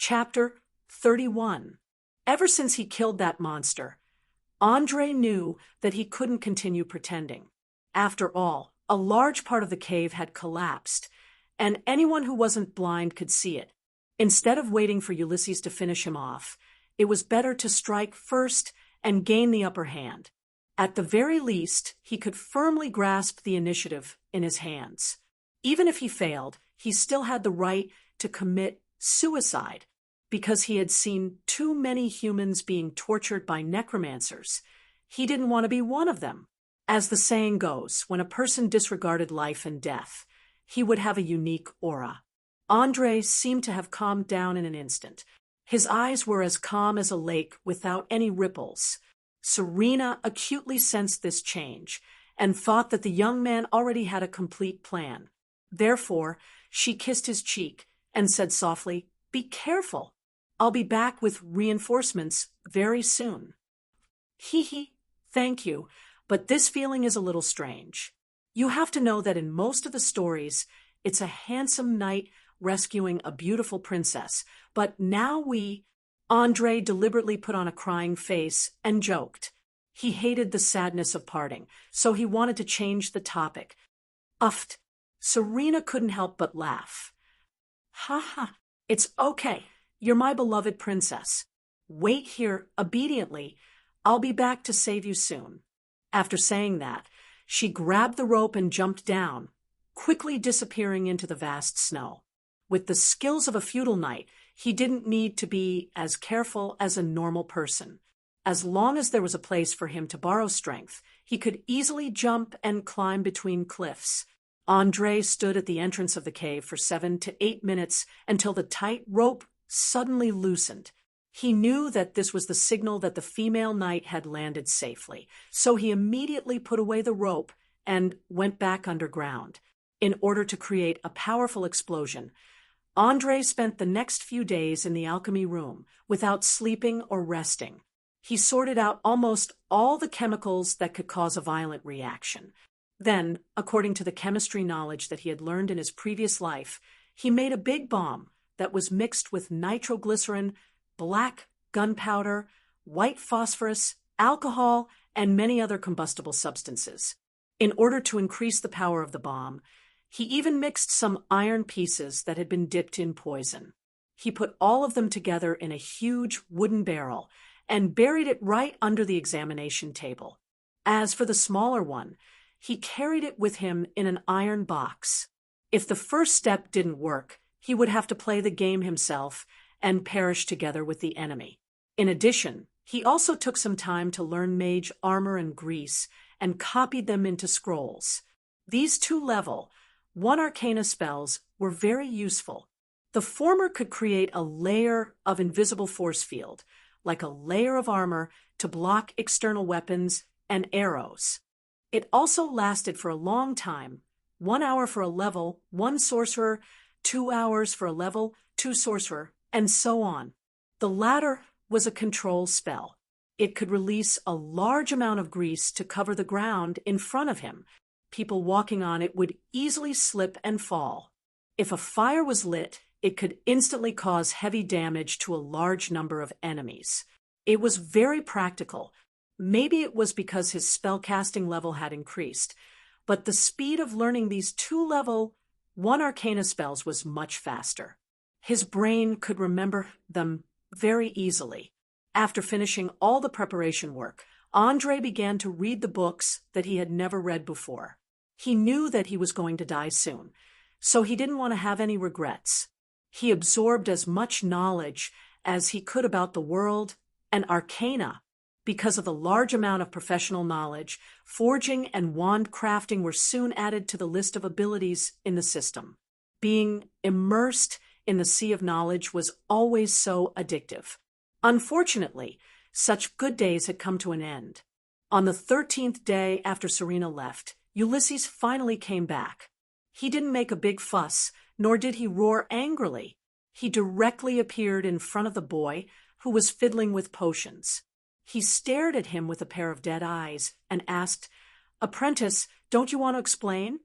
Chapter 31. Ever since he killed that monster, Andre knew that he couldn't continue pretending. After all, a large part of the cave had collapsed, and anyone who wasn't blind could see it. Instead of waiting for Ulysses to finish him off, it was better to strike first and gain the upper hand. At the very least, he could firmly grasp the initiative in his hands. Even if he failed, he still had the right to commit suicide, because he had seen too many humans being tortured by necromancers. He didn't want to be one of them. As the saying goes, when a person disregarded life and death, he would have a unique aura. Andre seemed to have calmed down in an instant. His eyes were as calm as a lake without any ripples. Serena acutely sensed this change and thought that the young man already had a complete plan. Therefore, she kissed his cheek and said softly, "Be careful. I'll be back with reinforcements very soon." "Hee, thank you, but this feeling is a little strange. You have to know that in most of the stories, it's a handsome knight rescuing a beautiful princess, but now Andre deliberately put on a crying face and joked. He hated the sadness of parting, so he wanted to change the topic. Uffed. Serena couldn't help but laugh. "Ha ha, it's okay. You're my beloved princess. Wait here obediently. I'll be back to save you soon." After saying that, she grabbed the rope and jumped down, quickly disappearing into the vast snow. With the skills of a feudal knight, he didn't need to be as careful as a normal person. As long as there was a place for him to borrow strength, he could easily jump and climb between cliffs. Andre stood at the entrance of the cave for 7 to 8 minutes until the tight rope suddenly loosened. He knew that this was the signal that the female knight had landed safely, so he immediately put away the rope and went back underground. In order to create a powerful explosion, Andre spent the next few days in the alchemy room without sleeping or resting. He sorted out almost all the chemicals that could cause a violent reaction. Then, according to the chemistry knowledge that he had learned in his previous life, he made a big bomb that was mixed with nitroglycerin, black gunpowder, white phosphorus, alcohol, and many other combustible substances. In order to increase the power of the bomb, he even mixed some iron pieces that had been dipped in poison. He put all of them together in a huge wooden barrel and buried it right under the examination table. As for the smaller one, he carried it with him in an iron box. If the first step didn't work, he would have to play the game himself and perish together with the enemy. In addition, he also took some time to learn mage armor and grease and copied them into scrolls. These 2-level, 1 arcana spells were very useful. The former could create a layer of invisible force field, like a layer of armor to block external weapons and arrows. It also lasted for a long time, 1 hour for a level, 1 sorcerer, 2 hours for a level, 2 sorcerer, and so on. The latter was a control spell. It could release a large amount of grease to cover the ground in front of him. People walking on it would easily slip and fall. If a fire was lit, it could instantly cause heavy damage to a large number of enemies. It was very practical. Maybe it was because his spellcasting level had increased, but the speed of learning these 2-level, 1 arcana spells was much faster. His brain could remember them very easily. After finishing all the preparation work, Andre began to read the books that he had never read before. He knew that he was going to die soon, so he didn't want to have any regrets. He absorbed as much knowledge as he could about the world and arcana. Because of the large amount of professional knowledge, forging and wand crafting were soon added to the list of abilities in the system. Being immersed in the sea of knowledge was always so addictive. Unfortunately, such good days had come to an end. On the 13th day after Serena left, Ulysses finally came back. He didn't make a big fuss, nor did he roar angrily. He directly appeared in front of the boy, who was fiddling with potions. He stared at him with a pair of dead eyes and asked, "Apprentice, don't you want to explain?"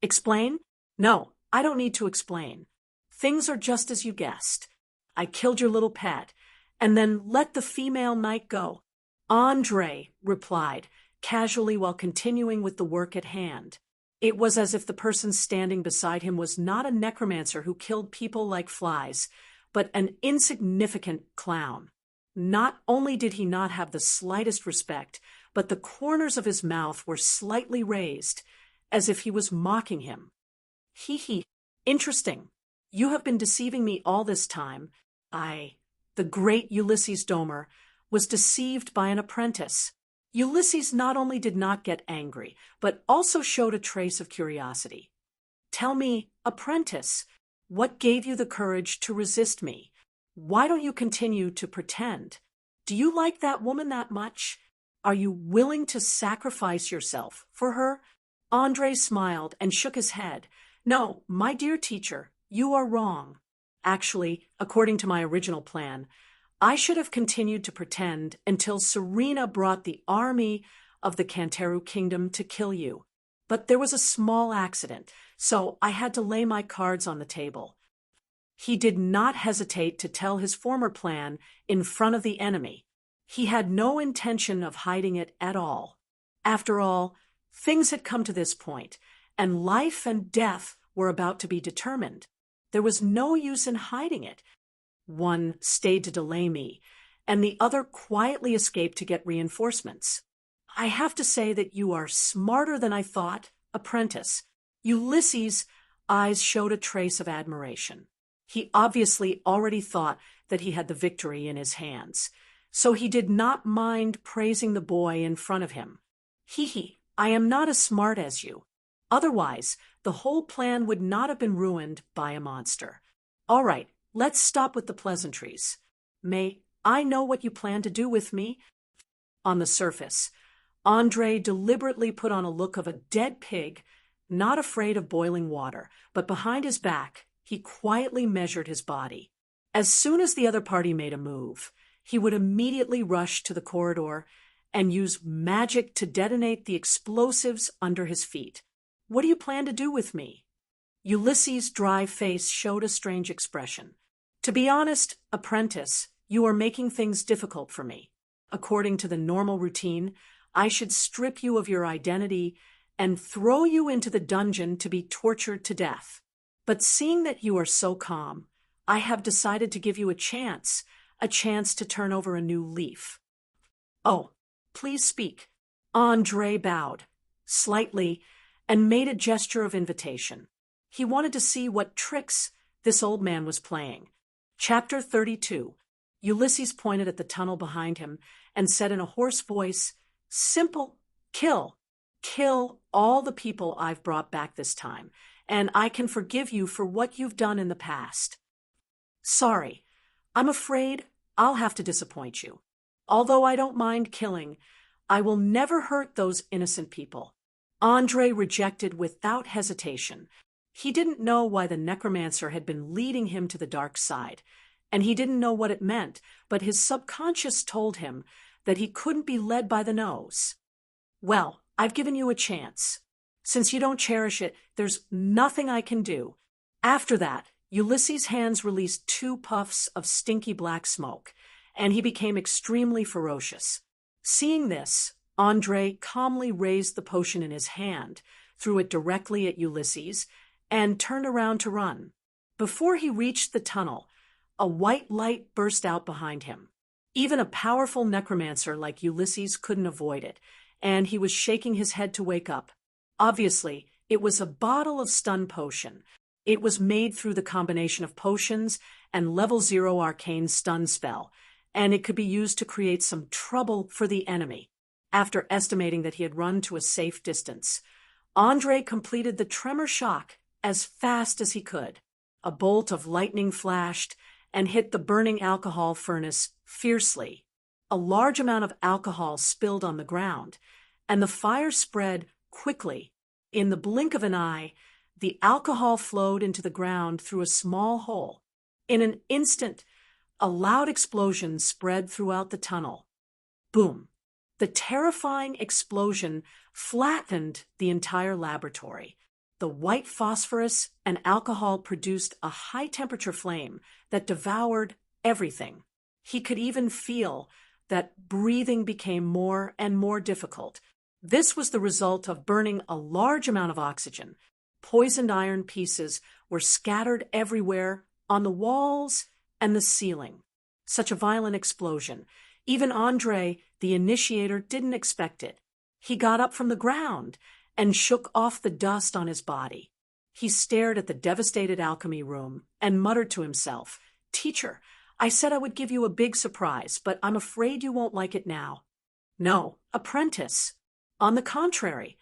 "Explain? No, I don't need to explain. Things are just as you guessed. I killed your little pet, and then let the female knight go. Andre replied, casually while continuing with the work at hand. It was as if the person standing beside him was not a necromancer who killed people like flies, but an insignificant clown. Not only did he not have the slightest respect, but the corners of his mouth were slightly raised, as if he was mocking him. Hee hee, interesting. You have been deceiving me all this time. The great Ulysses Domer, was deceived by an apprentice. Ulysses not only did not get angry, but also showed a trace of curiosity. Tell me, apprentice, what gave you the courage to resist me? Why don't you continue to pretend? Do you like that woman that much? Are you willing to sacrifice yourself for her? Andre smiled and shook his head. No, my dear teacher, you are wrong. Actually, according to my original plan, I should have continued to pretend until Serena brought the army of the Canteru kingdom to kill you. But there was a small accident, so I had to lay my cards on the table. He did not hesitate to tell his former plan in front of the enemy. He had no intention of hiding it at all. After all, things had come to this point, and life and death were about to be determined. There was no use in hiding it. One stayed to delay me, and the other quietly escaped to get reinforcements. I have to say that you are smarter than I thought, apprentice. Ulysses' eyes showed a trace of admiration. He obviously already thought that he had the victory in his hands, so he did not mind praising the boy in front of him. Hee hee, I am not as smart as you. Otherwise, the whole plan would not have been ruined by a monster. All right, let's stop with the pleasantries. May I know what you plan to do with me? On the surface, Andre deliberately put on a look of a dead pig, not afraid of boiling water, but behind his back, he quietly measured his body. As soon as the other party made a move, he would immediately rush to the corridor and use magic to detonate the explosives under his feet. What do you plan to do with me? Ulysses' dry face showed a strange expression. To be honest, apprentice, you are making things difficult for me. According to the normal routine, I should strip you of your identity and throw you into the dungeon to be tortured to death. But seeing that you are so calm, I have decided to give you a chance to turn over a new leaf. Oh, please speak. Andre bowed, slightly, and made a gesture of invitation. He wanted to see what tricks this old man was playing. Chapter 32. Ulysses pointed at the tunnel behind him and said in a hoarse voice, "Simple, kill. Kill all the people I've brought back this time, and I can forgive you for what you've done in the past." Sorry, I'm afraid I'll have to disappoint you. Although I don't mind killing, I will never hurt those innocent people. Andre rejected without hesitation. He didn't know why the necromancer had been leading him to the dark side, and he didn't know what it meant, but his subconscious told him that he couldn't be led by the nose. Well, I've given you a chance. Since you don't cherish it, there's nothing I can do. After that, Ulysses' hands released 2 puffs of stinky black smoke, and he became extremely ferocious. Seeing this, Andre calmly raised the potion in his hand, threw it directly at Ulysses, and turned around to run. Before he reached the tunnel, a white light burst out behind him. Even a powerful necromancer like Ulysses couldn't avoid it, and he was shaking his head to wake up. Obviously, it was a bottle of stun potion. It was made through the combination of potions and level 0 arcane stun spell, and it could be used to create some trouble for the enemy. After estimating that he had run to a safe distance, Andre completed the tremor shock as fast as he could. A bolt of lightning flashed and hit the burning alcohol furnace fiercely. A large amount of alcohol spilled on the ground, and the fire spread quickly. In the blink of an eye, the alcohol flowed into the ground through a small hole. In an instant, a loud explosion spread throughout the tunnel. Boom! The terrifying explosion flattened the entire laboratory. The white phosphorus and alcohol produced a high-temperature flame that devoured everything. He could even feel that breathing became more and more difficult. This was the result of burning a large amount of oxygen. Poisoned iron pieces were scattered everywhere, on the walls and the ceiling. Such a violent explosion. Even Andre, the initiator, didn't expect it. He got up from the ground and shook off the dust on his body. He stared at the devastated alchemy room and muttered to himself, "Teacher, I said I would give you a big surprise, but I'm afraid you won't like it now." "No, apprentice. On the contrary,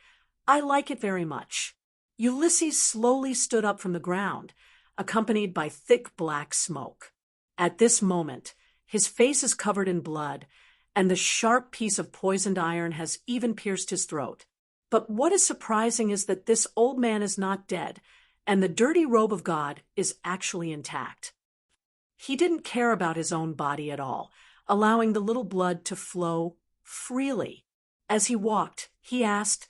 I like it very much." Ulysses slowly stood up from the ground, accompanied by thick black smoke. At this moment, his face is covered in blood, and the sharp piece of poisoned iron has even pierced his throat. But what is surprising is that this old man is not dead, and the dirty robe of God is actually intact. He didn't care about his own body at all, allowing the little blood to flow freely. As he walked, he asked,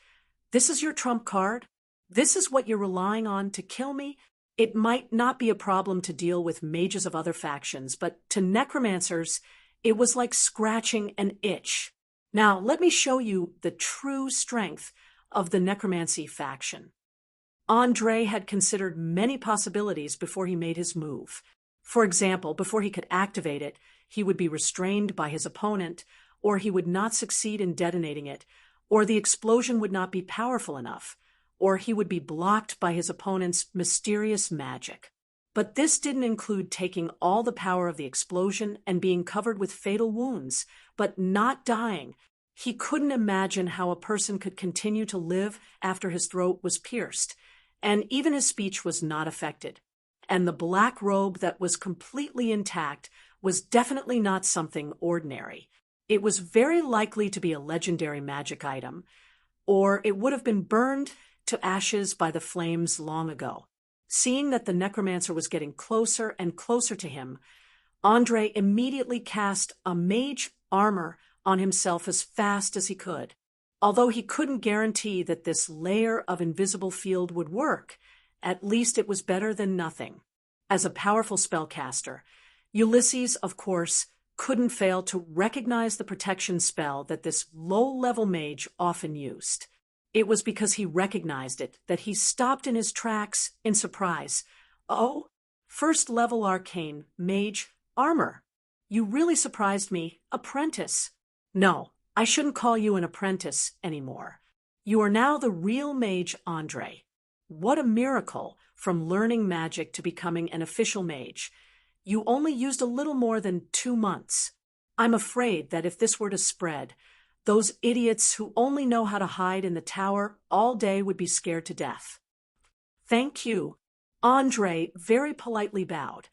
"This is your trump card? This is what you're relying on to kill me?" It might not be a problem to deal with mages of other factions, but to necromancers, it was like scratching an itch. Now, let me show you the true strength of the necromancy faction. Andre had considered many possibilities before he made his move. For example, before he could activate it, he would be restrained by his opponent, or he would not succeed in detonating it, or the explosion would not be powerful enough, or he would be blocked by his opponent's mysterious magic. But this didn't include taking all the power of the explosion and being covered with fatal wounds, but not dying. He couldn't imagine how a person could continue to live after his throat was pierced, and even his speech was not affected. And the black robe that was completely intact was definitely not something ordinary. It was very likely to be a legendary magic item, or it would have been burned to ashes by the flames long ago. Seeing that the necromancer was getting closer and closer to him, Andre immediately cast a mage armor on himself as fast as he could. Although he couldn't guarantee that this layer of invisible field would work, at least it was better than nothing. As a powerful spellcaster, Ulysses, of course, couldn't fail to recognize the protection spell that this low-level mage often used. It was because he recognized it that he stopped in his tracks in surprise. "Oh, first-level arcane mage armor. You really surprised me, apprentice." "No, I shouldn't call you an apprentice anymore. You are now the real mage Andre. What a miracle from learning magic to becoming an official mage. You only used a little more than 2 months. I'm afraid that if this were to spread, those idiots who only know how to hide in the tower all day would be scared to death." "Thank you." Andre very politely bowed.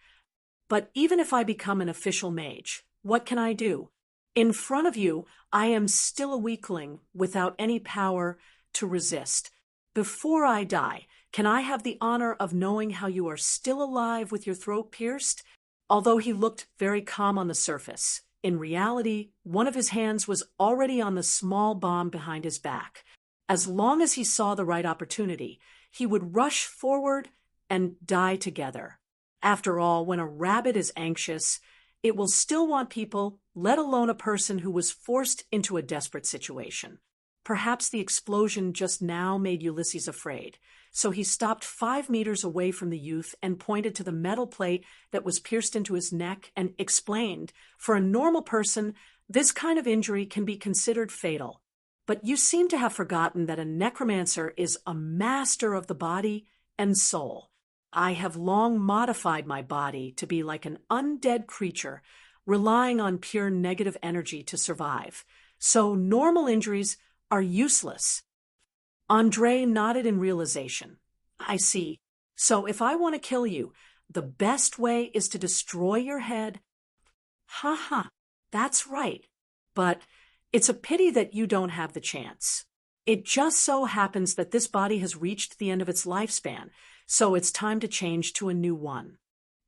"But even if I become an official mage, what can I do? In front of you, I am still a weakling without any power to resist. Before I die, can I have the honor of knowing how you are still alive with your throat pierced?" Although he looked very calm on the surface, in reality, one of his hands was already on the small bomb behind his back. As long as he saw the right opportunity, he would rush forward and die together. After all, when a rabbit is anxious, it will still want people, let alone a person who was forced into a desperate situation. Perhaps the explosion just now made Ulysses afraid, so he stopped 5 meters away from the youth and pointed to the metal plate that was pierced into his neck and explained, "For a normal person, this kind of injury can be considered fatal. But you seem to have forgotten that a necromancer is a master of the body and soul. I have long modified my body to be like an undead creature, relying on pure negative energy to survive. So normal injuries are useless." Andre nodded in realization. "I see. So if I want to kill you, the best way is to destroy your head?" "Ha ha, that's right. But it's a pity that you don't have the chance. It just so happens that this body has reached the end of its lifespan, so it's time to change to a new one."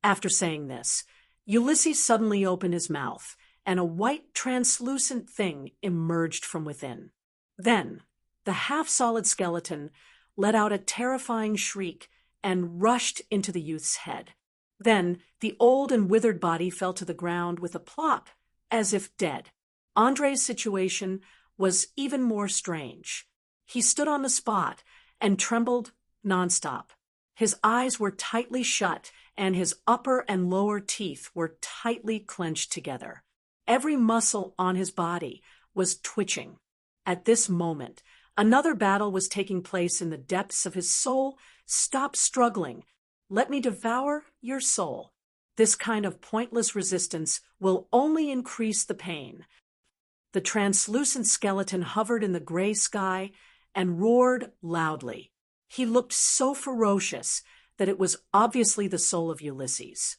After saying this, Ulysses suddenly opened his mouth, and a white translucent thing emerged from within. Then, the half-solid skeleton let out a terrifying shriek and rushed into the youth's head. Then the old and withered body fell to the ground with a plop, as if dead. Andre's situation was even more strange. He stood on the spot and trembled nonstop. His eyes were tightly shut, and his upper and lower teeth were tightly clenched together. Every muscle on his body was twitching. At this moment, another battle was taking place in the depths of his soul. Stop struggling. Let me devour your soul. This kind of pointless resistance will only increase the pain. The translucent skeleton hovered in the gray sky and roared loudly. He looked so ferocious that it was obviously the soul of Ulysses.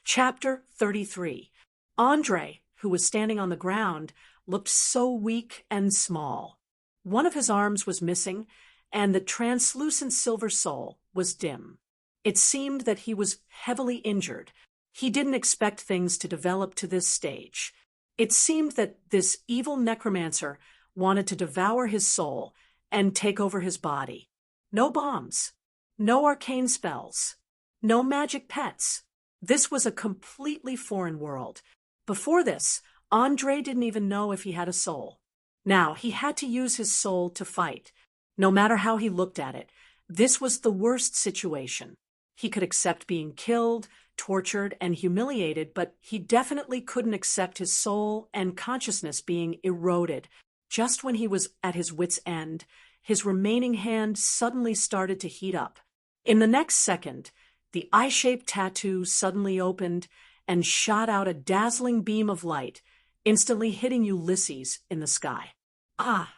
Chapter 33. Andre, who was standing on the ground, looked so weak and small. One of his arms was missing, and the translucent silver soul was dim. It seemed that he was heavily injured. He didn't expect things to develop to this stage. It seemed that this evil necromancer wanted to devour his soul and take over his body. No bombs, no arcane spells, no magic pets. This was a completely foreign world. Before this, Andre didn't even know if he had a soul. Now he had to use his soul to fight. No matter how he looked at it, this was the worst situation. He could accept being killed, tortured, and humiliated, but he definitely couldn't accept his soul and consciousness being eroded. Just when he was at his wit's end, his remaining hand suddenly started to heat up. In the next second, the eye-shaped tattoo suddenly opened and shot out a dazzling beam of light, instantly hitting Ulysses in the sky. Ah!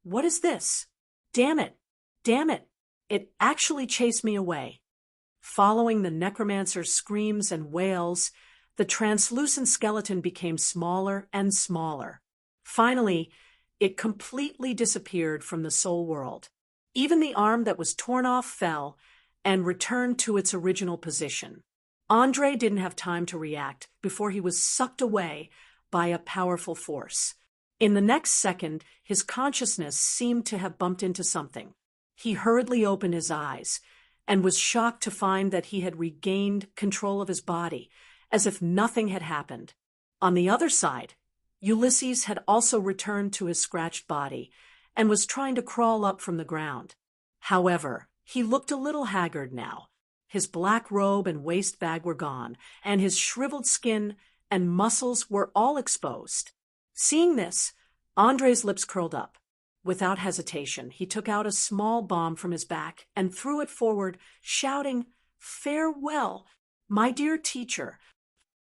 What is this? Damn it! Damn it! It actually chased me away. Following the necromancer's screams and wails, the translucent skeleton became smaller and smaller. Finally, it completely disappeared from the soul world. Even the arm that was torn off fell and returned to its original position. Andre didn't have time to react before he was sucked away by a powerful force. In the next second, his consciousness seemed to have bumped into something. He hurriedly opened his eyes and was shocked to find that he had regained control of his body, as if nothing had happened. On the other side, Ulysses had also returned to his scratched body and was trying to crawl up from the ground. However, he looked a little haggard now. His black robe and waist bag were gone, and his shriveled skin and muscles were all exposed. Seeing this, Andre's lips curled up. Without hesitation, he took out a small bomb from his back and threw it forward, shouting, "Farewell, my dear teacher."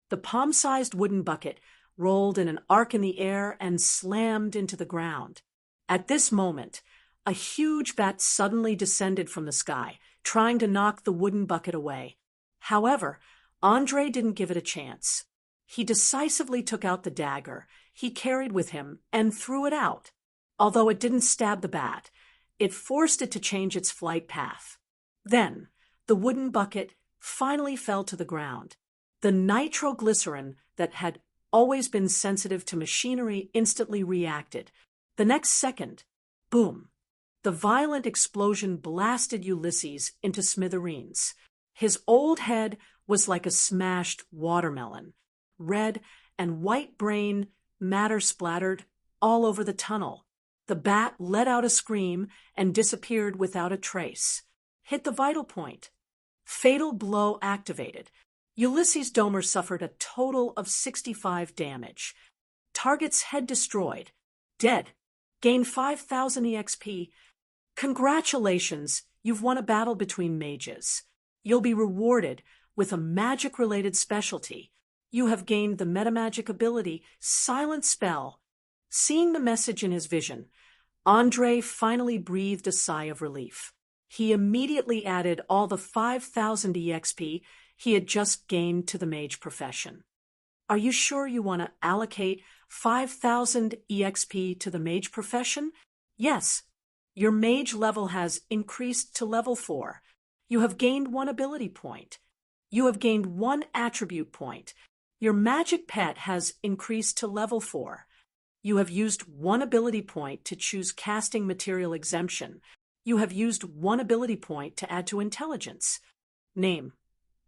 The palm-sized wooden bucket rolled in an arc in the air and slammed into the ground. At this moment, a huge bat suddenly descended from the sky, trying to knock the wooden bucket away. However, Andre didn't give it a chance. He decisively took out the dagger he carried with him and threw it out. Although it didn't stab the bat, it forced it to change its flight path. Then, the wooden bucket finally fell to the ground. The nitroglycerin that had always been sensitive to machinery instantly reacted. The next second, boom! The violent explosion blasted Ulysses into smithereens. His old head was like a smashed watermelon. Red and white brain matter splattered all over the tunnel. The bat let out a scream and disappeared without a trace. Hit the vital point. Fatal blow activated. Ulysses Domer suffered a total of 65 damage. Target's head destroyed. Dead. Gained 5,000 EXP. Congratulations, you've won a battle between mages. You'll be rewarded with a magic-related specialty. You have gained the metamagic ability Silent Spell. Seeing the message in his vision, Andre finally breathed a sigh of relief. He immediately added all the 5,000 EXP he had just gained to the mage profession. Are you sure you want to allocate 5,000 EXP to the mage profession? Yes. Your mage level has increased to level 4. You have gained 1 ability point. You have gained 1 attribute point. Your magic pet has increased to level 4. You have used 1 ability point to choose casting material exemption. You have used 1 ability point to add to intelligence. Name.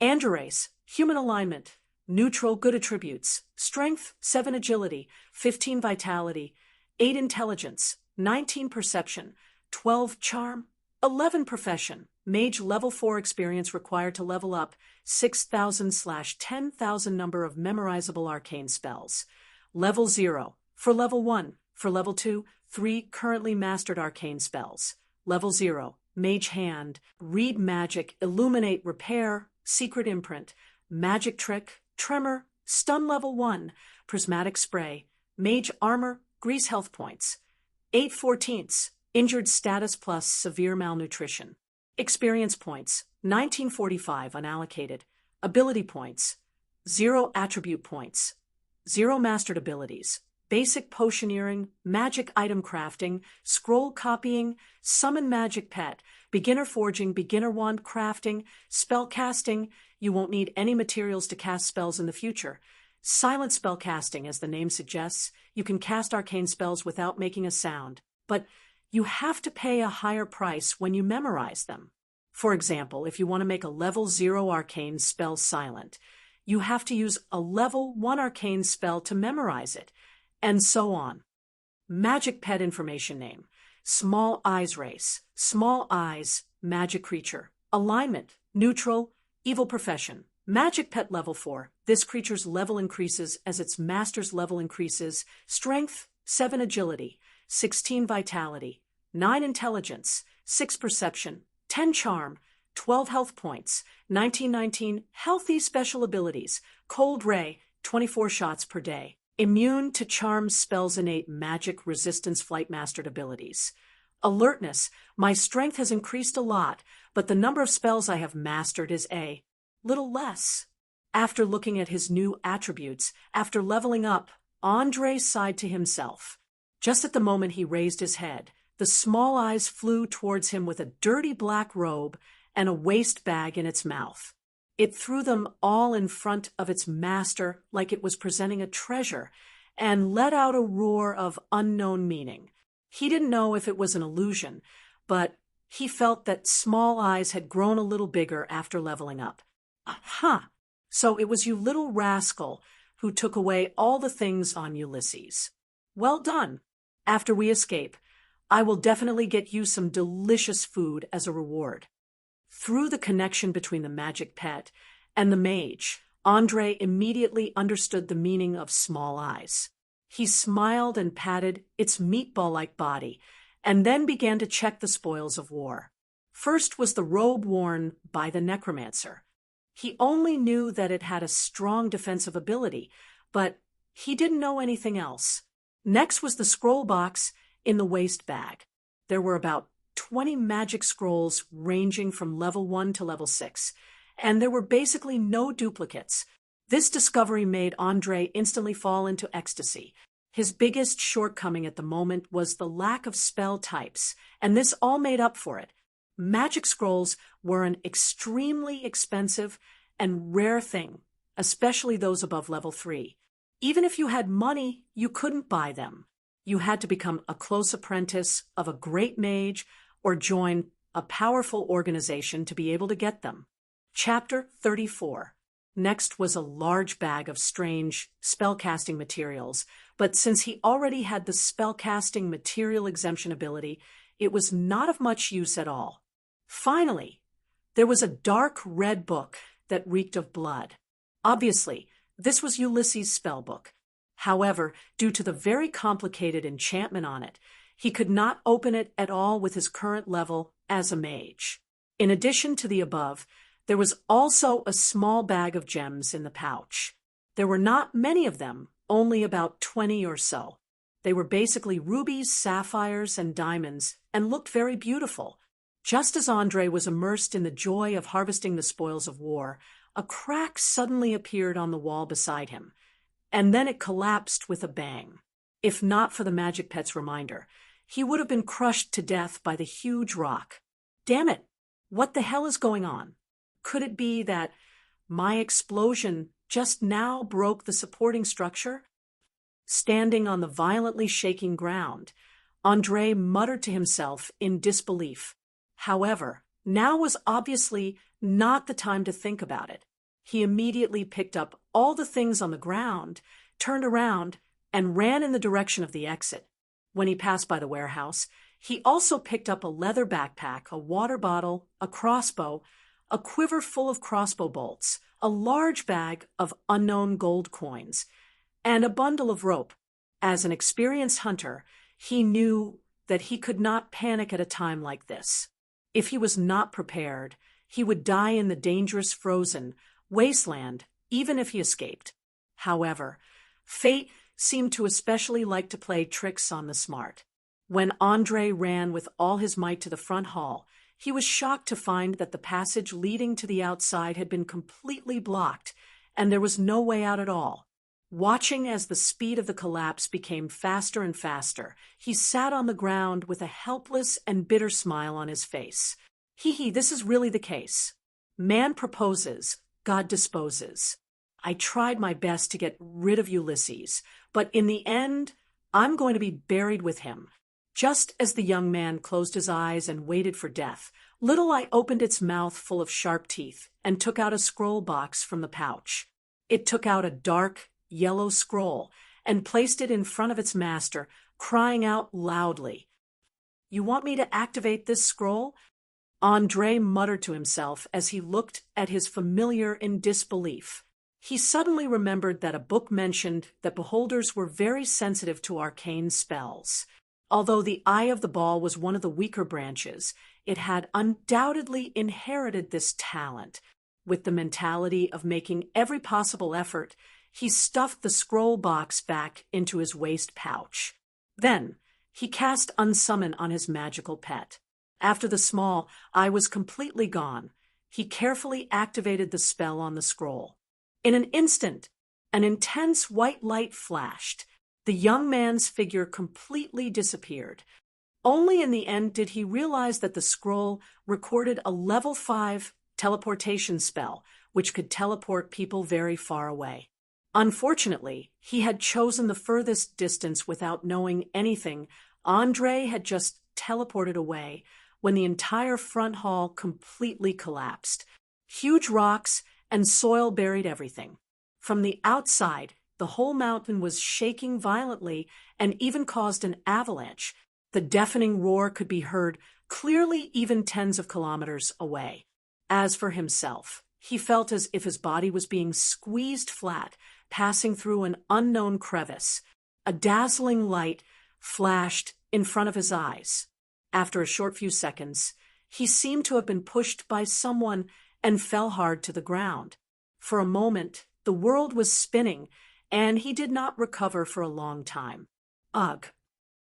Androrace, human alignment, neutral good attributes, strength, 7 agility, 15 vitality, 8 intelligence, 19 perception, 12 charm, 11 profession, mage level 4 experience required to level up, 6,000/10,000 number of memorizable arcane spells. Level 0, for level 1, for level 2, 3 currently mastered arcane spells. Level 0, Mage Hand, Read Magic, Illuminate Repair, Secret Imprint, Magic Trick, Tremor, Stun Level 1, Prismatic Spray, Mage Armor, Grease Health Points. 8/14, Injured Status plus Severe Malnutrition. Experience Points, 1945 unallocated. Ability Points, 0 Attribute Points, 0 Mastered Abilities. Basic Potioneering, Magic Item Crafting, Scroll Copying, Summon Magic Pet, Beginner Forging, Beginner Wand Crafting, Spell Casting. You won't need any materials to cast spells in the future. Silent Spell Casting, as the name suggests, you can cast arcane spells without making a sound, but you have to pay a higher price when you memorize them. For example, if you want to make a level 0 arcane spell silent, you have to use a level 1 arcane spell to memorize it, and so on. Magic Pet information name, Small Eyes Race, Small Eyes, Magic Creature, Alignment, Neutral, Evil Profession. Magic Pet level 4, this creature's level increases as its master's level increases. Strength, 7 agility, 16 vitality, 9 intelligence, 6 perception, 10 charm, 12 health points, 19 healthy special abilities, Cold Ray, 24 shots per day. Immune to charm spells, innate magic resistance, flight mastered abilities. Alertness, my strength has increased a lot, but the number of spells I have mastered is a little less. After looking at his new attributes, after leveling up, Andre sighed to himself. Just at the moment he raised his head, the small eyes flew towards him with a dirty black robe and a waste bag in its mouth. It threw them all in front of its master like it was presenting a treasure, and let out a roar of unknown meaning. He didn't know if it was an illusion, but he felt that Small Eyes had grown a little bigger after leveling up. Aha! So it was you little rascal who took away all the things on Ulysses. Well done. After we escape, I will definitely get you some delicious food as a reward. Through the connection between the magic pet and the mage, Andre immediately understood the meaning of Small Eyes. He smiled and patted its meatball-like body, and then began to check the spoils of war. First was the robe worn by the necromancer. He only knew that it had a strong defensive ability, but he didn't know anything else. Next was the scroll box in the waist bag. There were about 20 magic scrolls ranging from level 1 to level 6, and there were basically no duplicates. This discovery made Andre instantly fall into ecstasy. His biggest shortcoming at the moment was the lack of spell types, and this all made up for it. Magic scrolls were an extremely expensive and rare thing, especially those above level 3. Even if you had money, you couldn't buy them. You had to become a close apprentice of a great mage or join a powerful organization to be able to get them. Chapter 34. Next was a large bag of strange spellcasting materials, but since he already had the spellcasting material exemption ability, it was not of much use at all. Finally, there was a dark red book that reeked of blood. Obviously, this was Ulysses' spellbook. However, due to the very complicated enchantment on it, he could not open it at all with his current level as a mage. In addition to the above, there was also a small bag of gems in the pouch. There were not many of them, only about 20 or so. They were basically rubies, sapphires, and diamonds, and looked very beautiful. Just as Andre was immersed in the joy of harvesting the spoils of war, a crack suddenly appeared on the wall beside him, and then it collapsed with a bang. If not for the magic pet's reminder, he would have been crushed to death by the huge rock. Damn it! What the hell is going on? Could it be that my explosion just now broke the supporting structure? Standing on the violently shaking ground, Andre muttered to himself in disbelief. However, now was obviously not the time to think about it. he immediately picked up all the things on the ground, turned around, and ran in the direction of the exit. When he passed by the warehouse, he also picked up a leather backpack, a water bottle, a crossbow, a quiver full of crossbow bolts, a large bag of unknown gold coins, and a bundle of rope. As an experienced hunter, he knew that he could not panic at a time like this. If he was not prepared, he would die in the dangerous frozen wasteland, even if he escaped. However, fate seemed to especially like to play tricks on the smart. When Andre ran with all his might to the front hall, he was shocked to find that the passage leading to the outside had been completely blocked, and there was no way out at all. Watching as the speed of the collapse became faster and faster, he sat on the ground with a helpless and bitter smile on his face. This is really the case. Man proposes, God disposes. I tried my best to get rid of Ulysses, but in the end, I'm going to be buried with him. Just as the young man closed his eyes and waited for death, Little Eye opened its mouth full of sharp teeth and took out a scroll box from the pouch. It took out a dark, yellow scroll and placed it in front of its master, crying out loudly. "You want me to activate this scroll?" Andre muttered to himself as he looked at his familiar in disbelief. He suddenly remembered that a book mentioned that beholders were very sensitive to arcane spells. Although the Eye of the Ball was one of the weaker branches, it had undoubtedly inherited this talent. With the mentality of making every possible effort, he stuffed the scroll box back into his waist pouch. Then, he cast Unsummon on his magical pet. After the small eye was completely gone, he carefully activated the spell on the scroll. In an instant, an intense white light flashed. The young man's figure completely disappeared. Only in the end did he realize that the scroll recorded a level 5 teleportation spell, which could teleport people very far away. Unfortunately, he had chosen the furthest distance without knowing anything. Andre had just teleported away when the entire front hall completely collapsed. Huge rocks and soil buried everything. From the outside, the whole mountain was shaking violently and even caused an avalanche. The deafening roar could be heard clearly even tens of kilometers away. As for himself, he felt as if his body was being squeezed flat, passing through an unknown crevice. A dazzling light flashed in front of his eyes. After a short few seconds, he seemed to have been pushed by someone and fell hard to the ground. For a moment, the world was spinning, and he did not recover for a long time. Ugh!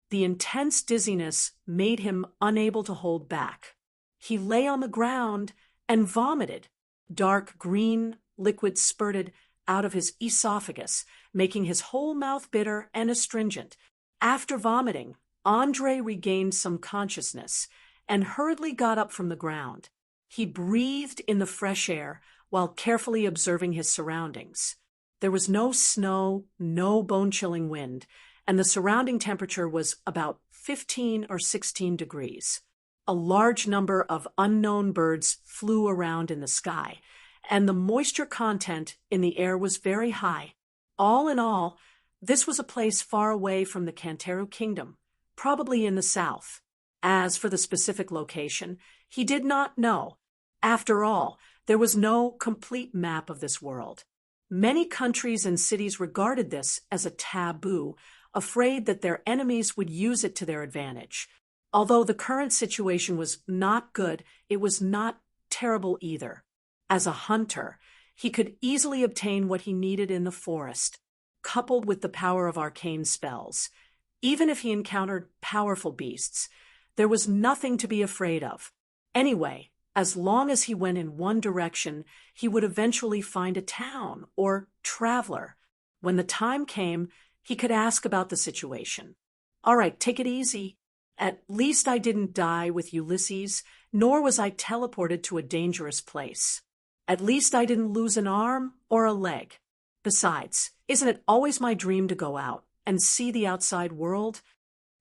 The intense dizziness made him unable to hold back. He lay on the ground and vomited. Dark green liquid spurted out of his esophagus, making his whole mouth bitter and astringent. After vomiting, Andre regained some consciousness and hurriedly got up from the ground. He breathed in the fresh air while carefully observing his surroundings. There was no snow, no bone-chilling wind, and the surrounding temperature was about 15 or 16 degrees. A large number of unknown birds flew around in the sky, and the moisture content in the air was very high. All in all, this was a place far away from the Canteru Kingdom, probably in the south. As for the specific location, he did not know. After all, there was no complete map of this world. Many countries and cities regarded this as a taboo, afraid that their enemies would use it to their advantage. Although the current situation was not good, it was not terrible either. As a hunter, he could easily obtain what he needed in the forest, coupled with the power of arcane spells. Even if he encountered powerful beasts, there was nothing to be afraid of. Anyway, as long as he went in one direction, he would eventually find a town or traveler. When the time came, he could ask about the situation. "All right, take it easy. At least I didn't die with Ulysses, nor was I teleported to a dangerous place. At least I didn't lose an arm or a leg. Besides, isn't it always my dream to go out and see the outside world?"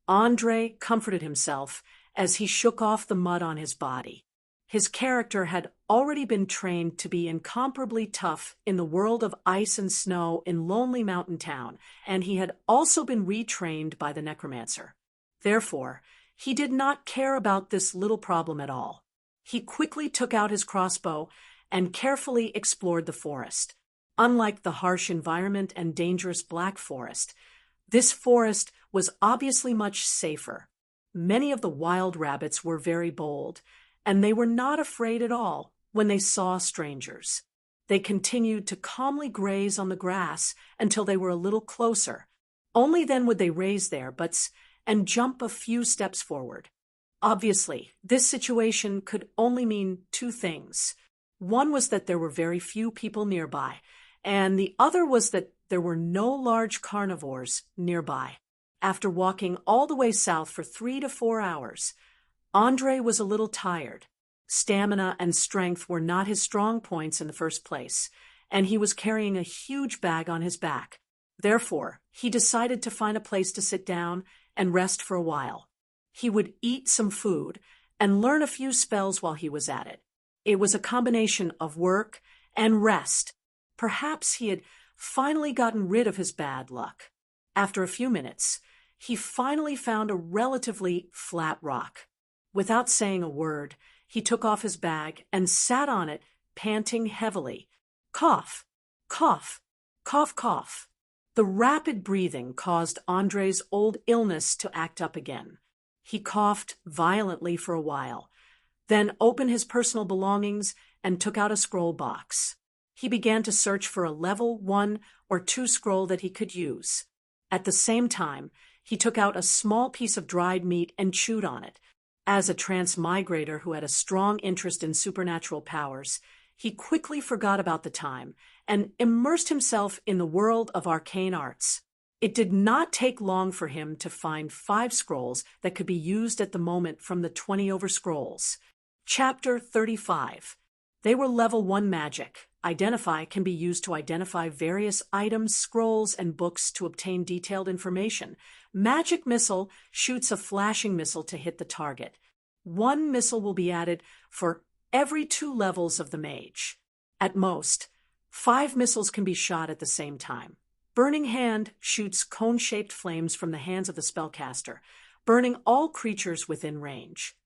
Andre comforted himself as he shook off the mud on his body. His character had already been trained to be incomparably tough in the world of ice and snow in Lonely Mountain Town, and he had also been retrained by the necromancer. Therefore, he did not care about this little problem at all. He quickly took out his crossbow and carefully explored the forest. Unlike the harsh environment and dangerous Black Forest, this forest was obviously much safer. Many of the wild rabbits were very bold, and they were not afraid at all when they saw strangers. They continued to calmly graze on the grass until they were a little closer. Only then would they raise their butts and jump a few steps forward. Obviously, this situation could only mean two things. One was that there were very few people nearby, and the other was that there were no large carnivores nearby. After walking all the way south for 3 to 4 hours, Andre was a little tired. Stamina and strength were not his strong points in the first place, and he was carrying a huge bag on his back. Therefore, he decided to find a place to sit down and rest for a while. He would eat some food and learn a few spells while he was at it. It was a combination of work and rest. Perhaps he had finally gotten rid of his bad luck. After a few minutes, he finally found a relatively flat rock. Without saying a word, he took off his bag and sat on it, panting heavily. Cough, cough, cough, cough. The rapid breathing caused Andre's old illness to act up again. He coughed violently for a while, then opened his personal belongings and took out a scroll box. He began to search for a level 1 or 2 scroll that he could use. At the same time, he took out a small piece of dried meat and chewed on it. As a transmigrator who had a strong interest in supernatural powers, he quickly forgot about the time and immersed himself in the world of arcane arts. It did not take long for him to find 5 scrolls that could be used at the moment from the 20 over scrolls. Chapter 35. They were level 1 magic. Identify can be used to identify various items, scrolls, and books to obtain detailed information. Magic Missile shoots a flashing missile to hit the target. 1 missile will be added for every 2 levels of the mage. At most, 5 missiles can be shot at the same time. Burning Hand shoots cone-shaped flames from the hands of the spellcaster, burning all creatures within range.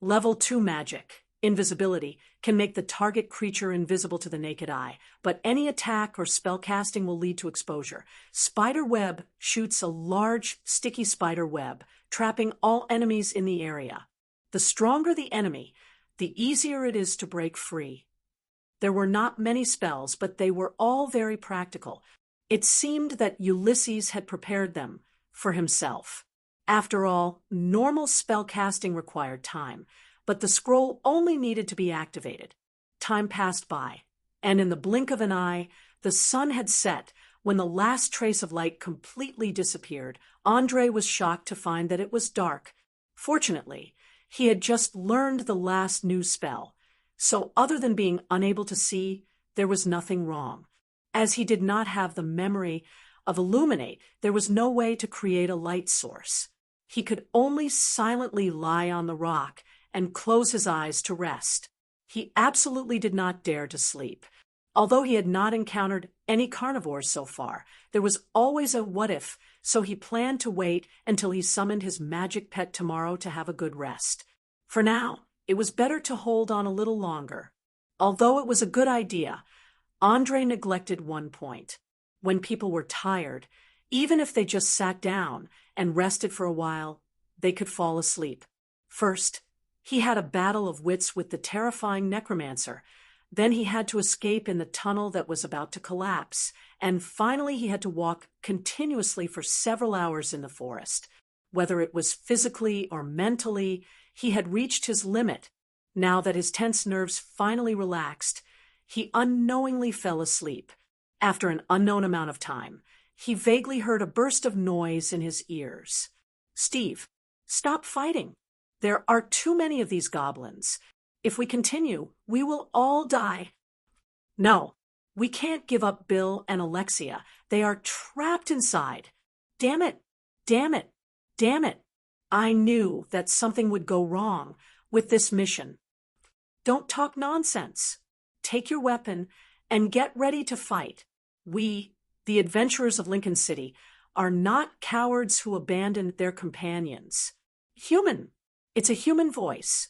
Level 2 magic. Invisibility can make the target creature invisible to the naked eye, but any attack or spellcasting will lead to exposure. Spider Web shoots a large, sticky spider web, trapping all enemies in the area. The stronger the enemy, the easier it is to break free. There were not many spells, but they were all very practical. It seemed that Ulysses had prepared them for himself. After all, normal spellcasting required time, but the scroll only needed to be activated. Time passed by, and in the blink of an eye, the sun had set. When the last trace of light completely disappeared, Andre was shocked to find that it was dark. Fortunately, he had just learned the last new spell, so other than being unable to see, there was nothing wrong. As he did not have the memory of Illuminate, there was no way to create a light source. He could only silently lie on the rock and close his eyes to rest. He absolutely did not dare to sleep. Although he had not encountered any carnivores so far, there was always a what if, so he planned to wait until he summoned his magic pet tomorrow to have a good rest. For now, it was better to hold on a little longer. Although it was a good idea, Andre neglected one point. When people were tired, even if they just sat down and rested for a while, they could fall asleep. First, he had a battle of wits with the terrifying necromancer. Then he had to escape in the tunnel that was about to collapse. And finally, he had to walk continuously for several hours in the forest. Whether it was physically or mentally, he had reached his limit. Now that his tense nerves finally relaxed, he unknowingly fell asleep. After an unknown amount of time, he vaguely heard a burst of noise in his ears. "Steve, stop fighting. There are too many of these goblins. If we continue, we will all die." "No, we can't give up Bill and Alexia. They are trapped inside. Damn it, damn it, damn it. I knew that something would go wrong with this mission." Don't talk nonsense. Take your weapon and get ready to fight. We, the adventurers of Lincoln City, are not cowards who abandoned their companions. Human. It's a human voice.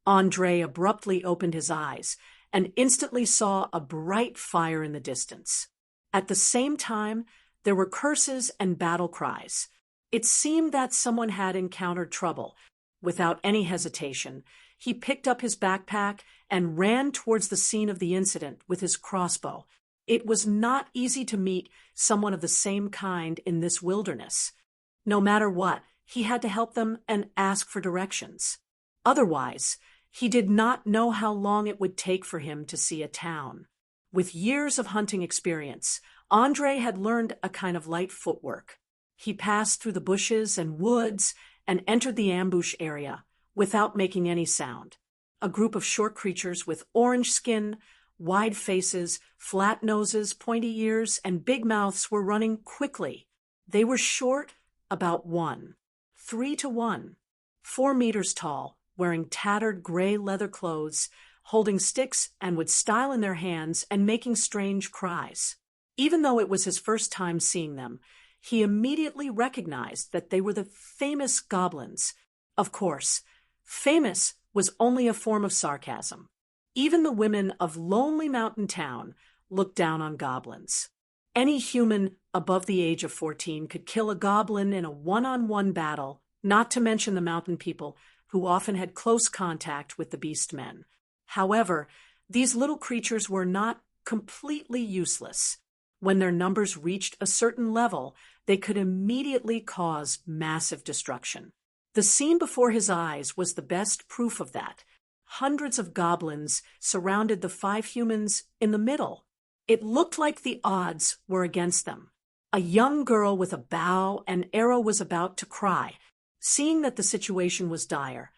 Andre abruptly opened his eyes and instantly saw a bright fire in the distance. At the same time, there were curses and battle cries. It seemed that someone had encountered trouble. Without any hesitation, he picked up his backpack and ran towards the scene of the incident with his crossbow. It was not easy to meet someone of the same kind in this wilderness. No matter what, he had to help them and ask for directions. Otherwise, he did not know how long it would take for him to see a town. With years of hunting experience, Andre had learned a kind of light footwork. He passed through the bushes and woods and entered the ambush area without making any sound. A group of short creatures with orange skin, wide faces, flat noses, pointy ears, and big mouths were running quickly. They were short, about 3 to 1, 4 meters tall, wearing tattered gray leather clothes, holding sticks and with style in their hands and making strange cries. Even though it was his first time seeing them, he immediately recognized that they were the famous goblins. Of course, famous was only a form of sarcasm. Even the women of Lonely Mountain Town looked down on goblins. Any human above the age of 14 could kill a goblin in a one-on-one battle, not to mention the mountain people who often had close contact with the beast men. However, these little creatures were not completely useless. When their numbers reached a certain level, they could immediately cause massive destruction. The scene before his eyes was the best proof of that. Hundreds of goblins surrounded the 5 humans in the middle. It looked like the odds were against them. A young girl with a bow and arrow was about to cry. Seeing that the situation was dire,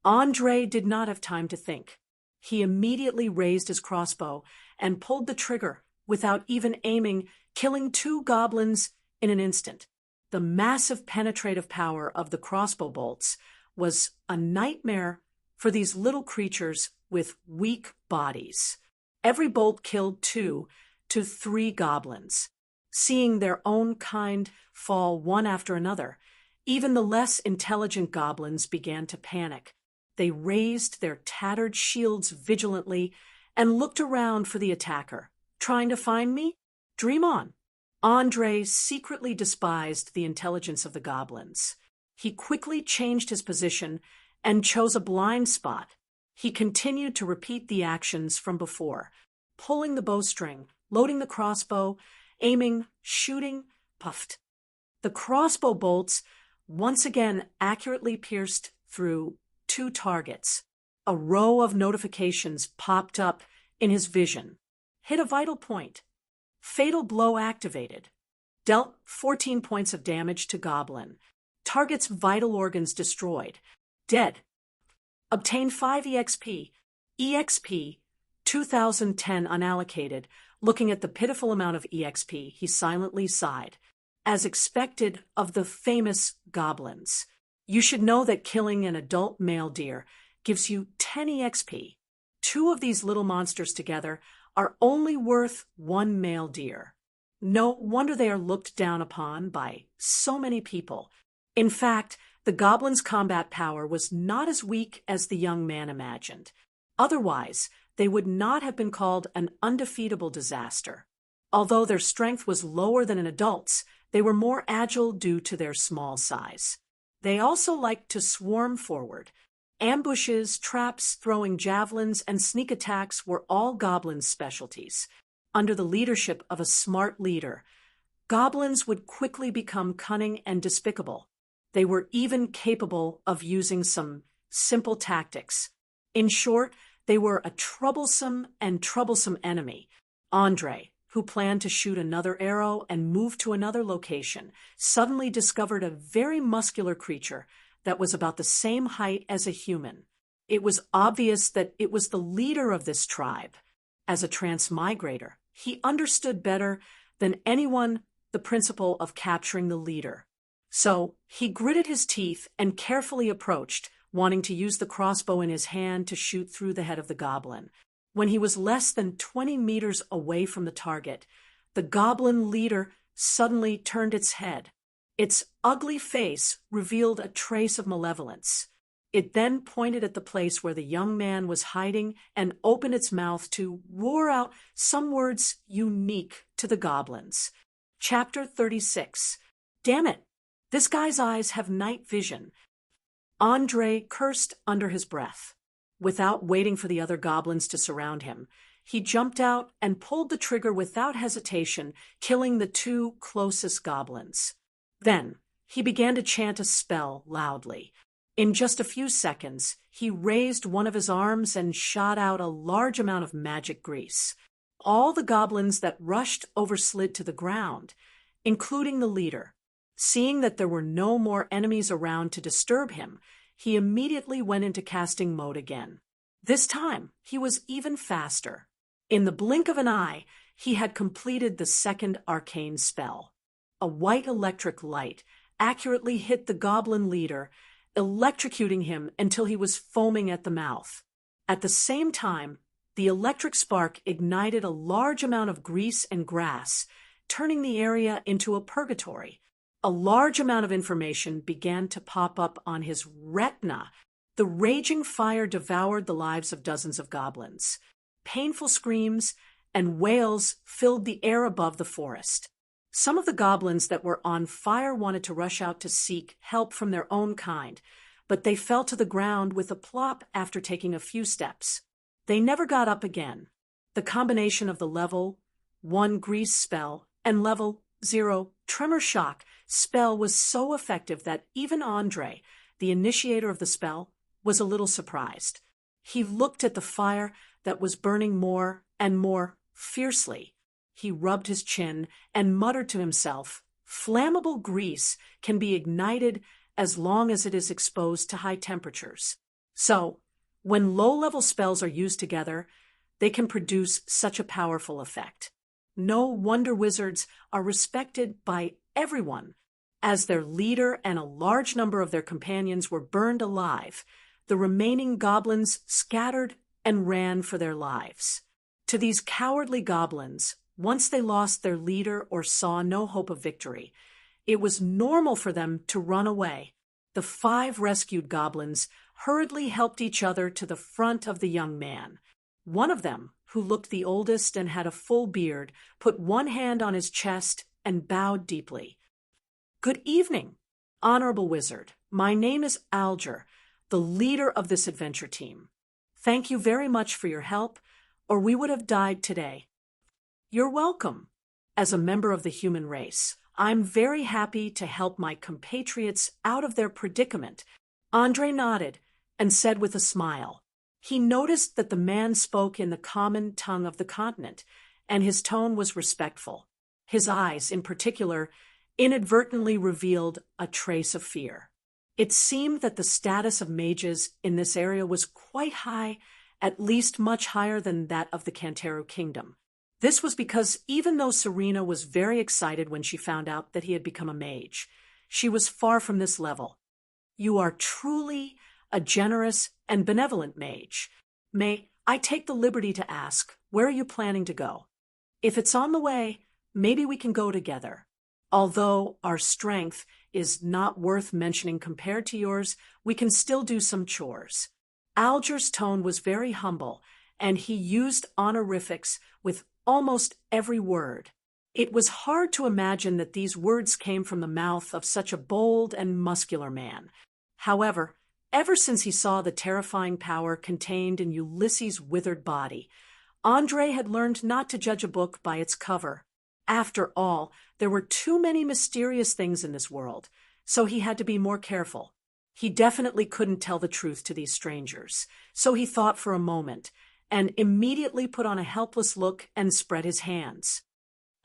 Andre did not have time to think. He immediately raised his crossbow and pulled the trigger without even aiming, killing 2 goblins in an instant. The massive penetrative power of the crossbow bolts was a nightmare for these little creatures with weak bodies. Every bolt killed 2 to 3 goblins. Seeing their own kind fall one after another, even the less intelligent goblins began to panic. They raised their tattered shields vigilantly and looked around for the attacker. Trying to find me? Dream on. Andre secretly despised the intelligence of the goblins. He quickly changed his position and chose a blind spot. He continued to repeat the actions from before, pulling the bowstring, loading the crossbow, aiming, shooting, puffed. The crossbow bolts once again accurately pierced through 2 targets. A row of notifications popped up in his vision. Hit a vital point. Fatal blow activated. Dealt 14 points of damage to goblin. Target's vital organs destroyed. Dead. Obtain 5 EXP. EXP 2010 unallocated. Looking at the pitiful amount of EXP, he silently sighed. As expected of the famous goblins. You should know that killing an adult male deer gives you 10 EXP. 2 of these little monsters together are only worth 1 male deer. No wonder they are looked down upon by so many people. In fact, the goblins' combat power was not as weak as the young man imagined. Otherwise, they would not have been called an undefeatable disaster. Although their strength was lower than an adult's, they were more agile due to their small size. They also liked to swarm forward. Ambushes, traps, throwing javelins, and sneak attacks were all goblins' specialties. Under the leadership of a smart leader, goblins would quickly become cunning and despicable. They were even capable of using some simple tactics. In short, they were a troublesome enemy. Andre, who planned to shoot another arrow and move to another location, suddenly discovered a very muscular creature that was about the same height as a human. It was obvious that it was the leader of this tribe. As a transmigrator, he understood better than anyone the principle of capturing the leader. So he gritted his teeth and carefully approached, wanting to use the crossbow in his hand to shoot through the head of the goblin. When he was less than 20 meters away from the target, the goblin leader suddenly turned its head. Its ugly face revealed a trace of malevolence. It then pointed at the place where the young man was hiding and opened its mouth to roar out some words unique to the goblins. Chapter 36. Damn it! This guy's eyes have night vision. Andre cursed under his breath. Without waiting for the other goblins to surround him, he jumped out and pulled the trigger without hesitation, killing the two closest goblins. Then, he began to chant a spell loudly. In just a few seconds, he raised one of his arms and shot out a large amount of magic grease. All the goblins that rushed overslid to the ground, including the leader. Seeing that there were no more enemies around to disturb him, he immediately went into casting mode again. This time, he was even faster. In the blink of an eye, he had completed the second arcane spell. A white electric light accurately hit the goblin leader, electrocuting him until he was foaming at the mouth. At the same time, the electric spark ignited a large amount of grease and grass, turning the area into a purgatory. A large amount of information began to pop up on his retina. The raging fire devoured the lives of dozens of goblins. Painful screams and wails filled the air above the forest. Some of the goblins that were on fire wanted to rush out to seek help from their own kind, but they fell to the ground with a plop after taking a few steps. They never got up again. The combination of the level 1 grease spell and level 0 tremor shock spell was so effective that even Andre, the initiator of the spell, was a little surprised. He looked at the fire that was burning more and more fiercely. He rubbed his chin and muttered to himself, "Flammable grease can be ignited as long as it is exposed to high temperatures. So, when low-level spells are used together, they can produce such a powerful effect. No wonder wizards are respected by everyone. As their leader and a large number of their companions were burned alive, the remaining goblins scattered and ran for their lives. To these cowardly goblins, once they lost their leader or saw no hope of victory, it was normal for them to run away. The 5 rescued goblins hurriedly helped each other to the front of the young man. One of them, who looked the oldest and had a full beard, put one hand on his chest and bowed deeply. "Good evening, Honorable Wizard. My name is Alger, the leader of this adventure team. Thank you very much for your help, or we would have died today." "You're welcome. As a member of the human race, I'm very happy to help my compatriots out of their predicament." Andre nodded and said with a smile. He noticed that the man spoke in the common tongue of the continent, and his tone was respectful. His eyes, in particular, inadvertently revealed a trace of fear. It seemed that the status of mages in this area was quite high, at least much higher than that of the Cantero Kingdom. This was because even though Serena was very excited when she found out that he had become a mage, she was far from this level. "You are truly a generous and benevolent mage. May I take the liberty to ask, where are you planning to go? If it's on the way, maybe we can go together. Although our strength is not worth mentioning compared to yours, we can still do some chores." Alger's tone was very humble, and he used honorifics with almost every word. It was hard to imagine that these words came from the mouth of such a bold and muscular man. However, ever since he saw the terrifying power contained in Ulysses' withered body, Andre had learned not to judge a book by its cover. After all, there were too many mysterious things in this world, so he had to be more careful. He definitely couldn't tell the truth to these strangers, so he thought for a moment, and immediately put on a helpless look and spread his hands.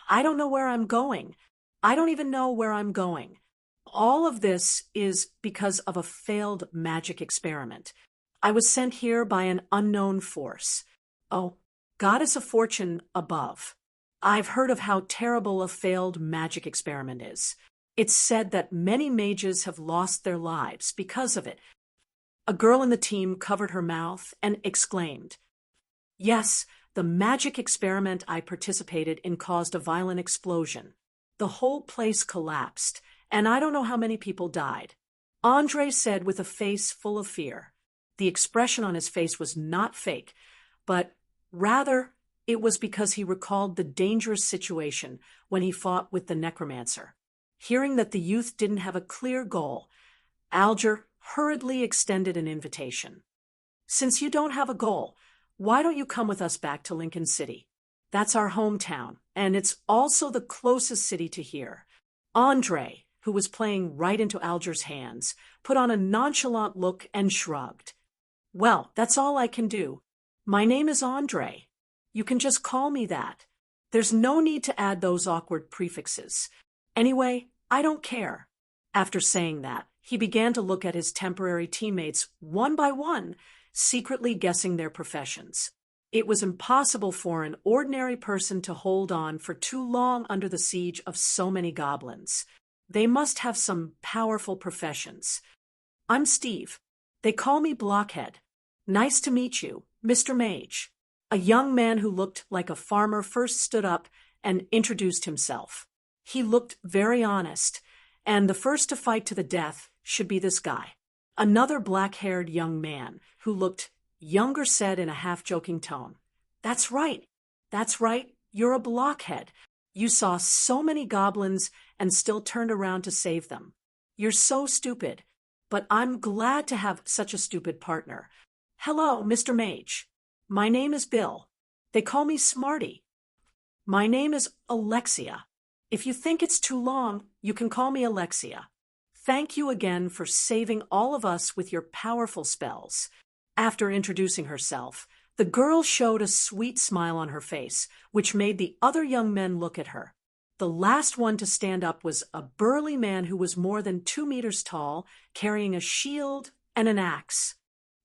"I don't know where I'm going. I don't even know where I'm going. All of this is because of a failed magic experiment. I was sent here by an unknown force. Oh, Goddess of Fortune above. I've heard of how terrible a failed magic experiment is. It's said that many mages have lost their lives because of it. A girl in the team covered her mouth and exclaimed, "Yes, the magic experiment I participated in caused a violent explosion. The whole place collapsed, and I don't know how many people died," Andre said with a face full of fear. The expression on his face was not fake, but rather it was because he recalled the dangerous situation when he fought with the necromancer. Hearing that the youth didn't have a clear goal, Alger hurriedly extended an invitation. "Since you don't have a goal, why don't you come with us back to Lincoln City? That's our hometown, and it's also the closest city to here." Andre, who was playing right into Alger's hands, put on a nonchalant look and shrugged. "Well, that's all I can do. My name is Andre. You can just call me that. There's no need to add those awkward prefixes. Anyway, I don't care." After saying that, he began to look at his temporary teammates one by one, secretly guessing their professions. It was impossible for an ordinary person to hold on for too long under the siege of so many goblins. They must have some powerful professions. "I'm Steve. They call me Blockhead. Nice to meet you, Mr. Mage." A young man who looked like a farmer first stood up and introduced himself. He looked very honest, and the first to fight to the death should be this guy. Another black-haired young man who looked younger said in a half-joking tone, That's right. You're a blockhead. You saw so many goblins and still turned around to save them. You're so stupid, but I'm glad to have such a stupid partner. Hello, Mr. Mage. My name is Bill. They call me Smarty. My name is Alexia. If you think it's too long, you can call me Alexia. Thank you again for saving all of us with your powerful spells." After introducing herself, the girl showed a sweet smile on her face, which made the other young men look at her. The last one to stand up was a burly man who was more than 2 meters tall, carrying a shield and an axe.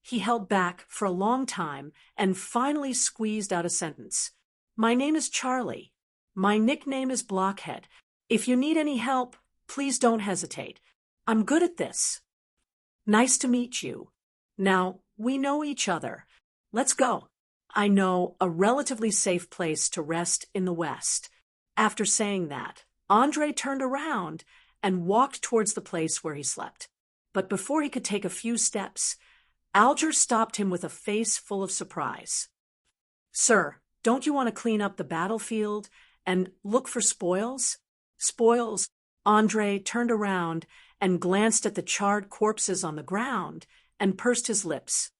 He held back for a long time and finally squeezed out a sentence. "My name is Charlie. My nickname is Blockhead. If you need any help, please don't hesitate. I'm good at this." "Nice to meet you. Now, we know each other. Let's go. I know a relatively safe place to rest in the West." After saying that, Andre turned around and walked towards the place where he slept. But before he could take a few steps, Alger stopped him with a face full of surprise. "Sir, don't you want to clean up the battlefield and look for spoils?" "Spoils?" Andre turned around and glanced at the charred corpses on the ground and pursed his lips.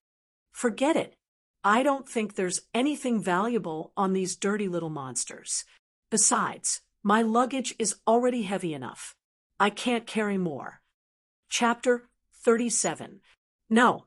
"Forget it. I don't think there's anything valuable on these dirty little monsters. Besides, my luggage is already heavy enough. I can't carry more." Chapter 37. No.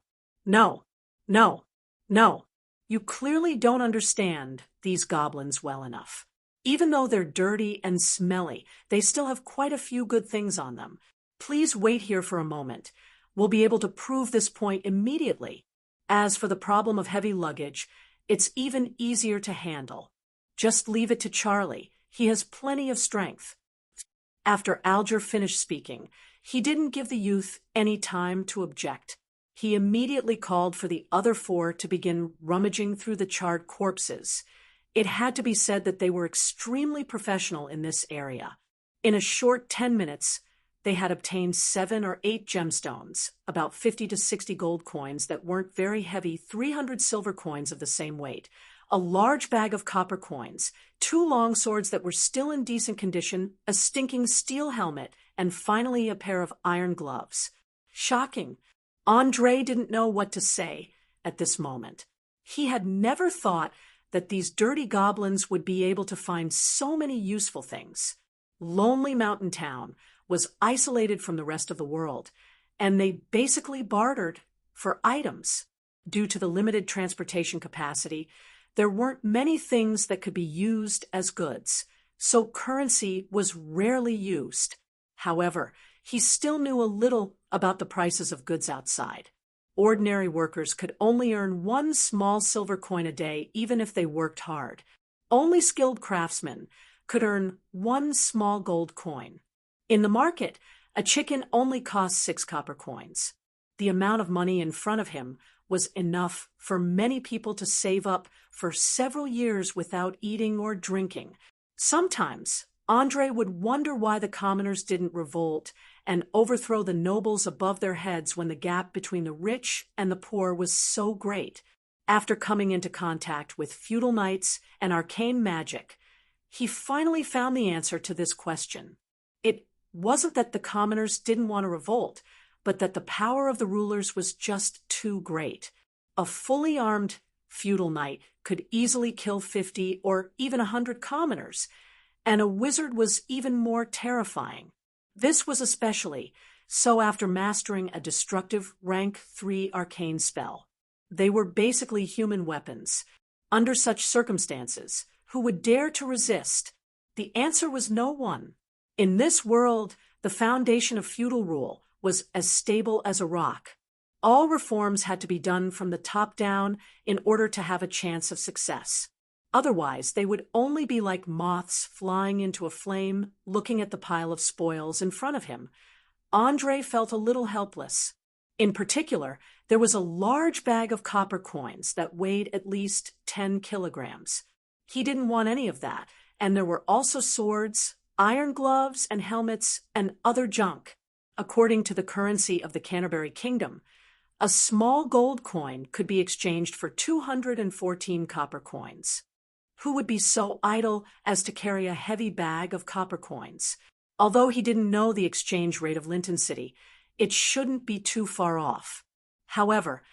You clearly don't understand these goblins well enough. Even though they're dirty and smelly, they still have quite a few good things on them. Please wait here for a moment. We'll be able to prove this point immediately. As for the problem of heavy luggage, it's even easier to handle. Just leave it to Charlie. He has plenty of strength. After Alger finished speaking, he didn't give the youth any time to object. He immediately called for the other 4 to begin rummaging through the charred corpses. It had to be said that they were extremely professional in this area. In a short 10 minutes, they had obtained 7 or 8 gemstones, about 50 to 60 gold coins that weren't very heavy, 300 silver coins of the same weight, a large bag of copper coins, 2 long swords that were still in decent condition, a stinking steel helmet, and finally a pair of iron gloves. Shocking. Andre didn't know what to say at this moment. He had never thought that these dirty goblins would be able to find so many useful things. Lonely Mountain Town was isolated from the rest of the world, and they basically bartered for items. Due to the limited transportation capacity, there weren't many things that could be used as goods, so currency was rarely used. However, he still knew a little about the prices of goods outside. Ordinary workers could only earn 1 small silver coin a day, even if they worked hard. Only skilled craftsmen could earn 1 small gold coin. In the market, a chicken only cost 6 copper coins. The amount of money in front of him was enough for many people to save up for several years without eating or drinking. Sometimes, Andre would wonder why the commoners didn't revolt and overthrow the nobles above their heads when the gap between the rich and the poor was so great. After coming into contact with feudal knights and arcane magic, he finally found the answer to this question. It wasn't that the commoners didn't want to revolt, but that the power of the rulers was just too great. A fully armed feudal knight could easily kill 50 or even 100 commoners, and a wizard was even more terrifying. This was especially so after mastering a destructive rank 3 arcane spell. They were basically human weapons. Under such circumstances, who would dare to resist? The answer was no one. In this world, the foundation of feudal rule was as stable as a rock. All reforms had to be done from the top down in order to have a chance of success. Otherwise, they would only be like moths flying into a flame, looking at the pile of spoils in front of him. Andre felt a little helpless. In particular, there was a large bag of copper coins that weighed at least 10 kilograms. He didn't want any of that, and there were also swords, iron gloves, and helmets, and other junk. According to the currency of the Canterbury Kingdom, a small gold coin could be exchanged for 214 copper coins. Who would be so idle as to carry a heavy bag of copper coins? Although he didn't know the exchange rate of Linton City, it shouldn't be too far off. However,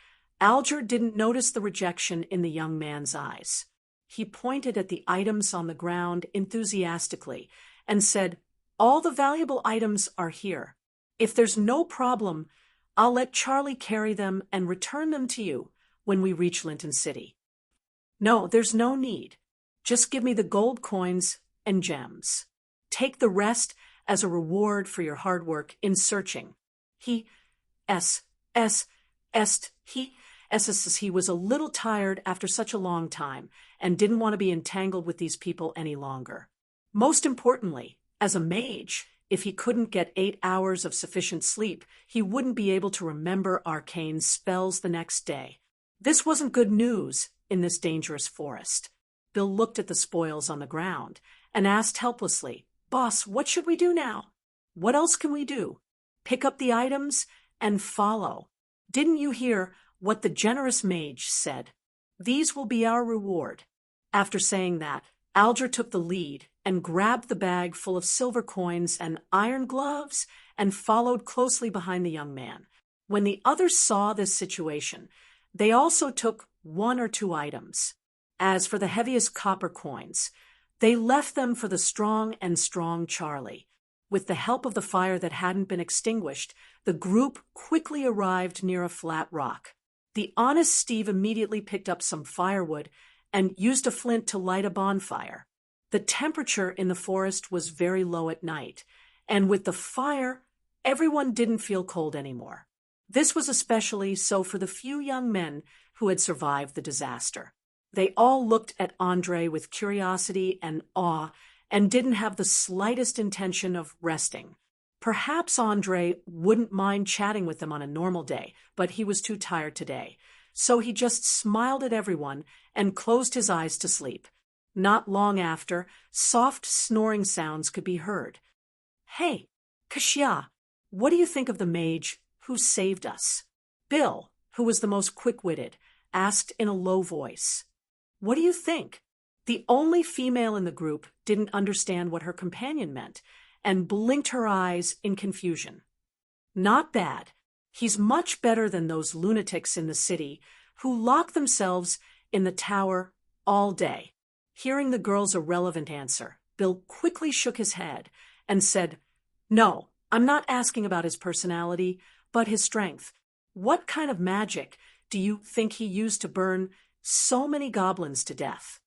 Alger didn't notice the rejection in the young man's eyes. He pointed at the items on the ground enthusiastically and said, "All the valuable items are here. If there's no problem, I'll let Charlie carry them and return them to you when we reach Linton City." "No, there's no need. Just give me the gold coins and gems. Take the rest as a reward for your hard work in searching." He was a little tired after such a long time and didn't want to be entangled with these people any longer. Most importantly, as a mage, if he couldn't get 8 hours of sufficient sleep, he wouldn't be able to remember arcane spells the next day. This wasn't good news in this dangerous forest. Bill looked at the spoils on the ground and asked helplessly, "Boss, what should we do now?" "What else can we do? Pick up the items and follow. Didn't you hear what the generous mage said? These will be our reward." After saying that, Alger took the lead and grabbed the bag full of silver coins and iron gloves and followed closely behind the young man. When the others saw this situation, they also took 1 or 2 items. As for the heaviest copper coins, they left them for the strong Charlie. With the help of the fire that hadn't been extinguished, the group quickly arrived near a flat rock. The honest Steve immediately picked up some firewood and used a flint to light a bonfire. The temperature in the forest was very low at night, and with the fire, everyone didn't feel cold anymore. This was especially so for the few young men who had survived the disaster. They all looked at Andre with curiosity and awe and didn't have the slightest intention of resting. Perhaps Andre wouldn't mind chatting with them on a normal day, but he was too tired today. So he just smiled at everyone and closed his eyes to sleep. Not long after, soft snoring sounds could be heard. "Hey, Kashia, what do you think of the mage who saved us?" Bill, who was the most quick-witted, asked in a low voice. "What do you think?" The only female in the group didn't understand what her companion meant and blinked her eyes in confusion. "Not bad. He's much better than those lunatics in the city who lock themselves in the tower all day." Hearing the girl's irrelevant answer, Bill quickly shook his head and said, "No, I'm not asking about his personality, but his strength. What kind of magic do you think he used to burn so many goblins to death?"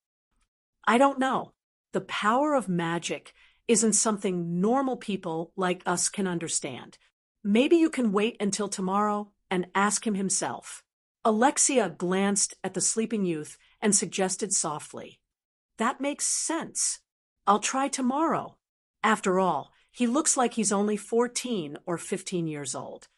"I don't know. The power of magic isn't something normal people like us can understand. Maybe you can wait until tomorrow and ask him himself." Alexia glanced at the sleeping youth and suggested softly, "That makes sense. I'll try tomorrow. After all, he looks like he's only 14 or 15 years old."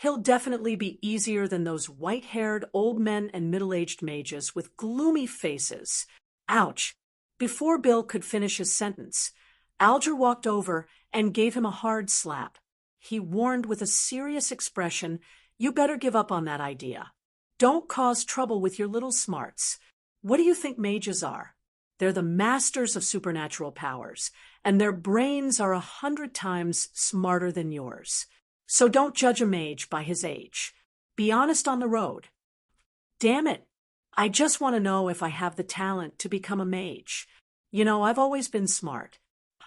He'll definitely be easier than those white-haired old men and middle-aged mages with gloomy faces. Ouch! Before Bill could finish his sentence, Alger walked over and gave him a hard slap. He warned with a serious expression, "You better give up on that idea. Don't cause trouble with your little smarts. What do you think mages are? They're the masters of supernatural powers, and their brains are 100 times smarter than yours. So don't judge a mage by his age. Be honest on the road." "Damn it. I just want to know if I have the talent to become a mage. You know, I've always been smart.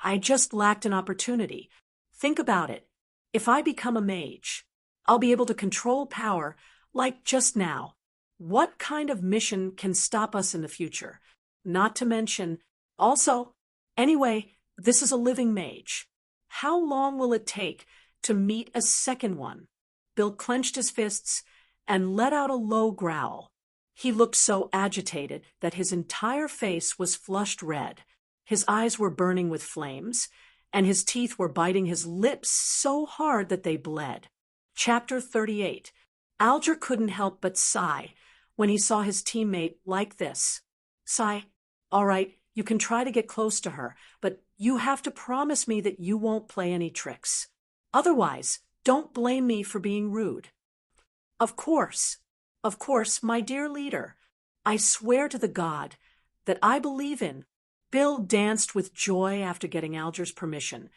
I just lacked an opportunity. Think about it. If I become a mage, I'll be able to control power like just now. What kind of mission can stop us in the future? Not to mention, also, anyway, this is a living mage. How long will it take to meet a second one?" Bill clenched his fists and let out a low growl. He looked so agitated that his entire face was flushed red. His eyes were burning with flames, and his teeth were biting his lips so hard that they bled. Chapter 38. Alger couldn't help but sigh when he saw his teammate like this. "Sigh, all right, you can try to get close to her, but you have to promise me that you won't play any tricks. Otherwise, don't blame me for being rude." Of course, my dear leader. I swear to the God that I believe in." Bill danced with joy after getting Alger's permission,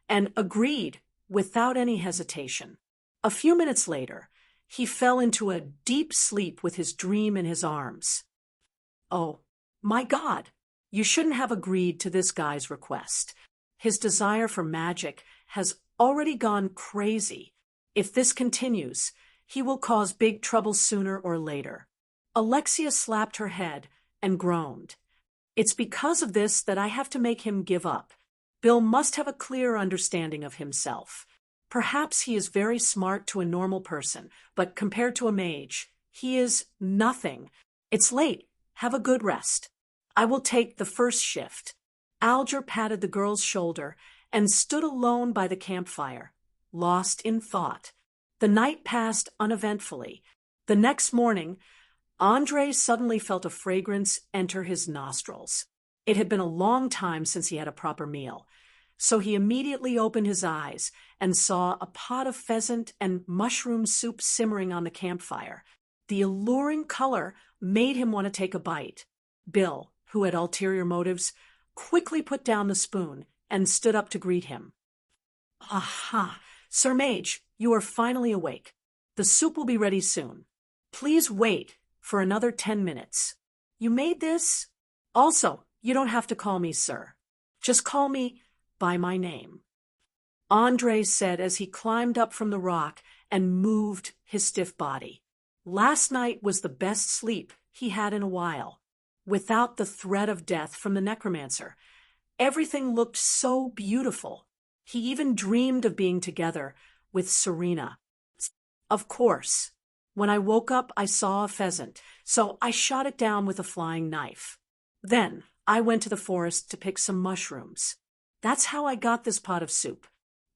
and agreed without any hesitation. A few minutes later, he fell into a deep sleep with his dream in his arms. Oh, my God, you shouldn't have agreed to this guy's request. His desire for magic has already gone crazy. If this continues, he will cause big trouble sooner or later. Alexia slapped her head and groaned. "It's because of this that I have to make him give up. Bill must have a clear understanding of himself. Perhaps he is very smart to a normal person, but compared to a mage, he is nothing. It's late. Have a good rest. I will take the first shift." Alger patted the girl's shoulder and stood alone by the campfire, lost in thought. The night passed uneventfully. The next morning, Andre suddenly felt a fragrance enter his nostrils. It had been a long time since he had a proper meal, so he immediately opened his eyes and saw a pot of pheasant and mushroom soup simmering on the campfire. The alluring color made him want to take a bite. Bill, who had ulterior motives, quickly put down the spoon and stood up to greet him. "Aha! Sir Mage, you are finally awake. The soup will be ready soon. Please wait for another 10 minutes. You made this? Also, you don't have to call me sir. Just call me by my name," Andre said as he climbed up from the rock and moved his stiff body. Last night was the best sleep he had in a while. Without the threat of death from the necromancer, everything looked so beautiful. He even dreamed of being together with Serena. Of course, when I woke up, I saw a pheasant, so I shot it down with a flying knife. Then I went to the forest to pick some mushrooms. That's how I got this pot of soup.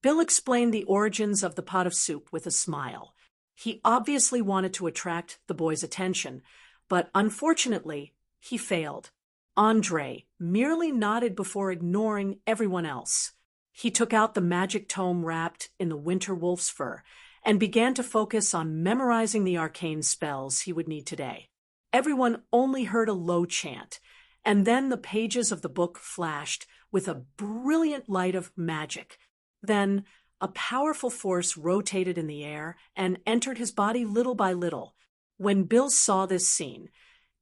Bill explained the origins of the pot of soup with a smile. He obviously wanted to attract the boy's attention, but unfortunately, he failed. Andre merely nodded before ignoring everyone else. He took out the magic tome wrapped in the winter wolf's fur and began to focus on memorizing the arcane spells he would need today. Everyone only heard a low chant, and then the pages of the book flashed with a brilliant light of magic. Then a powerful force rotated in the air and entered his body little by little. When Bill saw this scene,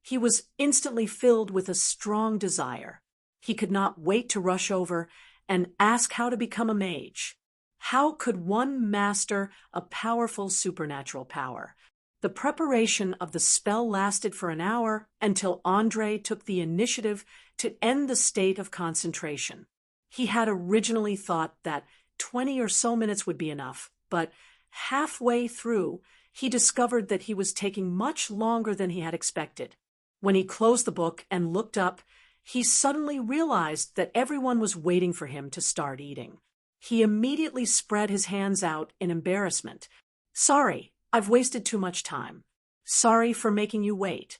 he was instantly filled with a strong desire. He could not wait to rush over and ask how to become a mage. How could one master a powerful supernatural power? The preparation of the spell lasted for an hour until Andre took the initiative to end the state of concentration. He had originally thought that 20 or so minutes would be enough, but halfway through, he discovered that he was taking much longer than he had expected. When he closed the book and looked up, he suddenly realized that everyone was waiting for him to start eating. He immediately spread his hands out in embarrassment. "Sorry, I've wasted too much time. Sorry for making you wait.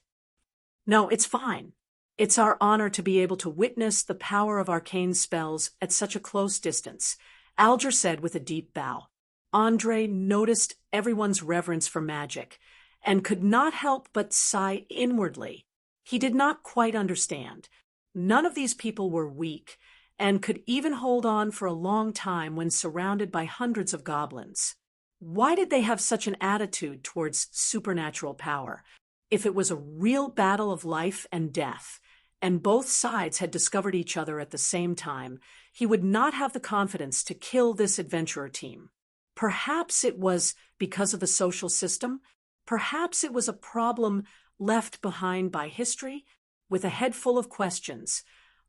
No, it's fine. It's our honor to be able to witness the power of arcane spells at such a close distance, Alger said with a deep bow. Andre noticed everyone's reverence for magic and could not help but sigh inwardly. He did not quite understand. None of these people were weak and could even hold on for a long time when surrounded by hundreds of goblins. Why did they have such an attitude towards supernatural power? If it was a real battle of life and death, and both sides had discovered each other at the same time, he would not have the confidence to kill this adventurer team. Perhaps it was because of the social system. Perhaps it was a problem left behind by history. With a head full of questions,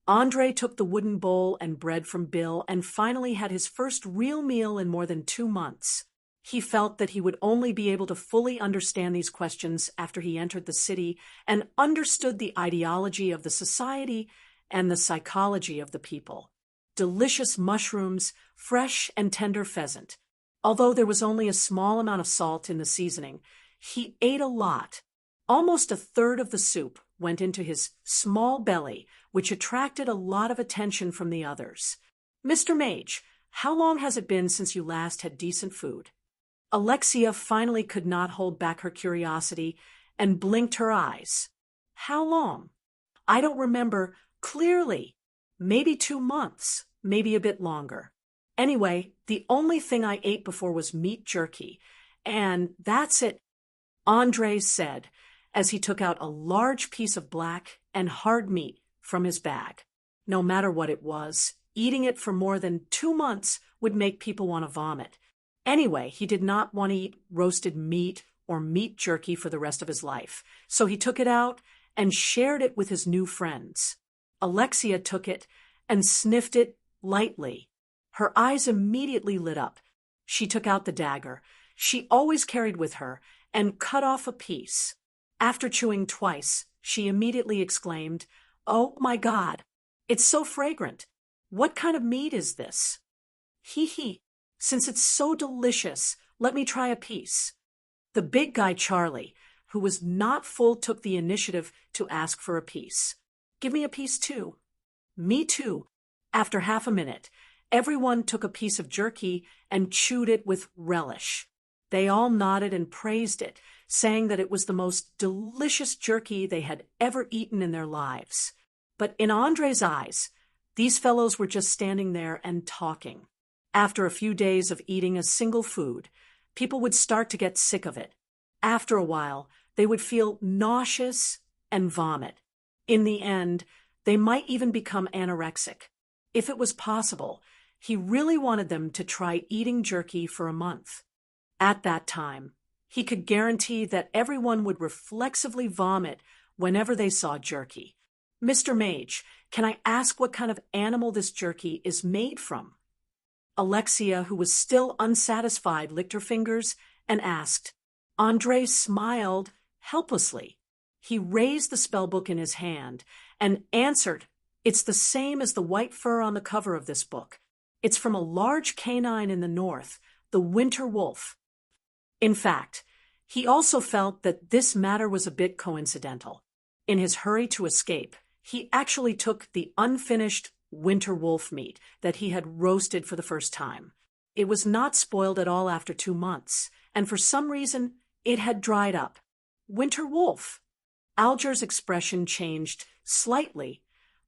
Andre took the wooden bowl and bread from Bill and finally had his first real meal in more than 2 months. He felt that he would only be able to fully understand these questions after he entered the city and understood the ideology of the society and the psychology of the people. Delicious mushrooms, fresh and tender pheasant. Although there was only a small amount of salt in the seasoning, he ate a lot. Almost a third of the soup went into his small belly, which attracted a lot of attention from the others. Mr. Mage, how long has it been since you last had decent food? Alexia finally could not hold back her curiosity and blinked her eyes. How long? I don't remember clearly. Maybe 2 months, maybe a bit longer. Anyway, the only thing I ate before was meat jerky, and that's it, Andre said, as he took out a large piece of black and hard meat from his bag. No matter what it was, eating it for more than 2 months would make people want to vomit. Anyway, he did not want to eat roasted meat or meat jerky for the rest of his life, so he took it out and shared it with his new friends. Alexia took it and sniffed it lightly. Her eyes immediately lit up. She took out the dagger she always carried with her and cut off a piece. After chewing twice, she immediately exclaimed, "Oh my God, it's so fragrant. What kind of meat is this?" "Hee hee. Since it's so delicious, let me try a piece." The big guy, Charlie, who was not full, took the initiative to ask for a piece. "Give me a piece too." "Me too." After half a minute, everyone took a piece of jerky and chewed it with relish. They all nodded and praised it, saying that it was the most delicious jerky they had ever eaten in their lives. But in Andre's eyes, these fellows were just standing there and talking. After a few days of eating a single food, people would start to get sick of it. After a while, they would feel nauseous and vomit. In the end, they might even become anorexic. If it was possible, he really wanted them to try eating jerky for a month. At that time, he could guarantee that everyone would reflexively vomit whenever they saw jerky. "Mr. Mage, can I ask what kind of animal this jerky is made from?" Alexia, who was still unsatisfied, licked her fingers and asked. Andre smiled helplessly. He raised the spellbook in his hand and answered, "It's the same as the white fur on the cover of this book. It's from a large canine in the north, the winter wolf." In fact, he also felt that this matter was a bit coincidental. In his hurry to escape, he actually took the unfinished winter wolf meat that he had roasted for the first time. It was not spoiled at all after 2 months, and for some reason, it had dried up. Winter wolf. Alger's expression changed slightly,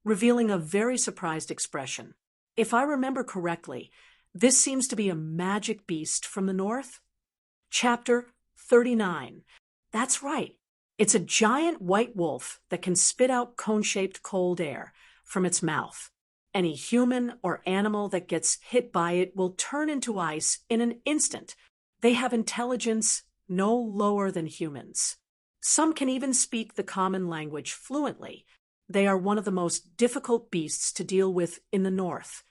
revealing a very surprised expression. If I remember correctly, this seems to be a magic beast from the north. Chapter 39. That's right. It's a giant white wolf that can spit out cone-shaped cold air from its mouth. Any human or animal that gets hit by it will turn into ice in an instant. They have intelligence no lower than humans. Some can even speak the common language fluently. They are one of the most difficult beasts to deal with in the north.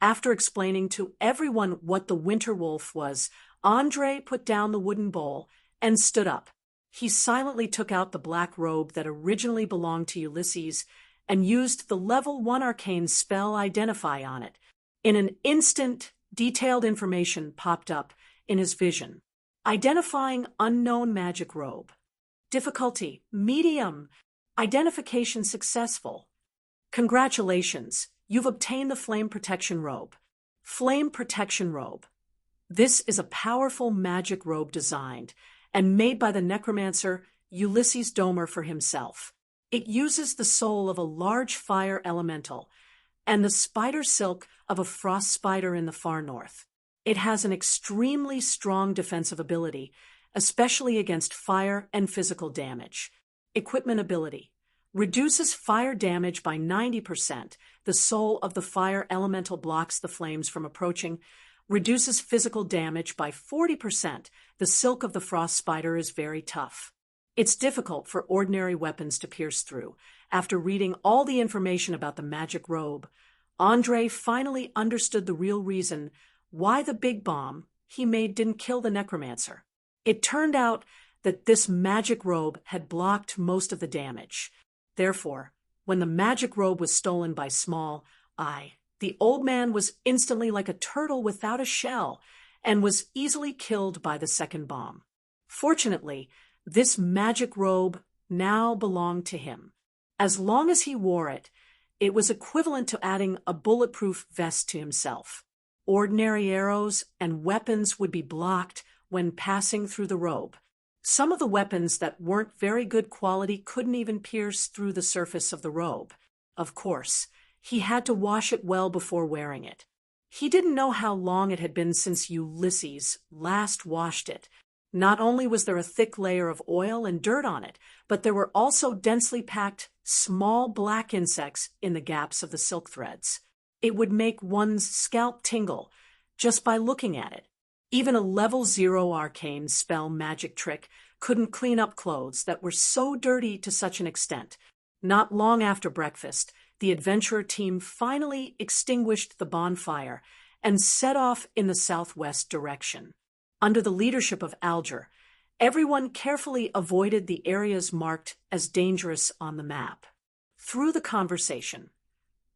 After explaining to everyone what the winter wolf was, Andre put down the wooden bowl and stood up. He silently took out the black robe that originally belonged to Ulysses and used the level 1 arcane spell Identify on it. In an instant, detailed information popped up in his vision. Identifying unknown magic robe. Difficulty, medium. Identification successful. Congratulations, you've obtained the Flame Protection Robe. Flame Protection Robe. This is a powerful magic robe designed and made by the necromancer Ulysses Domer for himself. It uses the soul of a large fire elemental and the spider silk of a frost spider in the far north. It has an extremely strong defensive ability, especially against fire and physical damage. Equipment ability. Reduces fire damage by 90%. The soul of the fire elemental blocks the flames from approaching. Reduces physical damage by 40%. The silk of the frost spider is very tough. It's difficult for ordinary weapons to pierce through. After reading all the information about the magic robe, Andre finally understood the real reason why the big bomb he made didn't kill the necromancer. It turned out that this magic robe had blocked most of the damage. Therefore, when the magic robe was stolen by Small Eye, the old man was instantly like a turtle without a shell and was easily killed by the second bomb. Fortunately, this magic robe now belonged to him. As long as he wore it, it was equivalent to adding a bulletproof vest to himself. Ordinary arrows and weapons would be blocked when passing through the robe. Some of the weapons that weren't very good quality couldn't even pierce through the surface of the robe. Of course, he had to wash it well before wearing it. He didn't know how long it had been since Ulysses last washed it. Not only was there a thick layer of oil and dirt on it, but there were also densely packed small black insects in the gaps of the silk threads. It would make one's scalp tingle just by looking at it. Even a level 0 arcane spell magic trick couldn't clean up clothes that were so dirty to such an extent. Not long after breakfast, the adventurer team finally extinguished the bonfire and set off in the southwest direction. Under the leadership of Alger, everyone carefully avoided the areas marked as dangerous on the map. Through the conversation,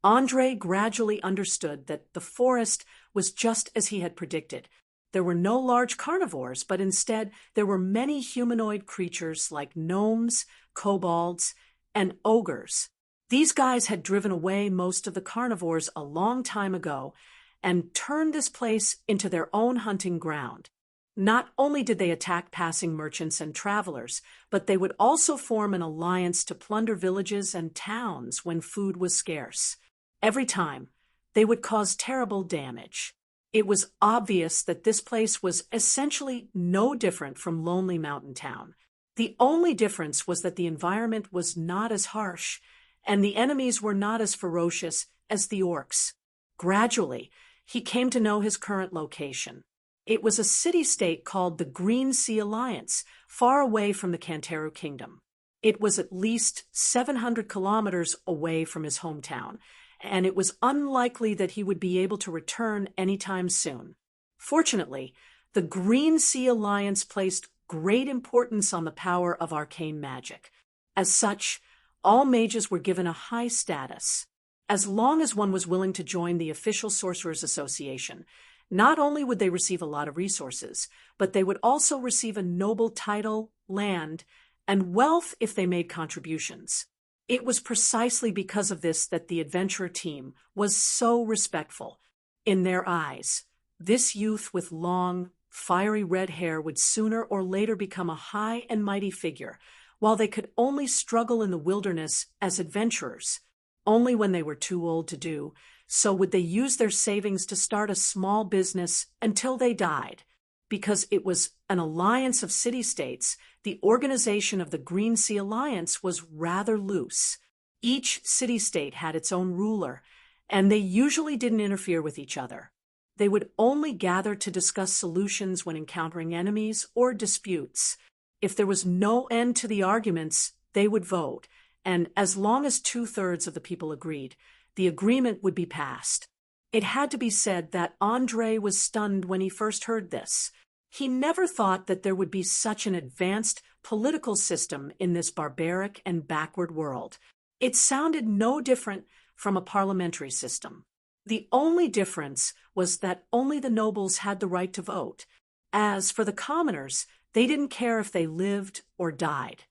Andre gradually understood that the forest was just as he had predicted. There were no large carnivores, but instead there were many humanoid creatures like gnomes, kobolds, and ogres. These guys had driven away most of the carnivores a long time ago and turned this place into their own hunting ground. Not only did they attack passing merchants and travelers, but they would also form an alliance to plunder villages and towns when food was scarce. Every time, they would cause terrible damage. It was obvious that this place was essentially no different from Lonely Mountain Town. The only difference was that the environment was not as harsh, and the enemies were not as ferocious as the orcs. Gradually, he came to know his current location. It was a city-state called the Green Sea Alliance, far away from the Canteru Kingdom. It was at least 700 kilometers away from his hometown, and it was unlikely that he would be able to return anytime soon. Fortunately, the Green Sea Alliance placed great importance on the power of arcane magic. As such, all mages were given a high status. As long as one was willing to join the official Sorcerers Association, not only would they receive a lot of resources, but they would also receive a noble title, land, and wealth if they made contributions. It was precisely because of this that the adventurer team was so respectful. In their eyes, this youth with long, fiery red hair would sooner or later become a high and mighty figure, while they could only struggle in the wilderness as adventurers. Only when they were too old to do so would they use their savings to start a small business until they died. Because it was an alliance of city-states, the organization of the Green Sea Alliance was rather loose. Each city-state had its own ruler, and they usually didn't interfere with each other. They would only gather to discuss solutions when encountering enemies or disputes. If there was no end to the arguments, they would vote, and as long as 2/3 of the people agreed, the agreement would be passed. It had to be said that Andre was stunned when he first heard this. He never thought that there would be such an advanced political system in this barbaric and backward world. It sounded no different from a parliamentary system. The only difference was that only the nobles had the right to vote. As for the commoners, they didn't care if they lived or died.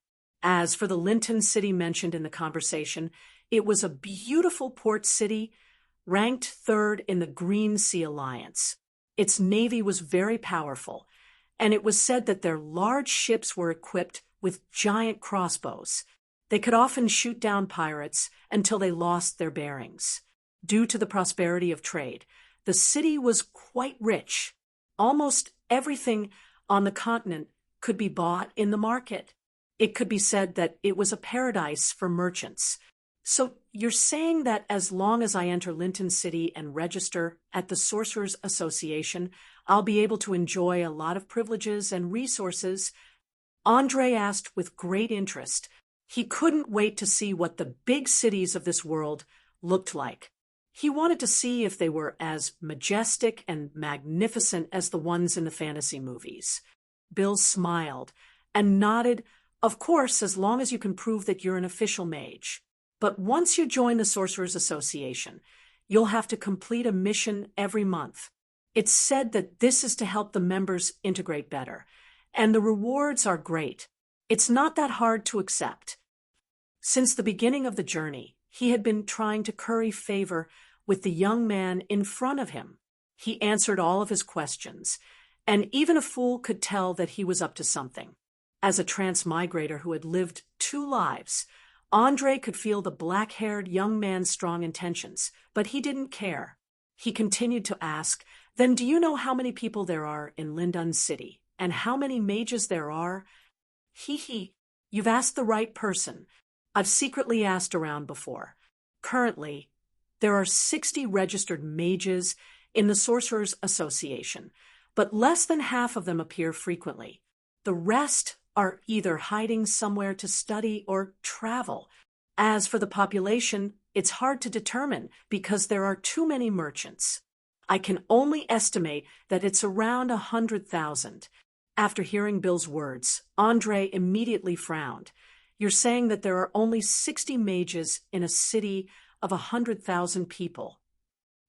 As for the Linton city mentioned in the conversation, it was a beautiful port city, ranked third in the Green Sea Alliance. Its navy was very powerful, and it was said that their large ships were equipped with giant crossbows. They could often shoot down pirates until they lost their bearings. Due to the prosperity of trade, the city was quite rich. Almost everything on the continent could be bought in the market. It could be said that it was a paradise for merchants. So you're saying that as long as I enter Linton City and register at the Sorcerers Association, I'll be able to enjoy a lot of privileges and resources? Andre asked with great interest. He couldn't wait to see what the big cities of this world looked like. He wanted to see if they were as majestic and magnificent as the ones in the fantasy movies. Bill smiled and nodded, of course, as long as you can prove that you're an official mage. But once you join the Sorcerers Association, you'll have to complete a mission every month. It's said that this is to help the members integrate better, and the rewards are great. It's not that hard to accept. Since the beginning of the journey, he had been trying to curry favor with the young man in front of him. He answered all of his questions, and even a fool could tell that he was up to something. As a transmigrator who had lived 2 lives, Andre could feel the black-haired young man's strong intentions, but he didn't care. He continued to ask, "Then do you know how many people there are in Lindun City, and how many mages there are?" You've asked the right person. I've secretly asked around before. Currently, there are 60 registered mages in the Sorcerers Association, but less than half of them appear frequently. The rest are either hiding somewhere to study or travel. As for the population, it's hard to determine because there are too many merchants. I can only estimate that it's around 100,000. After hearing Bill's words, Andre immediately frowned. You're saying that there are only 60 mages in a city of 100,000 people.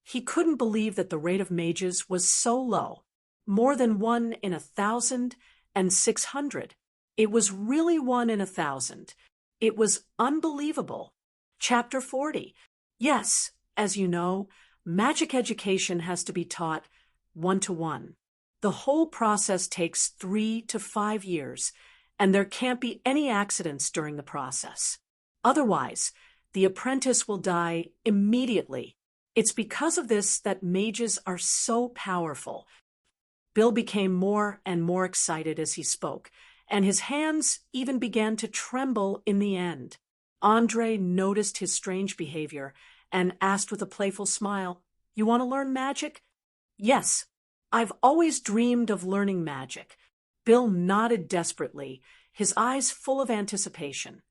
He couldn't believe that the rate of mages was so low, more than 1 in 1,600. It was really 1 in 1,000. It was unbelievable. Chapter 40. Yes, as you know, magic education has to be taught 1-to-1. The whole process takes 3 to 5 years, and there can't be any accidents during the process. Otherwise, the apprentice will die immediately. It's because of this that mages are so powerful. Bill became more and more excited as he spoke, and his hands even began to tremble in the end. Andre noticed his strange behavior and asked with a playful smile, "You want to learn magic?" "Yes, I've always dreamed of learning magic." Bill nodded desperately, his eyes full of anticipation.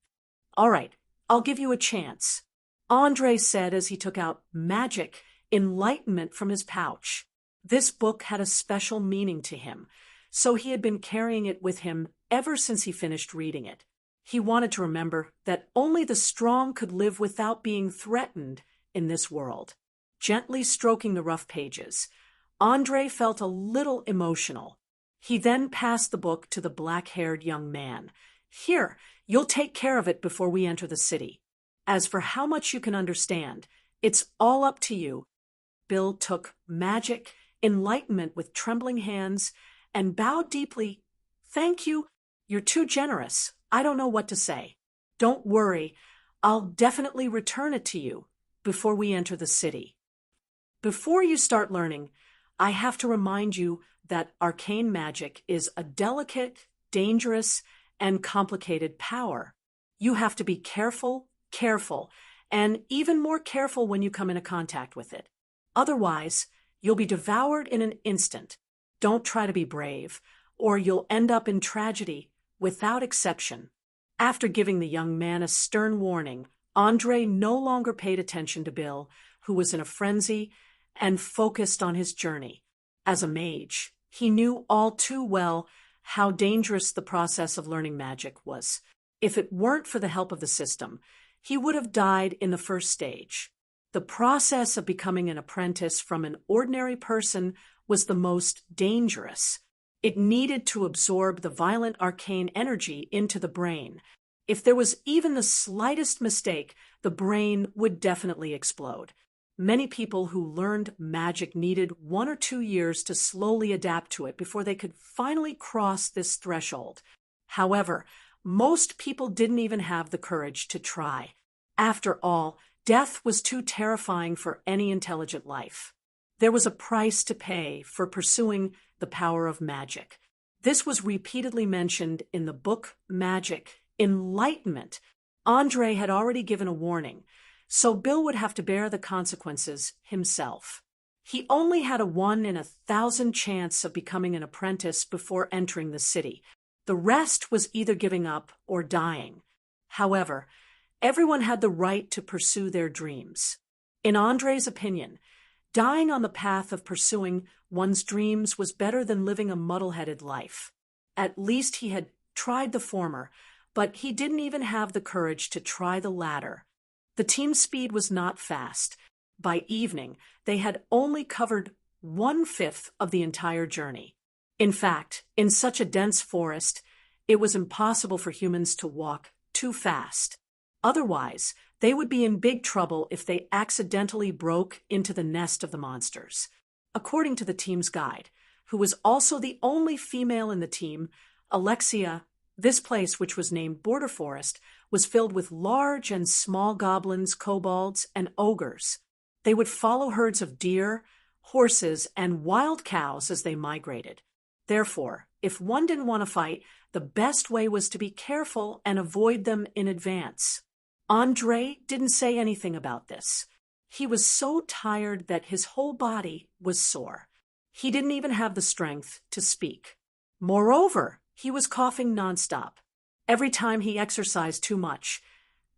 "All right, I'll give you a chance," Andre said as he took out Magic Enlightenment from his pouch. This book had a special meaning to him, so he had been carrying it with him ever since he finished reading it. He wanted to remember that only the strong could live without being threatened in this world. Gently stroking the rough pages, Andre felt a little emotional. He then passed the book to the black-haired young man. "Here, you'll take care of it before we enter the city. As for how much you can understand, it's all up to you." Bill took Magic Enlightenment with trembling hands and bowed deeply. "Thank you. You're too generous. I don't know what to say." "Don't worry. I'll definitely return it to you before we enter the city." Before you start learning, I have to remind you that arcane magic is a delicate, dangerous, and complicated power. You have to be careful, and even more careful when you come into contact with it. Otherwise, you'll be devoured in an instant. Don't try to be brave, or you'll end up in tragedy, without exception. After giving the young man a stern warning, Andre no longer paid attention to Bill, who was in a frenzy and focused on his journey. As a mage, he knew all too well how dangerous the process of learning magic was. If it weren't for the help of the system, he would have died in the first stage. The process of becoming an apprentice from an ordinary person was the most dangerous. It needed to absorb the violent arcane energy into the brain. If there was even the slightest mistake, the brain would definitely explode. Many people who learned magic needed 1 or 2 years to slowly adapt to it before they could finally cross this threshold. However, most people didn't even have the courage to try. After all, death was too terrifying for any intelligent life. There was a price to pay for pursuing the power of magic. This was repeatedly mentioned in the book Magic, Enlightenment. Andre had already given a warning, so Bill would have to bear the consequences himself. He only had a 1 in 1,000 chance of becoming an apprentice before entering the city. The rest was either giving up or dying. However, everyone had the right to pursue their dreams. In Andre's opinion, dying on the path of pursuing one's dreams was better than living a muddle-headed life. At least he had tried the former, but he didn't even have the courage to try the latter. The team's speed was not fast. By evening, they had only covered 1/5 of the entire journey. In fact, in such a dense forest, it was impossible for humans to walk too fast. Otherwise, they would be in big trouble if they accidentally broke into the nest of the monsters. According to the team's guide, who was also the only female in the team, Alexia, this place, which was named Border Forest, was filled with large and small goblins, kobolds, and ogres. They would follow herds of deer, horses, and wild cows as they migrated. Therefore, if one didn't want to fight, the best way was to be careful and avoid them in advance. Andre didn't say anything about this. He was so tired that his whole body was sore. He didn't even have the strength to speak. Moreover, he was coughing nonstop. Every time he exercised too much,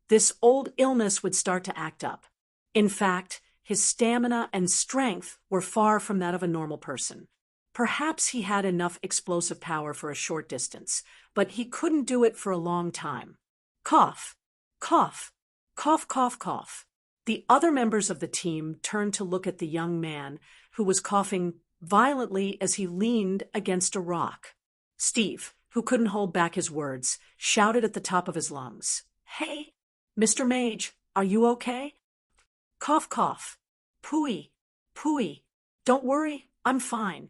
this old illness would start to act up. In fact, his stamina and strength were far from that of a normal person. Perhaps he had enough explosive power for a short distance, but he couldn't do it for a long time. Cough, cough, cough, cough, cough. The other members of the team turned to look at the young man, who was coughing violently as he leaned against a rock. Steve, who couldn't hold back his words, shouted at the top of his lungs, "Hey, Mr. Mage, are you okay?" Cough, cough. Pooey, pooey. Don't worry, I'm fine.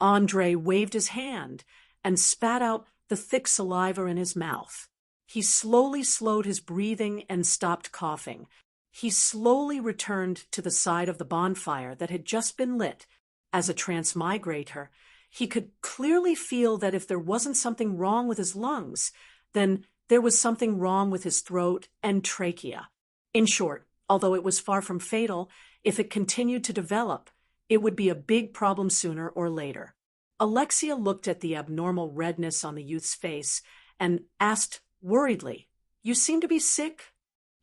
Andre waved his hand and spat out the thick saliva in his mouth. He slowly slowed his breathing and stopped coughing. He slowly returned to the side of the bonfire that had just been lit. As a transmigrator, he could clearly feel that if there wasn't something wrong with his lungs, then there was something wrong with his throat and trachea. In short, although it was far from fatal, if it continued to develop, it would be a big problem sooner or later. Alexia looked at the abnormal redness on the youth's face and asked worriedly, "You seem to be sick?"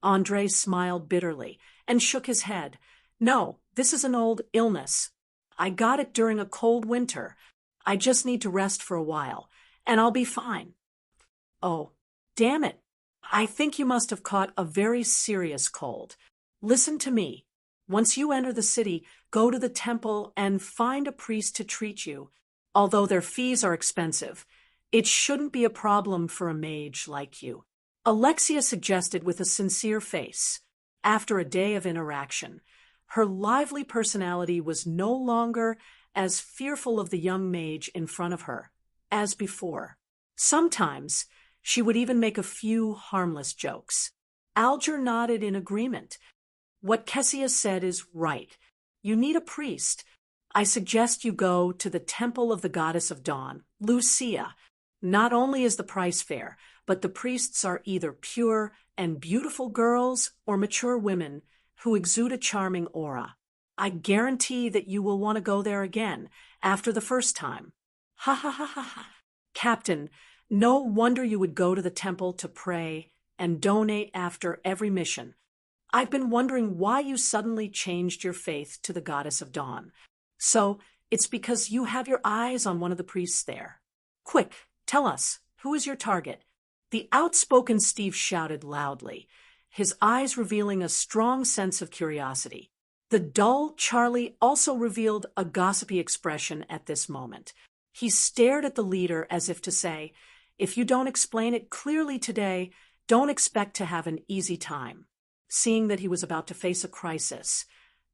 Andre smiled bitterly and shook his head. "No, this is an old illness. I got it during a cold winter. I just need to rest for a while, and I'll be fine." "Oh, damn it. I think you must have caught a very serious cold. Listen to me. Once you enter the city, go to the temple and find a priest to treat you. Although their fees are expensive, it shouldn't be a problem for a mage like you," Alexia suggested with a sincere face. After a day of interaction, her lively personality was no longer as fearful of the young mage in front of her as before. Sometimes she would even make a few harmless jokes. Alger nodded in agreement. "What Kessia said is right. You need a priest. I suggest you go to the Temple of the Goddess of Dawn, Lucia. Not only is the price fair, but the priests are either pure and beautiful girls or mature women who exude a charming aura. I guarantee that you will want to go there again after the first time." "Ha ha ha ha ha. Captain, no wonder you would go to the temple to pray and donate after every mission. I've been wondering why you suddenly changed your faith to the Goddess of Dawn. So it's because you have your eyes on one of the priests there. Quick, tell us, who is your target?" The outspoken Steve shouted loudly, his eyes revealing a strong sense of curiosity. The dull Charlie also revealed a gossipy expression at this moment. He stared at the leader as if to say, "If you don't explain it clearly today, don't expect to have an easy time." Seeing that he was about to face a crisis,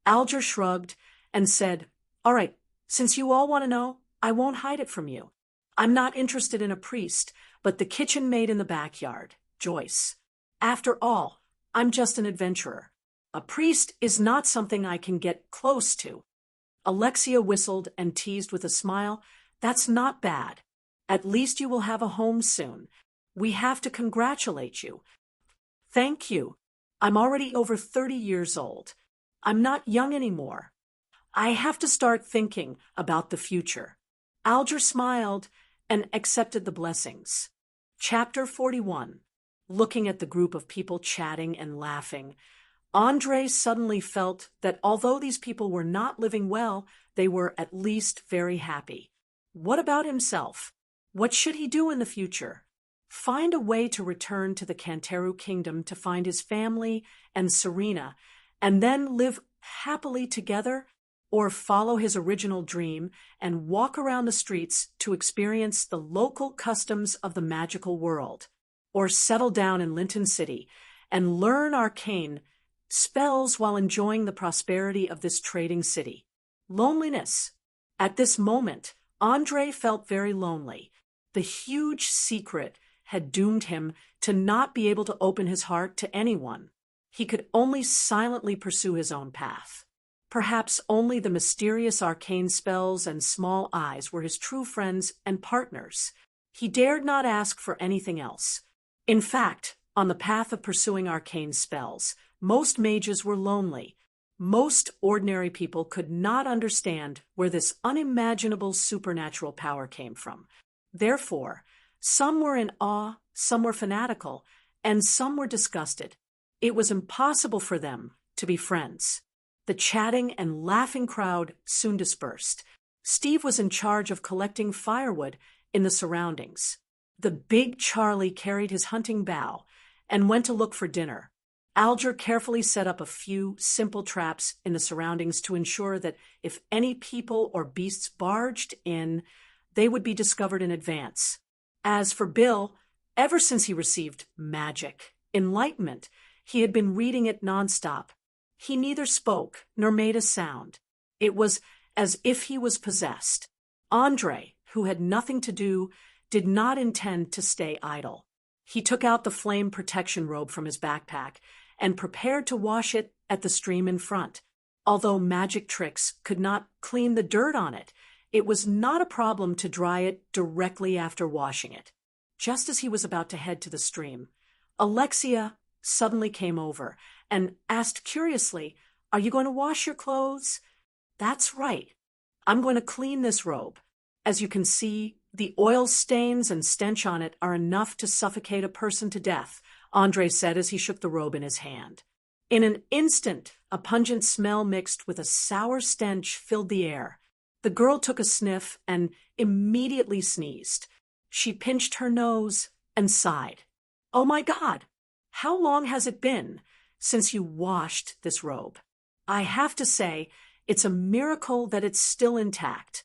Alger shrugged and said, "All right, since you all want to know, I won't hide it from you. I'm not interested in a priest, but the kitchen maid in the backyard, Joyce. After all, I'm just an adventurer. A priest is not something I can get close to." Alexia whistled and teased with a smile, "That's not bad. At least you will have a home soon. We have to congratulate you." "Thank you. I'm already over 30 years old. I'm not young anymore. I have to start thinking about the future." Alger smiled and accepted the blessings. Chapter 41. Looking at the group of people chatting and laughing, Andre suddenly felt that although these people were not living well, they were at least very happy. What about himself? What should he do in the future? Find a way to return to the Canteru kingdom to find his family and Serena, and then live happily together, or follow his original dream and walk around the streets to experience the local customs of the magical world, or settle down in Linton City and learn arcane spells while enjoying the prosperity of this trading city. Loneliness. At this moment, Andre felt very lonely. The huge secret had doomed him to not be able to open his heart to anyone. He could only silently pursue his own path. Perhaps only the mysterious arcane spells and small eyes were his true friends and partners. He dared not ask for anything else. In fact, on the path of pursuing arcane spells, most mages were lonely. Most ordinary people could not understand where this unimaginable supernatural power came from. Therefore, some were in awe, some were fanatical, and some were disgusted. It was impossible for them to be friends. The chatting and laughing crowd soon dispersed. Steve was in charge of collecting firewood in the surroundings. The big Charlie carried his hunting bow and went to look for dinner. Alger carefully set up a few simple traps in the surroundings to ensure that if any people or beasts barged in, they would be discovered in advance. As for Bill, ever since he received magic, enlightenment, he had been reading it nonstop. He neither spoke nor made a sound. It was as if he was possessed. Andre, who had nothing to do, did not intend to stay idle. He took out the flame protection robe from his backpack and prepared to wash it at the stream in front. Although magic tricks could not clean the dirt on it, it was not a problem to dry it directly after washing it. Just as he was about to head to the stream, Alexia suddenly came over and asked curiously, "Are you going to wash your clothes?" "That's right. I'm going to clean this robe. As you can see, the oil stains and stench on it are enough to suffocate a person to death," Andre said as he shook the robe in his hand. In an instant, a pungent smell mixed with a sour stench filled the air. The girl took a sniff and immediately sneezed. She pinched her nose and sighed. "Oh my God! How long has it been since you washed this robe? I have to say, it's a miracle that it's still intact."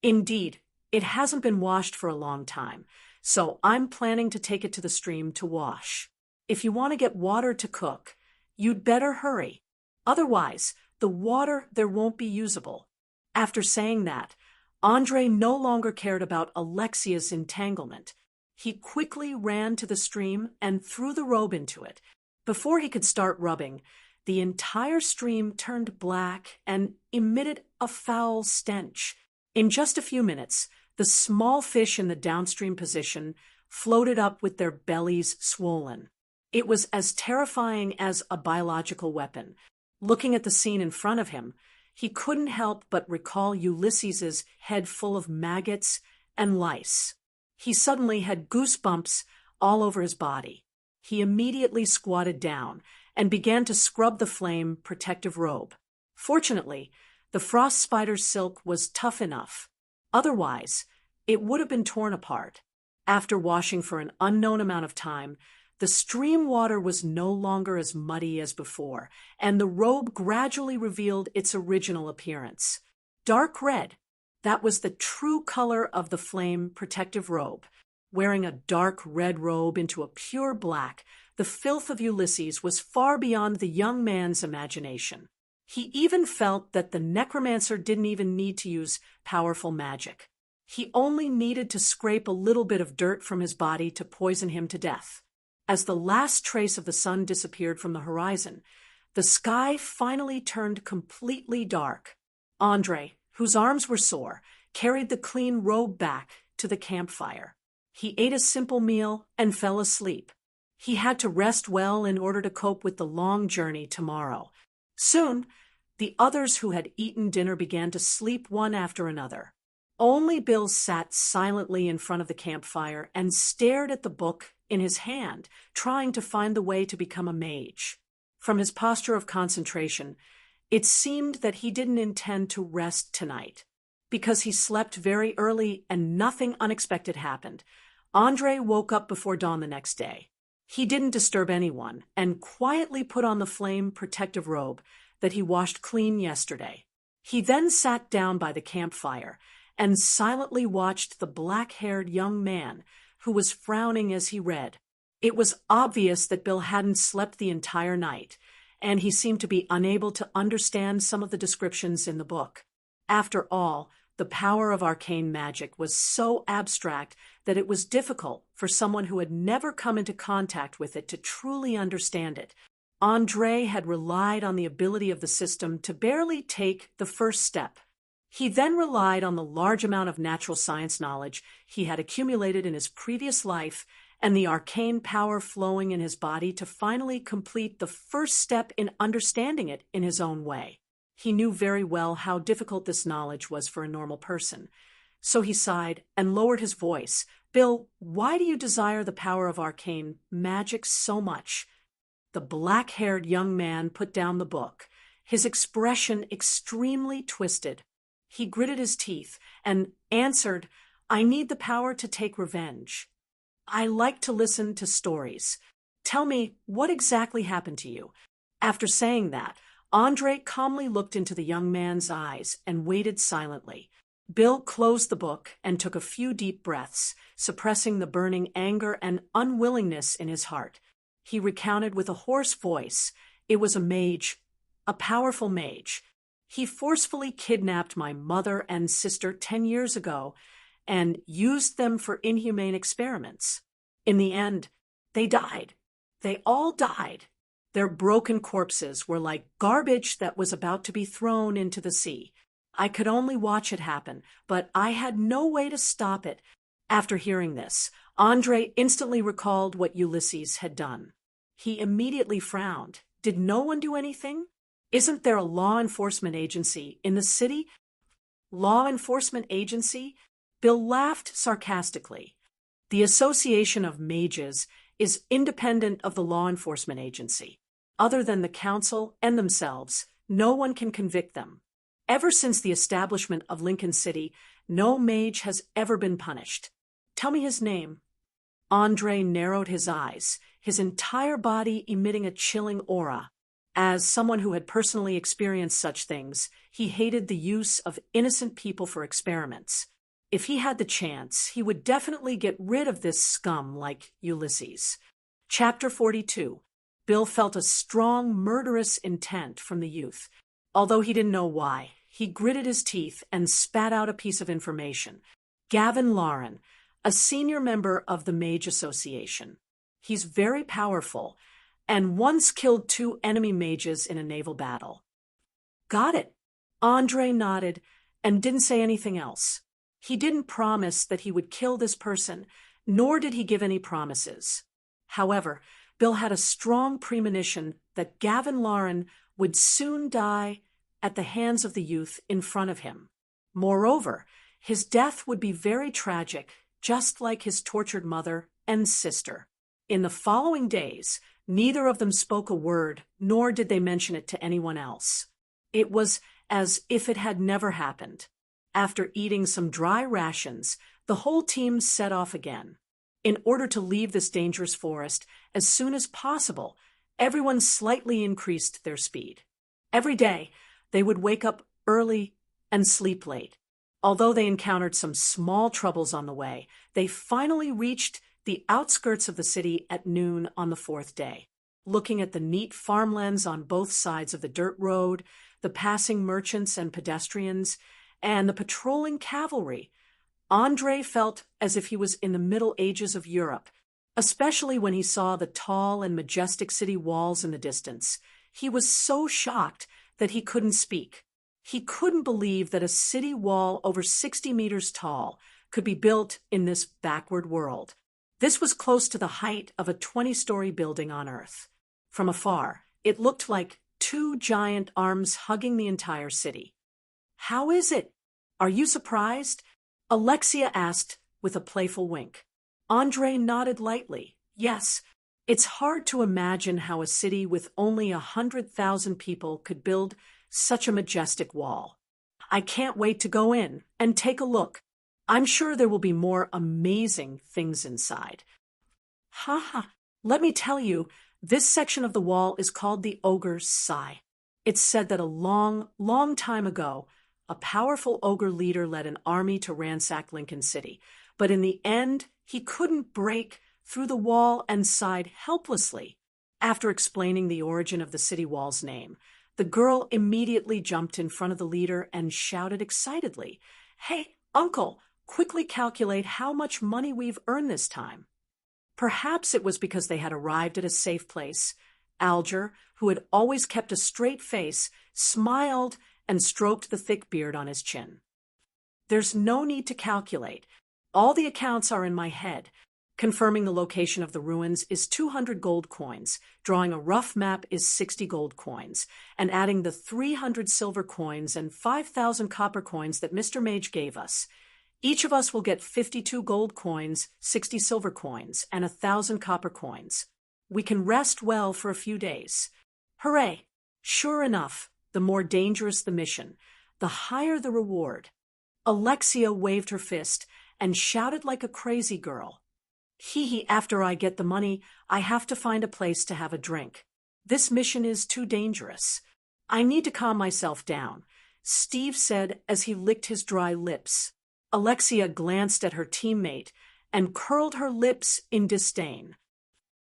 "Indeed, it hasn't been washed for a long time, so I'm planning to take it to the stream to wash. If you want to get water to cook, you'd better hurry. Otherwise, the water there won't be usable." After saying that, Andre no longer cared about Alexia's entanglement. He quickly ran to the stream and threw the robe into it. Before he could start rubbing, the entire stream turned black and emitted a foul stench. In just a few minutes, the small fish in the downstream position floated up with their bellies swollen. It was as terrifying as a biological weapon. Looking at the scene in front of him, he couldn't help but recall Ulysses's head full of maggots and lice. He suddenly had goosebumps all over his body. He immediately squatted down and began to scrub the flame protective robe. Fortunately, the frost spider's silk was tough enough. Otherwise, it would have been torn apart. After washing for an unknown amount of time, the stream water was no longer as muddy as before, and the robe gradually revealed its original appearance. Dark red. That was the true color of the flame protective robe. Wearing a dark red robe into a pure black, the filth of Ulysses was far beyond the young man's imagination. He even felt that the necromancer didn't even need to use powerful magic. He only needed to scrape a little bit of dirt from his body to poison him to death. As the last trace of the sun disappeared from the horizon, the sky finally turned completely dark. Andre, whose arms were sore, carried the clean robe back to the campfire. He ate a simple meal and fell asleep. He had to rest well in order to cope with the long journey tomorrow. Soon, the others who had eaten dinner began to sleep one after another. Only Bill sat silently in front of the campfire and stared at the book in his hand, trying to find the way to become a mage. From his posture of concentration, it seemed that he didn't intend to rest tonight. Because he slept very early and nothing unexpected happened, Andre woke up before dawn the next day. He didn't disturb anyone and quietly put on the flame protective robe that he washed clean yesterday. He then sat down by the campfire and silently watched the black-haired young man who was frowning as he read. It was obvious that Bill hadn't slept the entire night, and he seemed to be unable to understand some of the descriptions in the book. After all, the power of arcane magic was so abstract that it was difficult for someone who had never come into contact with it to truly understand it. Andre had relied on the ability of the system to barely take the first step. He then relied on the large amount of natural science knowledge he had accumulated in his previous life and the arcane power flowing in his body to finally complete the first step in understanding it in his own way. He knew very well how difficult this knowledge was for a normal person. So he sighed and lowered his voice. "Bill, why do you desire the power of arcane magic so much?" The black-haired young man put down the book, his expression extremely twisted. He gritted his teeth and answered, "I need the power to take revenge. I like to listen to stories. Tell me, what exactly happened to you?" After saying that, Andre calmly looked into the young man's eyes and waited silently. Bill closed the book and took a few deep breaths, suppressing the burning anger and unwillingness in his heart. He recounted with a hoarse voice, "It was a mage, a powerful mage. He forcefully kidnapped my mother and sister 10 years ago and used them for inhumane experiments. In the end, they died. They all died. Their broken corpses were like garbage that was about to be thrown into the sea. I could only watch it happen, but I had no way to stop it." After hearing this, Andre instantly recalled what Ulysses had done. He immediately frowned. Did no one do anything? Isn't there a law enforcement agency in the city? Law enforcement agency? Bill laughed sarcastically. The Association of Mages is independent of the law enforcement agency. Other than the council and themselves, no one can convict them. Ever since the establishment of Lincoln City, no mage has ever been punished. Tell me his name." Andre narrowed his eyes, his entire body emitting a chilling aura. As someone who had personally experienced such things, he hated the use of innocent people for experiments. If he had the chance, he would definitely get rid of this scum like Ulysses. Chapter 42. Bill felt a strong, murderous intent from the youth. Although he didn't know why, he gritted his teeth and spat out a piece of information. Gavin Lauren, a senior member of the Mage Association. He's very powerful and once killed 2 enemy mages in a naval battle. Got it. Andre nodded and didn't say anything else. He didn't promise that he would kill this person, nor did he give any promises. However, Bill had a strong premonition that Gavin Lauren would soon die at the hands of the youth in front of him. Moreover, his death would be very tragic, just like his tortured mother and sister. In the following days, neither of them spoke a word, nor did they mention it to anyone else. It was as if it had never happened. After eating some dry rations, the whole team set off again. In order to leave this dangerous forest as soon as possible, everyone slightly increased their speed. Every day, they would wake up early and sleep late. Although they encountered some small troubles on the way, they finally reached the outskirts of the city at noon on the fourth day. Looking at the neat farmlands on both sides of the dirt road, the passing merchants and pedestrians, and the patrolling cavalry, Andre felt as if he was in the Middle Ages of Europe, especially when he saw the tall and majestic city walls in the distance. He was so shocked that he couldn't speak. He couldn't believe that a city wall over 60 meters tall could be built in this backward world. This was close to the height of a 20-story building on Earth. From afar, it looked like two giant arms hugging the entire city. "How is it? Are you surprised?" Alexia asked with a playful wink. Andre nodded lightly. "Yes, it's hard to imagine how a city with only 100,000 people could build such a majestic wall. I can't wait to go in and take a look. I'm sure there will be more amazing things inside." "Ha. Let me tell you, this section of the wall is called the Ogre's Sigh. It's said that a long, long time ago, a powerful ogre leader led an army to ransack Lincoln City, but in the end, he couldn't break through the wall and sighed helplessly." After explaining the origin of the city wall's name, the girl immediately jumped in front of the leader and shouted excitedly, "Hey, Uncle, quickly calculate how much money we've earned this time." Perhaps it was because they had arrived at a safe place. Alger, who had always kept a straight face, smiled and stroked the thick beard on his chin. "There's no need to calculate. All the accounts are in my head. Confirming the location of the ruins is 200 gold coins, drawing a rough map is 60 gold coins, and adding the 300 silver coins and 5,000 copper coins that Mr. Mage gave us. Each of us will get 52 gold coins, 60 silver coins, and 1,000 copper coins. We can rest well for a few days. Hooray! Sure enough, the more dangerous the mission, the higher the reward." Alexia waved her fist and shouted like a crazy girl. "Hee, after I get the money, I have to find a place to have a drink. This mission is too dangerous. I need to calm myself down," Steve said as he licked his dry lips. Alexia glanced at her teammate and curled her lips in disdain.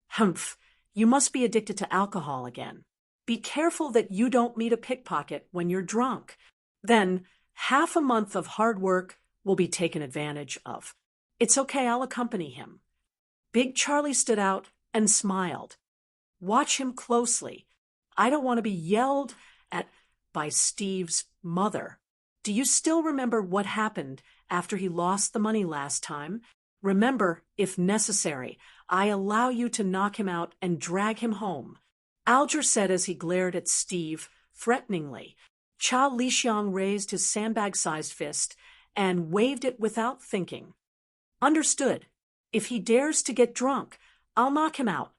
"Humph, you must be addicted to alcohol again. Be careful that you don't meet a pickpocket when you're drunk. Then half a month of hard work will be taken advantage of. It's okay, I'll accompany him." Big Charlie stood out and smiled. "Watch him closely. I don't want to be yelled at by Steve's mother. Do you still remember what happened after he lost the money last time? Remember, if necessary, I allow you to knock him out and drag him home," Alger said as he glared at Steve threateningly. Cha Lixiang raised his sandbag-sized fist and waved it without thinking. "Understood. If he dares to get drunk, I'll knock him out."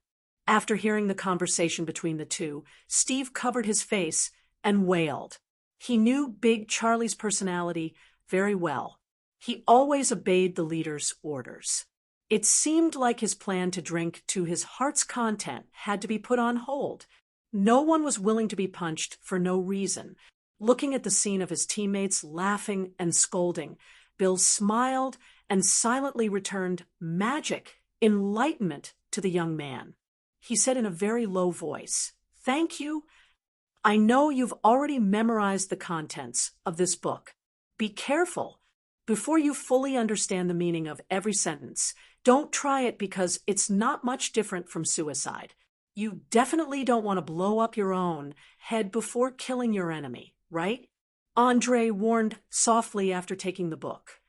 After hearing the conversation between the two, Steve covered his face and wailed. He knew Big Charlie's personality very well. He always obeyed the leader's orders. It seemed like his plan to drink to his heart's content had to be put on hold. No one was willing to be punched for no reason. Looking at the scene of his teammates laughing and scolding, Bill smiled and silently returned magic, enlightenment to the young man. He said in a very low voice, "Thank you. I know you've already memorized the contents of this book. Be careful. Before you fully understand the meaning of every sentence, don't try it because it's not much different from suicide. You definitely don't want to blow up your own head before killing your enemy, right?" Andre warned softly after taking the book.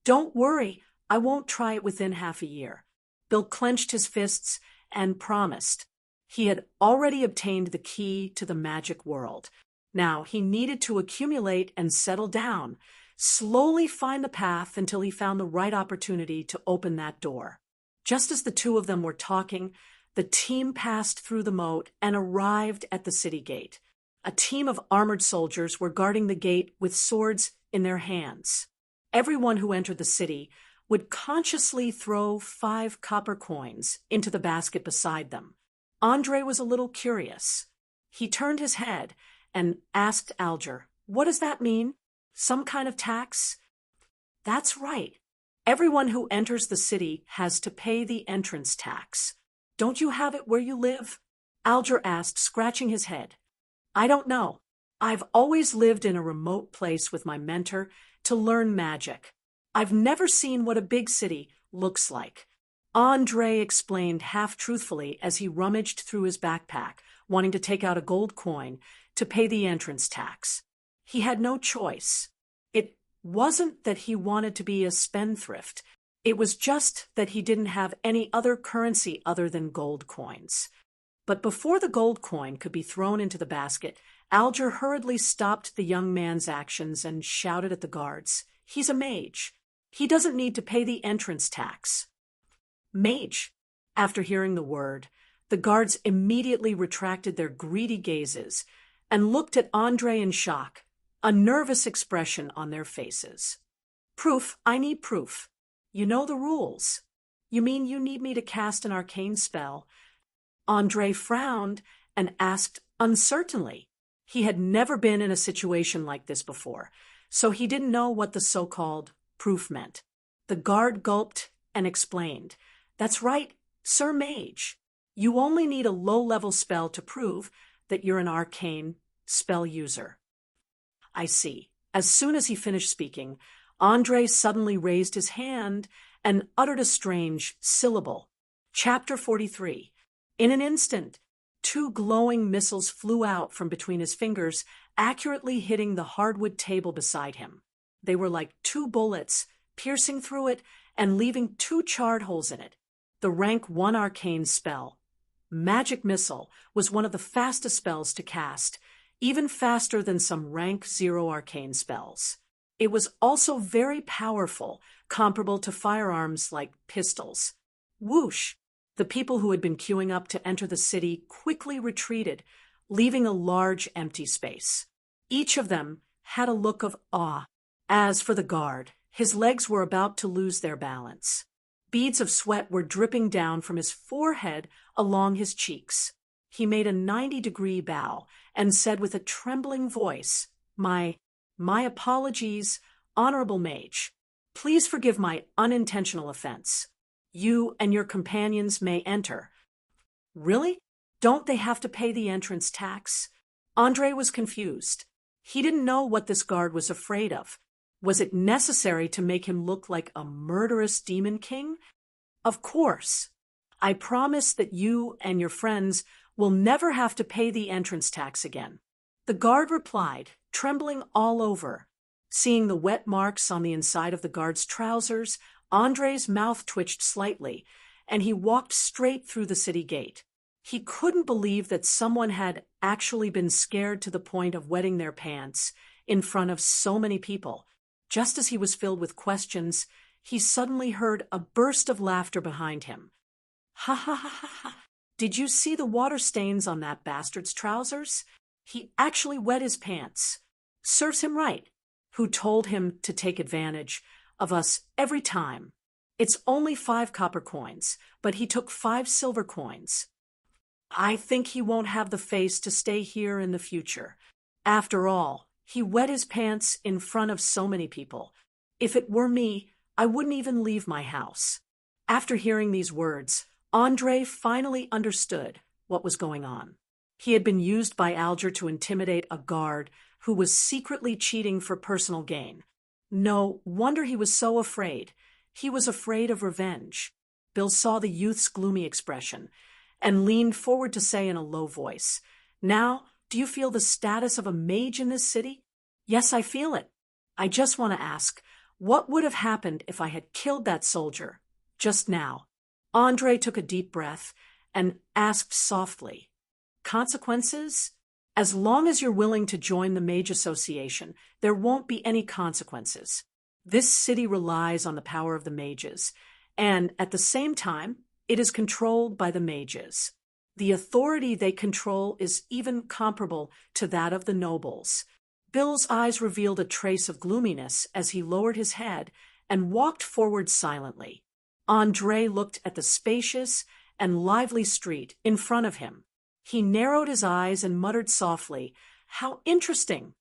"Don't worry, I won't try it within half a year." Bill clenched his fists and promised. He had already obtained the key to the magic world. Now he needed to accumulate and settle down, slowly find the path until he found the right opportunity to open that door. Just as the two of them were talking, the team passed through the moat and arrived at the city gate. A team of armored soldiers were guarding the gate with swords in their hands. Everyone who entered the city would consciously throw 5 copper coins into the basket beside them. Andre was a little curious. He turned his head and asked Alger, "What does that mean? Some kind of tax?" That's right. Everyone who enters the city has to pay the entrance tax. Don't you have it where you live? Alger asked, scratching his head. I don't know. I've always lived in a remote place with my mentor to learn magic. I've never seen what a big city looks like. Andre explained half-truthfully as he rummaged through his backpack, wanting to take out a gold coin to pay the entrance tax. He had no choice. It wasn't that he wanted to be a spendthrift. It was just that he didn't have any other currency other than gold coins. But before the gold coin could be thrown into the basket, Alger hurriedly stopped the young man's actions and shouted at the guards, "He's a mage. He doesn't need to pay the entrance tax." Mage. After hearing the word, the guards immediately retracted their greedy gazes and looked at Andre in shock, a nervous expression on their faces. "Proof? I need proof. You know the rules. You mean you need me to cast an arcane spell?" Andre frowned and asked uncertainly. He had never been in a situation like this before, so he didn't know what the so-called proof meant. The guard gulped and explained, "That's right, Sir Mage. You only need a low-level spell to prove that you're an arcane spell user." I see. As soon as he finished speaking, Andre suddenly raised his hand and uttered a strange syllable. Chapter 43. In an instant, 2 glowing missiles flew out from between his fingers, accurately hitting the hardwood table beside him. They were like 2 bullets, piercing through it and leaving 2 charred holes in it. The rank 1 arcane spell, Magic Missile, was one of the fastest spells to cast, even faster than some rank 0 arcane spells. It was also very powerful, comparable to firearms like pistols. Whoosh! The people who had been queuing up to enter the city quickly retreated, leaving a large empty space. Each of them had a look of awe. As for the guard, his legs were about to lose their balance. Beads of sweat were dripping down from his forehead along his cheeks. He made a 90-degree bow and said with a trembling voice, My apologies, Honorable Mage. Please forgive my unintentional offense. You and your companions may enter." "Really? Don't they have to pay the entrance tax?" Andre was confused. He didn't know what this guard was afraid of. Was it necessary to make him look like a murderous demon king? "Of course. I promise that you and your friends will never have to pay the entrance tax again." The guard replied, trembling all over. Seeing the wet marks on the inside of the guard's trousers, Andre's mouth twitched slightly, and he walked straight through the city gate. He couldn't believe that someone had actually been scared to the point of wetting their pants in front of so many people. Just as he was filled with questions, he suddenly heard a burst of laughter behind him. "Ha ha ha ha ha! Did you see the water stains on that bastard's trousers? He actually wet his pants. Serves him right. Who told him to take advantage of us every time? It's only 5 copper coins, but he took 5 silver coins. I think he won't have the face to stay here in the future. After all, he wet his pants in front of so many people. If it were me, I wouldn't even leave my house." After hearing these words, Andre finally understood what was going on. He had been used by Alger to intimidate a guard who was secretly cheating for personal gain. No wonder he was so afraid. He was afraid of revenge. Bill saw the youth's gloomy expression and leaned forward to say in a low voice, "Now, do you feel the status of a mage in this city?" "Yes, I feel it. I just want to ask, what would have happened if I had killed that soldier just now?" Andre took a deep breath and asked softly, "Consequences? As long as you're willing to join the Mage Association, there won't be any consequences. This city relies on the power of the mages, and at the same time, it is controlled by the mages. The authority they control is even comparable to that of the nobles." Bill's eyes revealed a trace of gloominess as he lowered his head and walked forward silently. Andre looked at the spacious and lively street in front of him. He narrowed his eyes and muttered softly, "How interesting!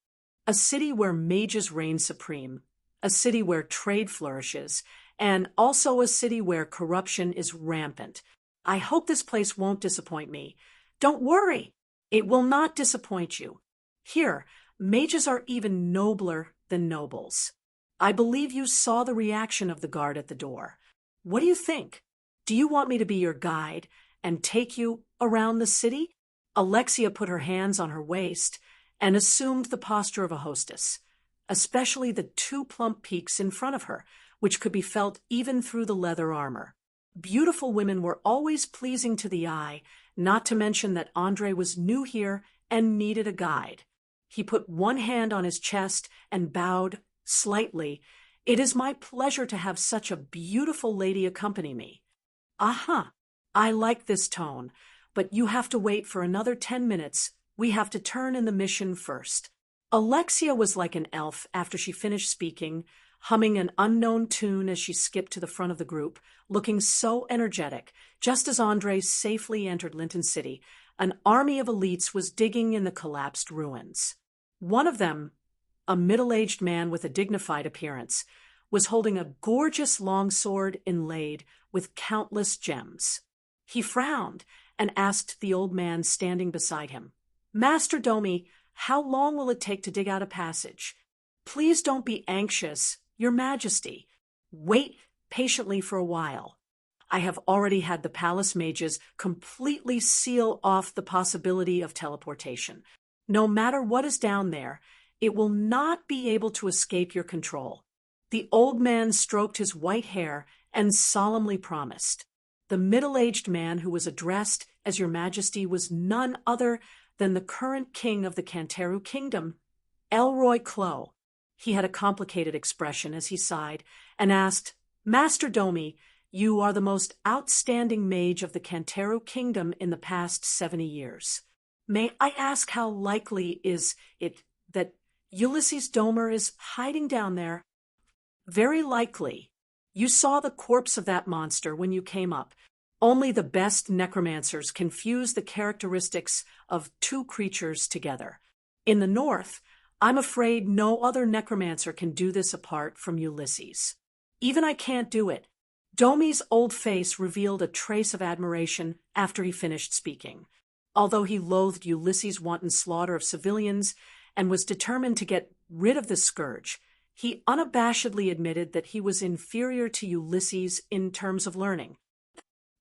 A city where mages reign supreme. a city where trade flourishes, and also a city where corruption is rampant. I hope this place won't disappoint me. Don't worry, it will not disappoint you. Here, mages are even nobler than nobles. I believe you saw the reaction of the guard at the door. What do you think? Do you want me to be your guide and take you around the city? Alexia put her hands on her waist and assumed the posture of a hostess, especially the two plump peaks in front of her, which could be felt even through the leather armor. Beautiful women were always pleasing to the eye, not to mention that Andre was new here and needed a guide. He put one hand on his chest and bowed slightly. It is my pleasure to have such a beautiful lady accompany me. Aha, I like this tone, but you have to wait for another 10 minutes. We have to turn in the mission first. Alexia was like an elf after she finished speaking, humming an unknown tune as she skipped to the front of the group, looking so energetic. Just as Andre safely entered Linton City, an army of elites was digging in the collapsed ruins. One of them, a middle-aged man with a dignified appearance, was holding a gorgeous longsword inlaid with countless gems. He frowned and asked the old man standing beside him, "Master Domi, how long will it take to dig out a passage? Please don't be anxious, Your Majesty. Wait patiently for a while. I have already had the palace mages completely seal off the possibility of teleportation. No matter what is down there, it will not be able to escape your control." The old man stroked his white hair and solemnly promised. The middle-aged man who was addressed as Your Majesty was none other than the current king of the Canteru Kingdom, Elroy Clow. He had a complicated expression as he sighed and asked, "Master Domi, you are the most outstanding mage of the Canteru Kingdom in the past 70 years. May I ask how likely is it that Ulysses Domer is hiding down there?" "Very likely. You saw the corpse of that monster when you came up. Only the best necromancers can fuse the characteristics of two creatures together. In the north, I'm afraid no other necromancer can do this apart from Ulysses. Even I can't do it." Domi's old face revealed a trace of admiration after he finished speaking. Although he loathed Ulysses' wanton slaughter of civilians and was determined to get rid of the scourge, he unabashedly admitted that he was inferior to Ulysses in terms of learning.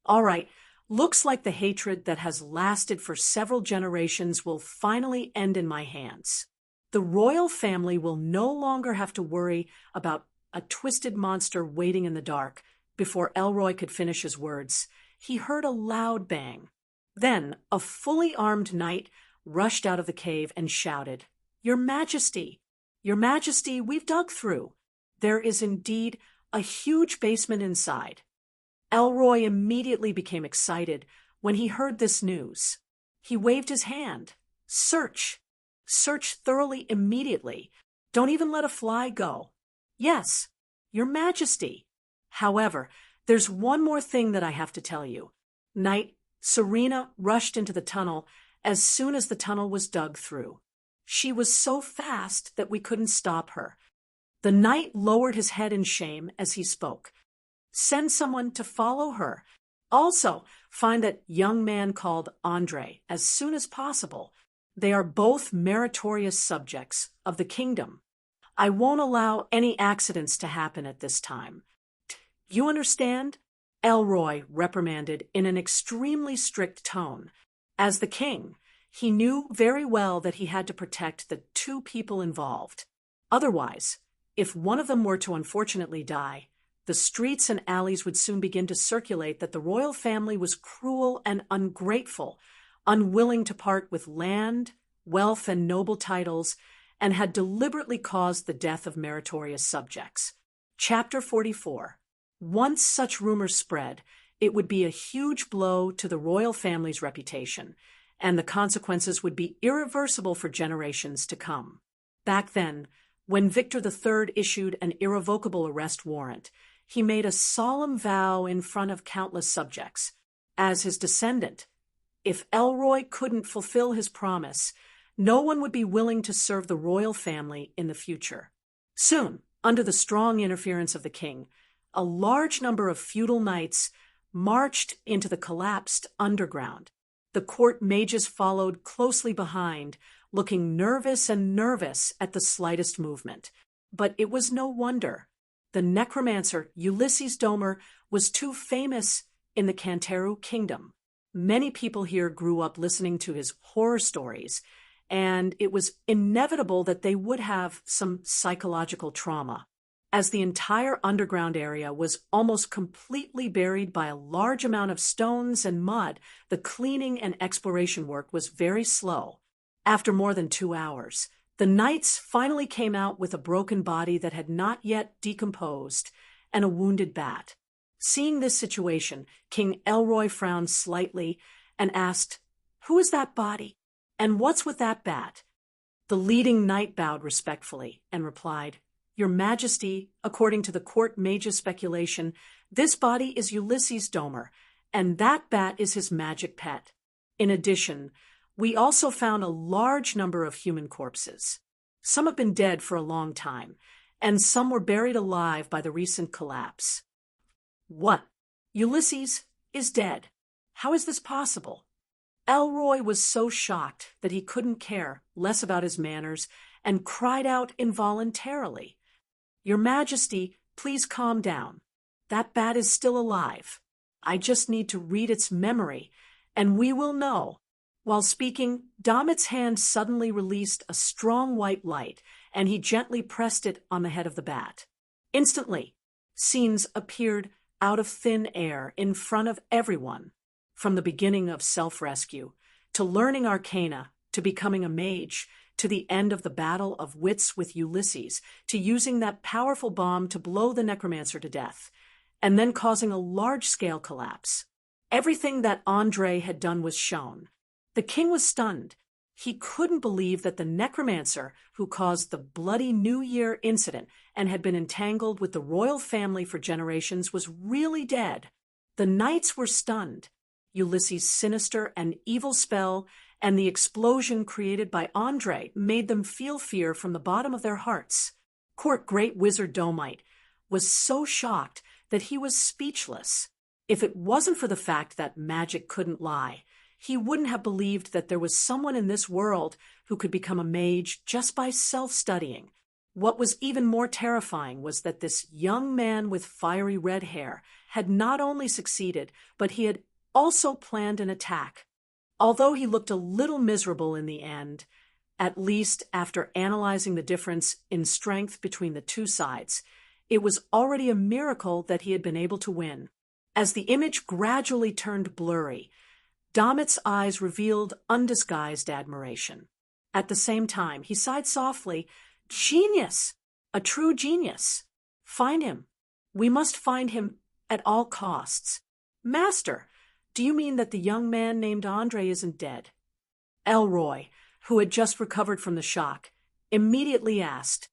"All right, looks like the hatred that has lasted for several generations will finally end in my hands. The royal family will no longer have to worry about a twisted monster waiting in the dark." Before Elroy could finish his words, he heard a loud bang. Then a fully armed knight rushed out of the cave and shouted, "Your Majesty! Your Majesty, we've dug through. There is indeed a huge basement inside." Elroy immediately became excited when he heard this news. He waved his hand. "Search! Search thoroughly immediately. Don't even let a fly go." "Yes, Your Majesty. However, there's one more thing that I have to tell you." Knight Serena rushed into the tunnel as soon as the tunnel was dug through. She was so fast that we couldn't stop her. The knight lowered his head in shame as he spoke. "Send someone to follow her. Also, find that young man called Andre as soon as possible. They are both meritorious subjects of the kingdom. I won't allow any accidents to happen at this time. You understand?" Elroy reprimanded in an extremely strict tone. As the king, he knew very well that he had to protect the two people involved. Otherwise, if one of them were to unfortunately die, the streets and alleys would soon begin to circulate that the royal family was cruel and ungrateful, unwilling to part with land, wealth, and noble titles, and had deliberately caused the death of meritorious subjects. Chapter 44. Once such rumors spread, it would be a huge blow to the royal family's reputation, and the consequences would be irreversible for generations to come. Back then, when Victor III issued an irrevocable arrest warrant, he made a solemn vow in front of countless subjects. As his descendant, if Elroy couldn't fulfill his promise, no one would be willing to serve the royal family in the future. Soon, Under the strong interference of the king, a large number of feudal knights marched into the collapsed underground. The court mages followed closely behind, looking nervous at the slightest movement. But it was no wonder. The necromancer Ulysses Domer was too famous in the Canteru kingdom. Many people here grew up listening to his horror stories, and it was inevitable that they would have some psychological trauma. As the entire underground area was almost completely buried by a large amount of stones and mud, the cleaning and exploration work was very slow. After more than 2 hours, the knights finally came out with a broken body that had not yet decomposed and a wounded bat. Seeing this situation, King Elroy frowned slightly and asked, "Who is that body? And what's with that bat?" The leading knight bowed respectfully and replied, "Your Majesty, according to the court mage's speculation, this body is Ulysses Domer, and that bat is his magic pet. In addition, we also found a large number of human corpses. Some have been dead for a long time, and some were buried alive by the recent collapse." "What? Ulysses is dead? How is this possible?" Elroy was so shocked that he couldn't care less about his manners and cried out involuntarily, "Your Majesty, please calm down. That bat is still alive. I just need to read its memory, and we will know." While speaking, Domit's hand suddenly released a strong white light, and he gently pressed it on the head of the bat. Instantly, scenes appeared out of thin air in front of everyone, from the beginning of self-rescue, to learning arcana, to becoming a mage, to the end of the battle of wits with Ulysses, to using that powerful bomb to blow the necromancer to death, and then causing a large-scale collapse. Everything that Andre had done was shown. The king was stunned. He couldn't believe that the necromancer who caused the bloody New Year incident and had been entangled with the royal family for generations was really dead. The knights were stunned. Ulysses' sinister and evil spell and the explosion created by Andre made them feel fear from the bottom of their hearts. Court Great Wizard Domite was so shocked that he was speechless. If it wasn't for the fact that magic couldn't lie, he wouldn't have believed that there was someone in this world who could become a mage just by self-studying. What was even more terrifying was that this young man with fiery red hair had not only succeeded, but he had also planned an attack. Although he looked a little miserable in the end, at least after analyzing the difference in strength between the two sides, it was already a miracle that he had been able to win. As the image gradually turned blurry, Domit's eyes revealed undisguised admiration. At the same time, he sighed softly, "Genius! A true genius! Find him. We must find him at all costs." "Master, do you mean that the young man named Andre isn't dead?" Elroy, who had just recovered from the shock, immediately asked,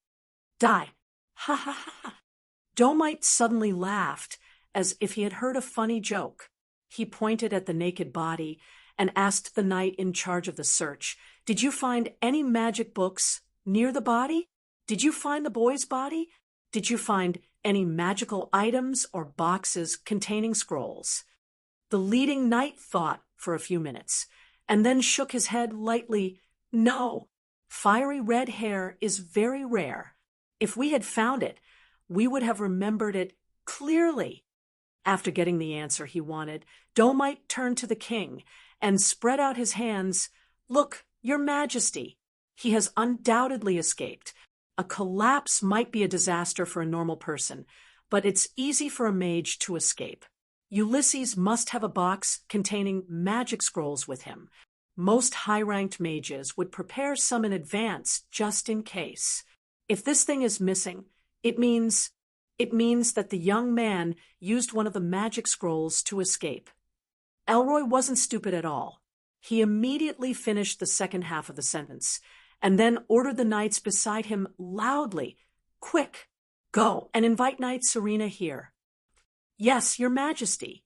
"Die. Ha ha ha." Domite suddenly laughed as if he had heard a funny joke. He pointed at the naked body and asked the knight in charge of the search, "Did you find any magic books near the body? Did you find the boy's body? Did you find any magical items or boxes containing scrolls?" The leading knight thought for a few minutes and then shook his head lightly. "No, fiery red hair is very rare. If we had found it, we would have remembered it clearly." After getting the answer he wanted, Domite turned to the king and spread out his hands. "Look, Your Majesty, he has undoubtedly escaped. A collapse might be a disaster for a normal person, but it's easy for a mage to escape. Ulysses must have a box containing magic scrolls with him. Most high-ranked mages would prepare some in advance just in case. If this thing is missing, it means that the young man used one of the magic scrolls to escape." Elroy wasn't stupid at all. He immediately finished the second half of the sentence, and then ordered the knights beside him loudly, "Quick, go and invite Knight Serena here." "Yes, Your Majesty."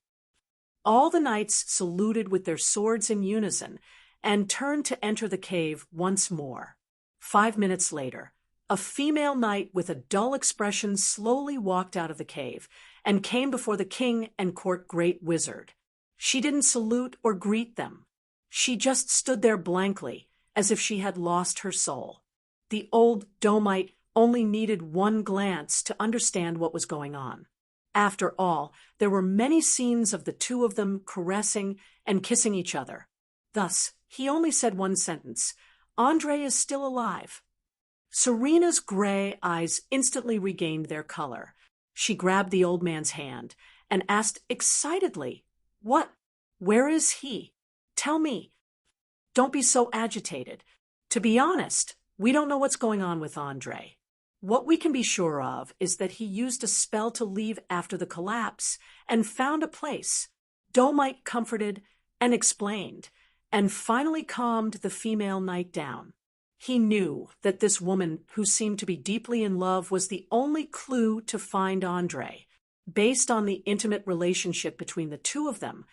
All the knights saluted with their swords in unison and turned to enter the cave once more. 5 minutes later, a female knight with a dull expression slowly walked out of the cave and came before the king and court great wizard. She didn't salute or greet them. She just stood there blankly, as if she had lost her soul. The old Domite only needed one glance to understand what was going on. After all, there were many scenes of the two of them caressing and kissing each other. Thus, he only said one sentence: "Andre is still alive." Serena's gray eyes instantly regained their color. She grabbed the old man's hand and asked excitedly, "What? Where is he? Tell me." "Don't be so agitated. To be honest, we don't know what's going on with Andre. What we can be sure of is that he used a spell to leave after the collapse and found a place." Domite comforted and explained, and finally calmed the female knight down. He knew that this woman, who seemed to be deeply in love, was the only clue to find Andre. Based on the intimate relationship between the two of them,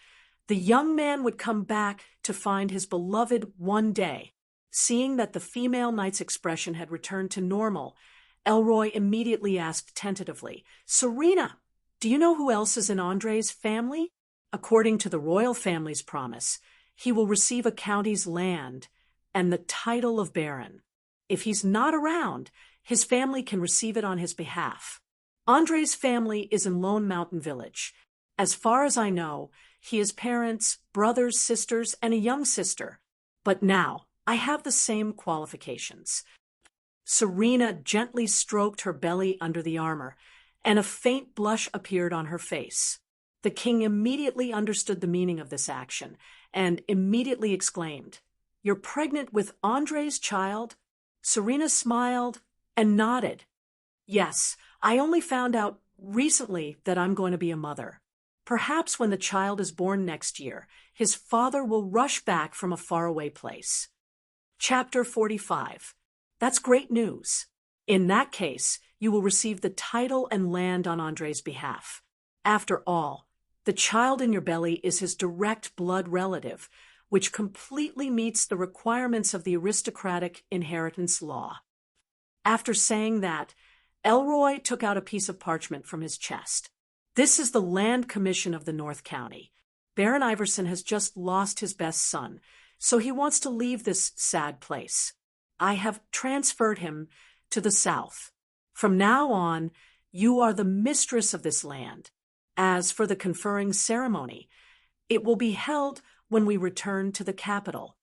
the young man would come back to find his beloved one day. Seeing that the female knight's expression had returned to normal, Elroy immediately asked tentatively, "Serena, do you know who else is in Andre's family?" "According to the royal family's promise, he will receive a county's land and the title of baron. If he's not around, his family can receive it on his behalf. Andre's family is in Lone Mountain Village. As far as I know, he has parents, brothers, sisters, and a young sister. But now, I have the same qualifications." Serena gently stroked her belly under the armor, and a faint blush appeared on her face. The king immediately understood the meaning of this action, and immediately exclaimed, "You're pregnant with Andre's child?" Serena smiled and nodded. "Yes, I only found out recently that I'm going to be a mother. Perhaps when the child is born next year, his father will rush back from a faraway place." Chapter 45. That's great news. In that case, you will receive the title and land on Andre's behalf. After all, the child in your belly is his direct blood relative, which completely meets the requirements of the aristocratic inheritance law. After saying that, Elroy took out a piece of parchment from his chest. "This is the Land Commission of the North County. Baron Iverson has just lost his best son, so he wants to leave this sad place. I have transferred him to the south. From now on, you are the mistress of this land. As for the conferring ceremony, it will be held when we return to the capital.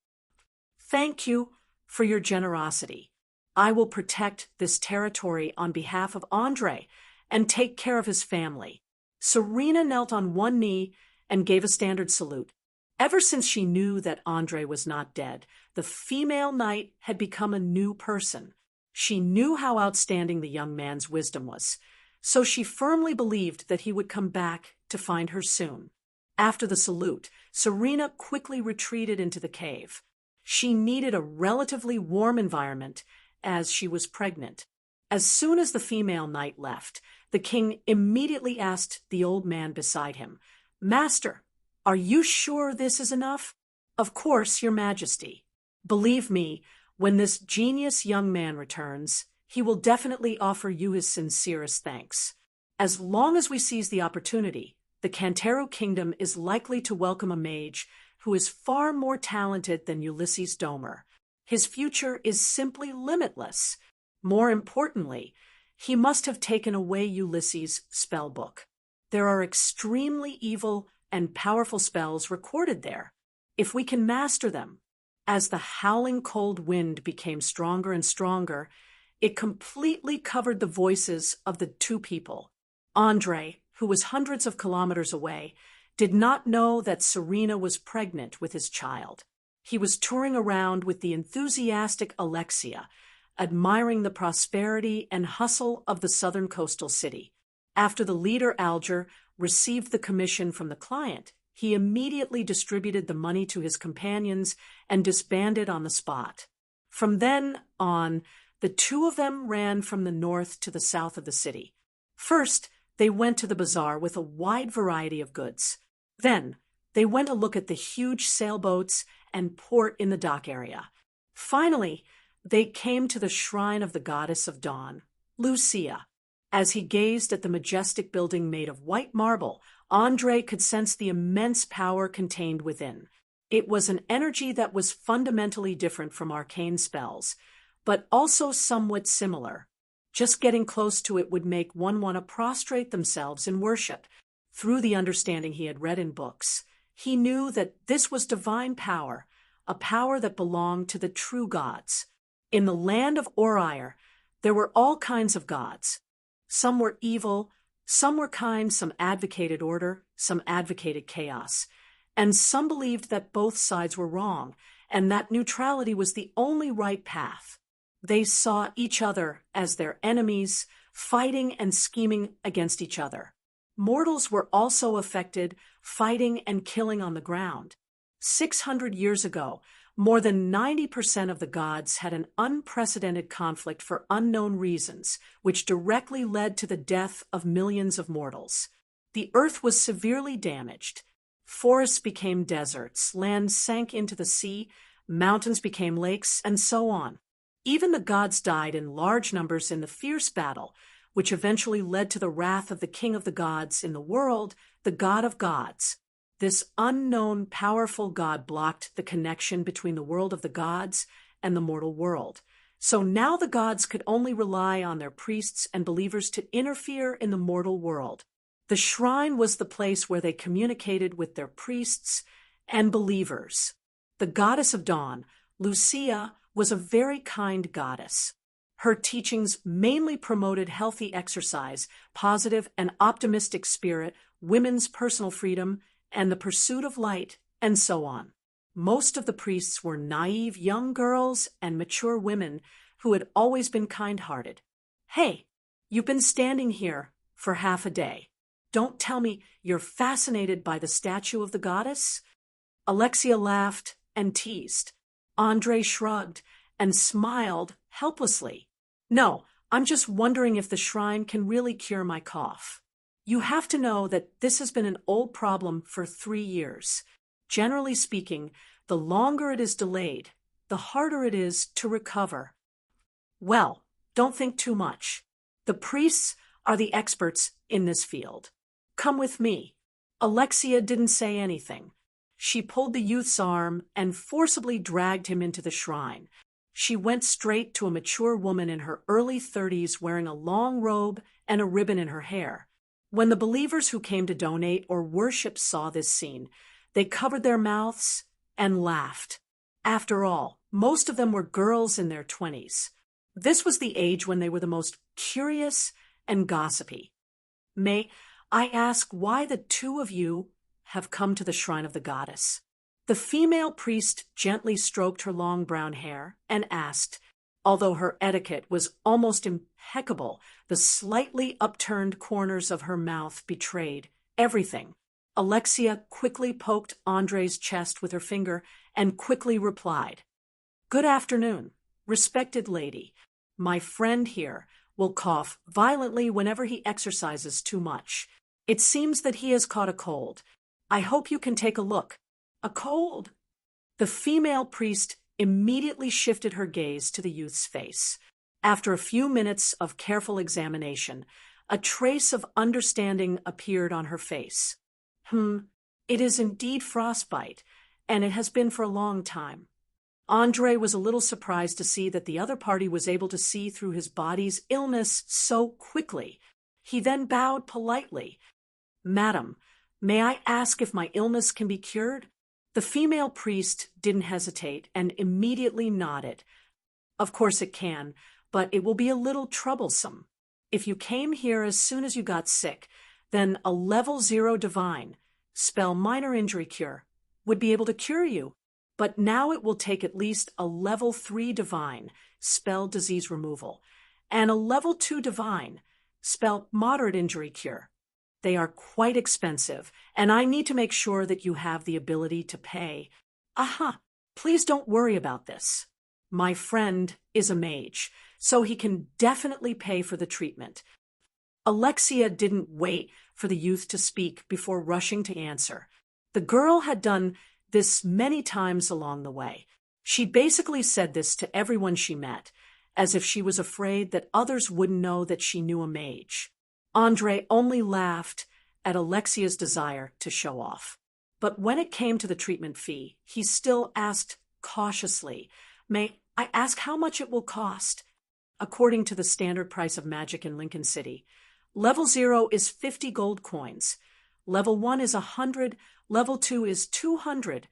Thank you for your generosity. I will protect this territory on behalf of Andre and take care of his family." Serena knelt on one knee and gave a standard salute. Ever since she knew that Andre was not dead, the female knight had become a new person. She knew how outstanding the young man's wisdom was, so she firmly believed that he would come back to find her soon. After the salute, Serena quickly retreated into the cave. She needed a relatively warm environment, as she was pregnant. As soon as the female knight left, the king immediately asked the old man beside him, "Master, are you sure this is enough?" "Of course, your majesty. Believe me, when this genius young man returns, he will definitely offer you his sincerest thanks. As long as we seize the opportunity, the Canteru kingdom is likely to welcome a mage who is far more talented than Ulysses Domer. His future is simply limitless. More importantly, he must have taken away Ulysses' spell book. There are extremely evil and powerful spells recorded there. If we can master them." As the howling cold wind became stronger and stronger, it completely covered the voices of the two people. Andre, who was hundreds of kilometers away, did not know that Serena was pregnant with his child. He was touring around with the enthusiastic Alexia, admiring the prosperity and hustle of the southern coastal city. After the leader Alger received the commission from the client, he immediately distributed the money to his companions and disbanded on the spot. From then on, the two of them ran from the north to the south of the city. First, they went to the bazaar with a wide variety of goods. Then, they went to look at the huge sailboats and port in the dock area. Finally, They came to the shrine of the goddess of dawn, Lucia. As he gazed at the majestic building made of white marble, Andre could sense the immense power contained within. It was an energy that was fundamentally different from arcane spells, but also somewhat similar. Just getting close to it would make one want to prostrate themselves in worship. Through the understanding he had read in books, he knew that this was divine power, a power that belonged to the true gods. In the land of Orire, there were all kinds of gods. Some were evil, some were kind, some advocated order, some advocated chaos, and some believed that both sides were wrong, and that neutrality was the only right path. They saw each other as their enemies, fighting and scheming against each other. Mortals were also affected, fighting and killing on the ground. 600 years ago, more than 90% of the gods had an unprecedented conflict for unknown reasons, which directly led to the death of millions of mortals. The earth was severely damaged. Forests became deserts, land sank into the sea, mountains became lakes, and so on. Even the gods died in large numbers in the fierce battle, which eventually led to the wrath of the king of the gods in the world, the god of gods. This unknown, powerful god blocked the connection between the world of the gods and the mortal world. So now the gods could only rely on their priests and believers to interfere in the mortal world. The shrine was the place where they communicated with their priests and believers. The goddess of dawn, Lucia, was a very kind goddess. Her teachings mainly promoted healthy exercise, positive and optimistic spirit, women's personal freedom, and the pursuit of light, and so on. Most of the priests were naive young girls and mature women who had always been kind-hearted. "Hey, you've been standing here for half a day. Don't tell me you're fascinated by the statue of the goddess?" Alexia laughed and teased. Andre shrugged and smiled helplessly. "No, I'm just wondering if the shrine can really cure my cough. You have to know that this has been an old problem for 3 years. Generally speaking, the longer it is delayed, the harder it is to recover." "Well, don't think too much. The priests are the experts in this field. Come with me." Alexia didn't say anything. She pulled the youth's arm and forcibly dragged him into the shrine. She went straight to a mature woman in her early 30s wearing a long robe and a ribbon in her hair. When the believers who came to donate or worship saw this scene, they covered their mouths and laughed. After all, most of them were girls in their 20s. This was the age when they were the most curious and gossipy. "May I ask why the two of you have come to the shrine of the goddess?" The female priest gently stroked her long brown hair and asked. Although her etiquette was almost impeccable, the slightly upturned corners of her mouth betrayed everything. Alexia quickly poked Andre's chest with her finger and quickly replied, "Good afternoon, respected lady. My friend here will cough violently whenever he exercises too much. It seems that he has caught a cold. I hope you can take a look." "A cold?" The female priest immediately shifted her gaze to the youth's face. After a few minutes of careful examination, a trace of understanding appeared on her face. It is indeed frostbite, and it has been for a long time." Andre was a little surprised to see that the other party was able to see through his body's illness so quickly. He then bowed politely. "Madam, may I ask if my illness can be cured?" The female priest didn't hesitate and immediately nodded. "Of course it can, but it will be a little troublesome. If you came here as soon as you got sick, then a level 0 divine, spell minor injury cure, would be able to cure you. But now it will take at least a level 3 divine, spell disease removal, and a level 2 divine, spell moderate injury cure. They are quite expensive, and I need to make sure that you have the ability to pay." "Aha! Please don't worry about this. My friend is a mage, so he can definitely pay for the treatment." Alexia didn't wait for the youth to speak before rushing to answer. The girl had done this many times along the way. She basically said this to everyone she met, as if she was afraid that others wouldn't know that she knew a mage. Andre only laughed at Alexia's desire to show off. But when it came to the treatment fee, he still asked cautiously, "May I ask how much it will cost?" According to the standard price of magic in Lincoln City, level 0 is 50 gold coins, level 1 is 100, level 2 is 200,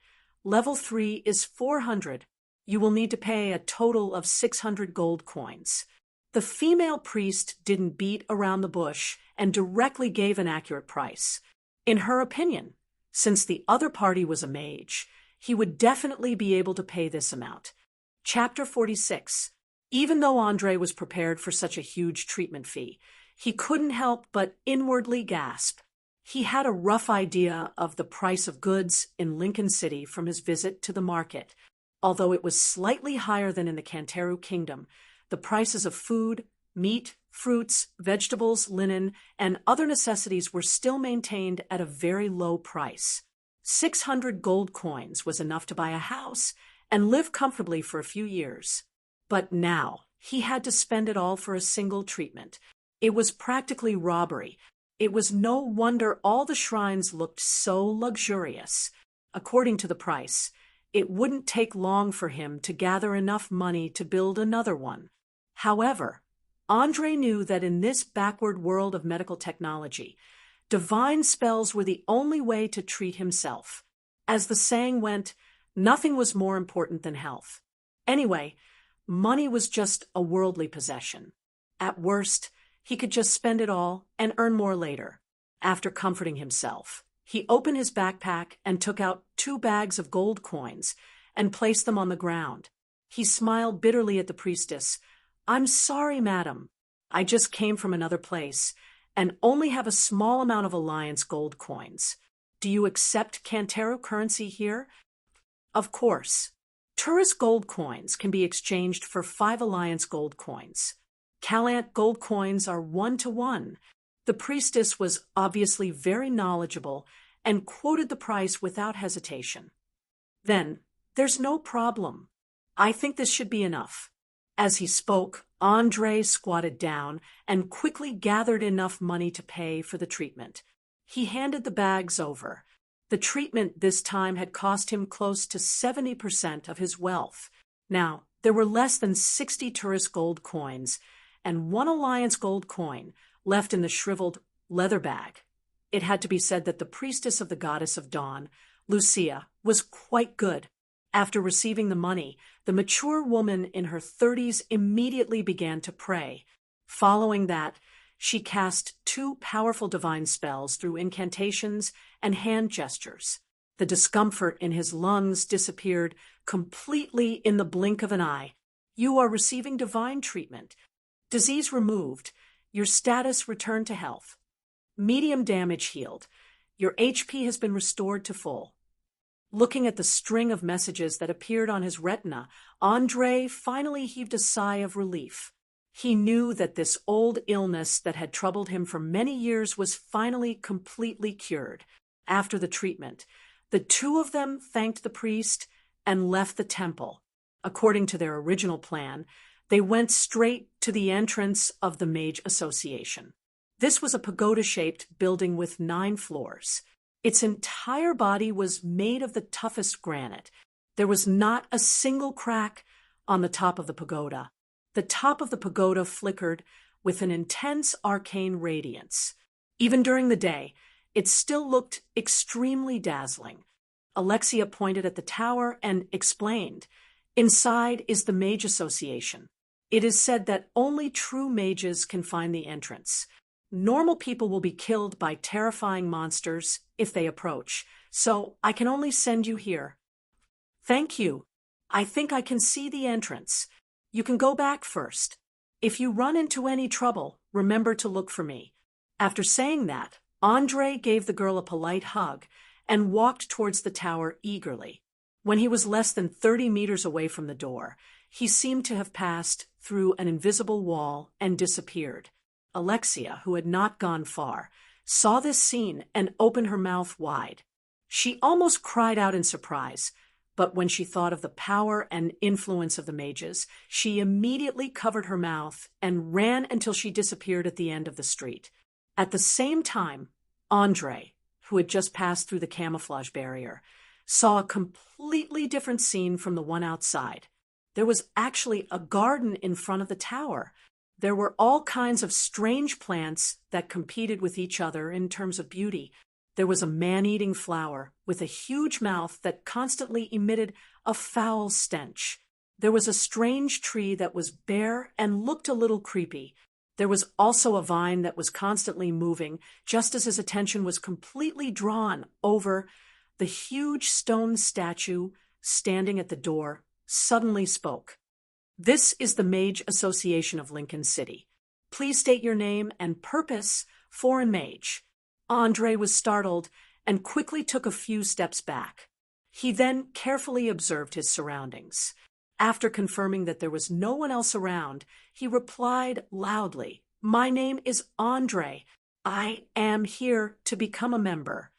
level 3 is 400. You will need to pay a total of 600 gold coins. The female priest didn't beat around the bush and directly gave an accurate price. In her opinion, since the other party was a mage, he would definitely be able to pay this amount. Chapter 46. Even though Andre was prepared for such a huge treatment fee, he couldn't help but inwardly gasp. He had a rough idea of the price of goods in Lincoln City from his visit to the market. Although it was slightly higher than in the Canteru Kingdom, the prices of food, meat, fruits, vegetables, linen, and other necessities were still maintained at a very low price. 600 gold coins was enough to buy a house and live comfortably for a few years. But now, he had to spend it all for a single treatment. It was practically robbery. It was no wonder all the shrines looked so luxurious. According to the price, it wouldn't take long for him to gather enough money to build another one. However, Andre knew that in this backward world of medical technology, divine spells were the only way to treat himself. As the saying went, nothing was more important than health. Anyway, money was just a worldly possession. At worst, he could just spend it all and earn more later. After comforting himself, he opened his backpack and took out 2 bags of gold coins and placed them on the ground. He smiled bitterly at the priestess. "I'm sorry, madam. I just came from another place and only have a small amount of Alliance gold coins. Do you accept Canteru currency here?" Of course. Tourist gold coins can be exchanged for 5 Alliance gold coins. Calant gold coins are 1-to-1. The priestess was obviously very knowledgeable and quoted the price without hesitation. "Then, there's no problem. I think this should be enough." As he spoke, Andre squatted down and quickly gathered enough money to pay for the treatment. He handed the bags over. The treatment this time had cost him close to 70% of his wealth. Now, there were less than 60 tourist gold coins and 1 Alliance gold coin left in the shriveled leather bag. It had to be said that the priestess of the goddess of dawn, Lucia, was quite good. After receiving the money, the mature woman in her 30s immediately began to pray. Following that, she cast 2 powerful divine spells through incantations and hand gestures. The discomfort in his lungs disappeared completely in the blink of an eye. "You are receiving divine treatment. Disease removed. Your status returned to health. Medium damage healed. Your HP has been restored to full." Looking at the string of messages that appeared on his retina, Andre finally heaved a sigh of relief. He knew that this old illness that had troubled him for many years was finally completely cured. After the treatment, the 2 of them thanked the priest and left the temple. According to their original plan, they went straight to the entrance of the Mage Association. This was a pagoda-shaped building with 9 floors. Its entire body was made of the toughest granite. There was not a single crack on the top of the pagoda. The top of the pagoda flickered with an intense arcane radiance. Even during the day, it still looked extremely dazzling. Alexia pointed at the tower and explained, "Inside is the Mage Association. It is said that only true mages can find the entrance. Normal people will be killed by terrifying monsters if they approach, so I can only send you here." "Thank you. I think I can see the entrance. You can go back first. If you run into any trouble, remember to look for me." After saying that, Andre gave the girl a polite hug and walked towards the tower eagerly. When he was less than 30 meters away from the door, he seemed to have passed through an invisible wall and disappeared. Alexia, who had not gone far, saw this scene and opened her mouth wide. She almost cried out in surprise. But when she thought of the power and influence of the mages, she immediately covered her mouth and ran until she disappeared at the end of the street. At the same time, Andre, who had just passed through the camouflage barrier, saw a completely different scene from the one outside. There was actually a garden in front of the tower. There were all kinds of strange plants that competed with each other in terms of beauty. There was a man-eating flower with a huge mouth that constantly emitted a foul stench. There was a strange tree that was bare and looked a little creepy. There was also a vine that was constantly moving, just as his attention was completely drawn over. The huge stone statue standing at the door suddenly spoke. "This is the Mage Association of Lincoln City. Please state your name and purpose for a mage." Andre was startled and quickly took a few steps back. He then carefully observed his surroundings. After confirming that there was no one else around, he replied loudly, "My name is Andre. I am here to become a member.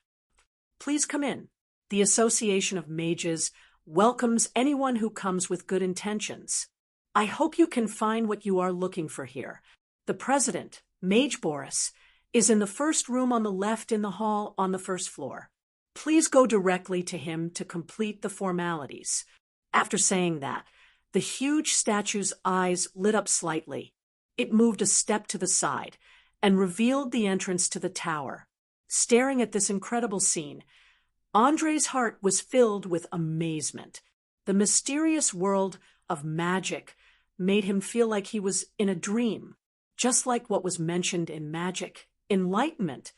Please come in. The Association of Mages welcomes anyone who comes with good intentions. I hope you can find what you are looking for here. The president, Mage Boris, is in the first room on the left in the hall on the first floor. Please go directly to him to complete the formalities." After saying that, the huge statue's eyes lit up slightly. It moved a step to the side and revealed the entrance to the tower. Staring at this incredible scene, Andre's heart was filled with amazement. The mysterious world of magic made him feel like he was in a dream, just like what was mentioned in Magic Enlightenment.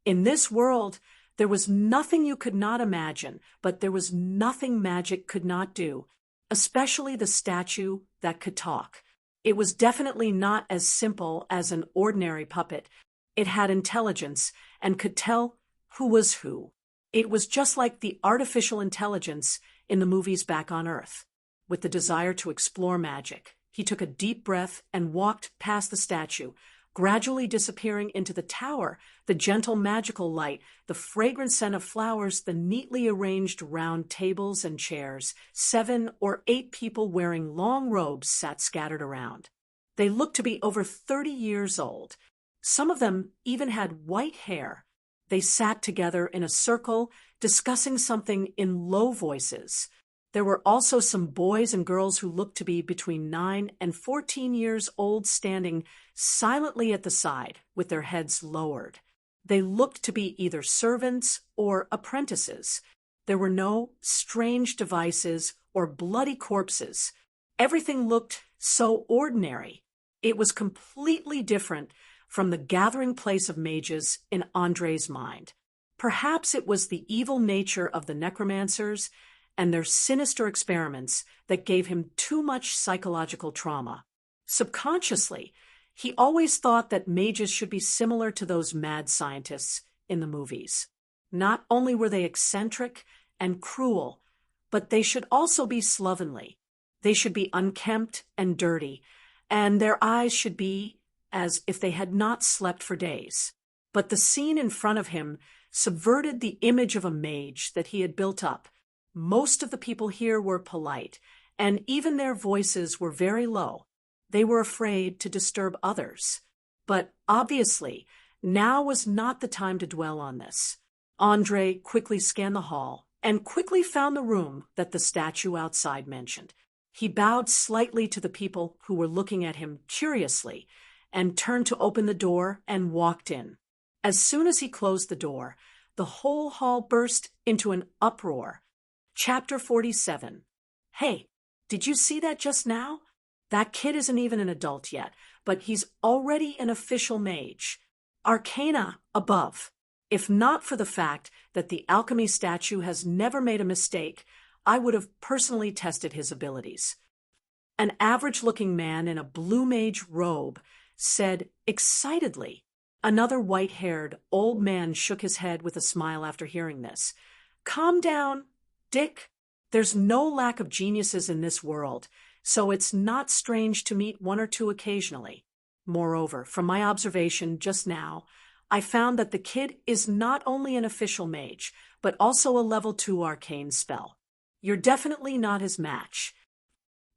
In this world, there was nothing you could not imagine, but there was nothing magic could not do, especially the statue that could talk. It was definitely not as simple as an ordinary puppet. It had intelligence and could tell who was who. It was just like the artificial intelligence in the movies back on Earth. With the desire to explore magic, he took a deep breath and walked past the statue, gradually disappearing into the tower, the gentle magical light, the fragrant scent of flowers, the neatly arranged round tables and chairs. 7 or 8 people wearing long robes sat scattered around. They looked to be over 30 years old. Some of them even had white hair. They sat together in a circle, discussing something in low voices. There were also some boys and girls who looked to be between 9 and 14 years old, standing silently at the side with their heads lowered. They looked to be either servants or apprentices. There were no strange devices or bloody corpses. Everything looked so ordinary. It was completely different from the gathering place of mages in Andre's mind. Perhaps it was the evil nature of the necromancers and their sinister experiments that gave him too much psychological trauma. Subconsciously, he always thought that mages should be similar to those mad scientists in the movies. Not only were they eccentric and cruel, but they should also be slovenly. They should be unkempt and dirty, and their eyes should be as if they had not slept for days. But the scene in front of him subverted the image of a mage that he had built up. Most of the people here were polite, and even their voices were very low. They were afraid to disturb others. But obviously, now was not the time to dwell on this. Andre quickly scanned the hall and quickly found the room that the statue outside mentioned. He bowed slightly to the people who were looking at him curiously and turned to open the door and walked in. As soon as he closed the door, the whole hall burst into an uproar. Chapter 47. Hey, did you see that just now? That kid isn't even an adult yet, but he's already an official mage. Arcane above. If not for the fact that the alchemy statue has never made a mistake, I would have personally tested his abilities. An average-looking man in a blue mage robe said excitedly. Another white-haired old man shook his head with a smile after hearing this. Calm down, Dick. There's no lack of geniuses in this world, so it's not strange to meet 1 or 2 occasionally. Moreover, from my observation just now, I found that the kid is not only an official mage, but also a level 2 arcane spell. You're definitely not his match.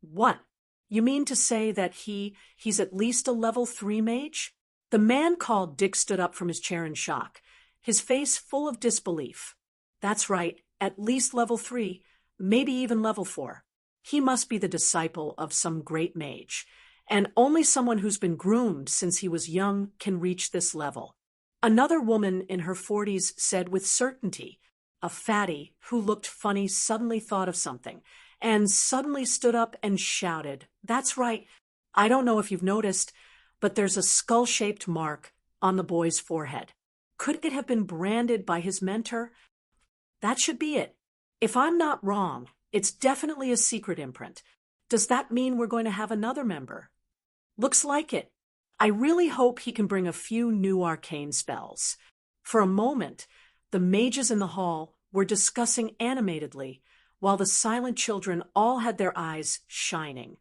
What? You mean to say that he's at least a level 3 mage? The man called Dick stood up from his chair in shock, his face full of disbelief. That's right, at least level 3, maybe even level 4. He must be the disciple of some great mage, and only someone who's been groomed since he was young can reach this level. Another woman in her 40s said with certainty. A fatty who looked funny suddenly thought of something, and suddenly stood up and shouted, "That's right. I don't know if you've noticed, but there's a skull-shaped mark on the boy's forehead. Could it have been branded by his mentor? That should be it. If I'm not wrong, it's definitely a secret imprint. Does that mean we're going to have another member?" Looks like it. I really hope he can bring a few new arcane spells. For a moment, the mages in the hall were discussing animatedly, while the silent children all had their eyes shining.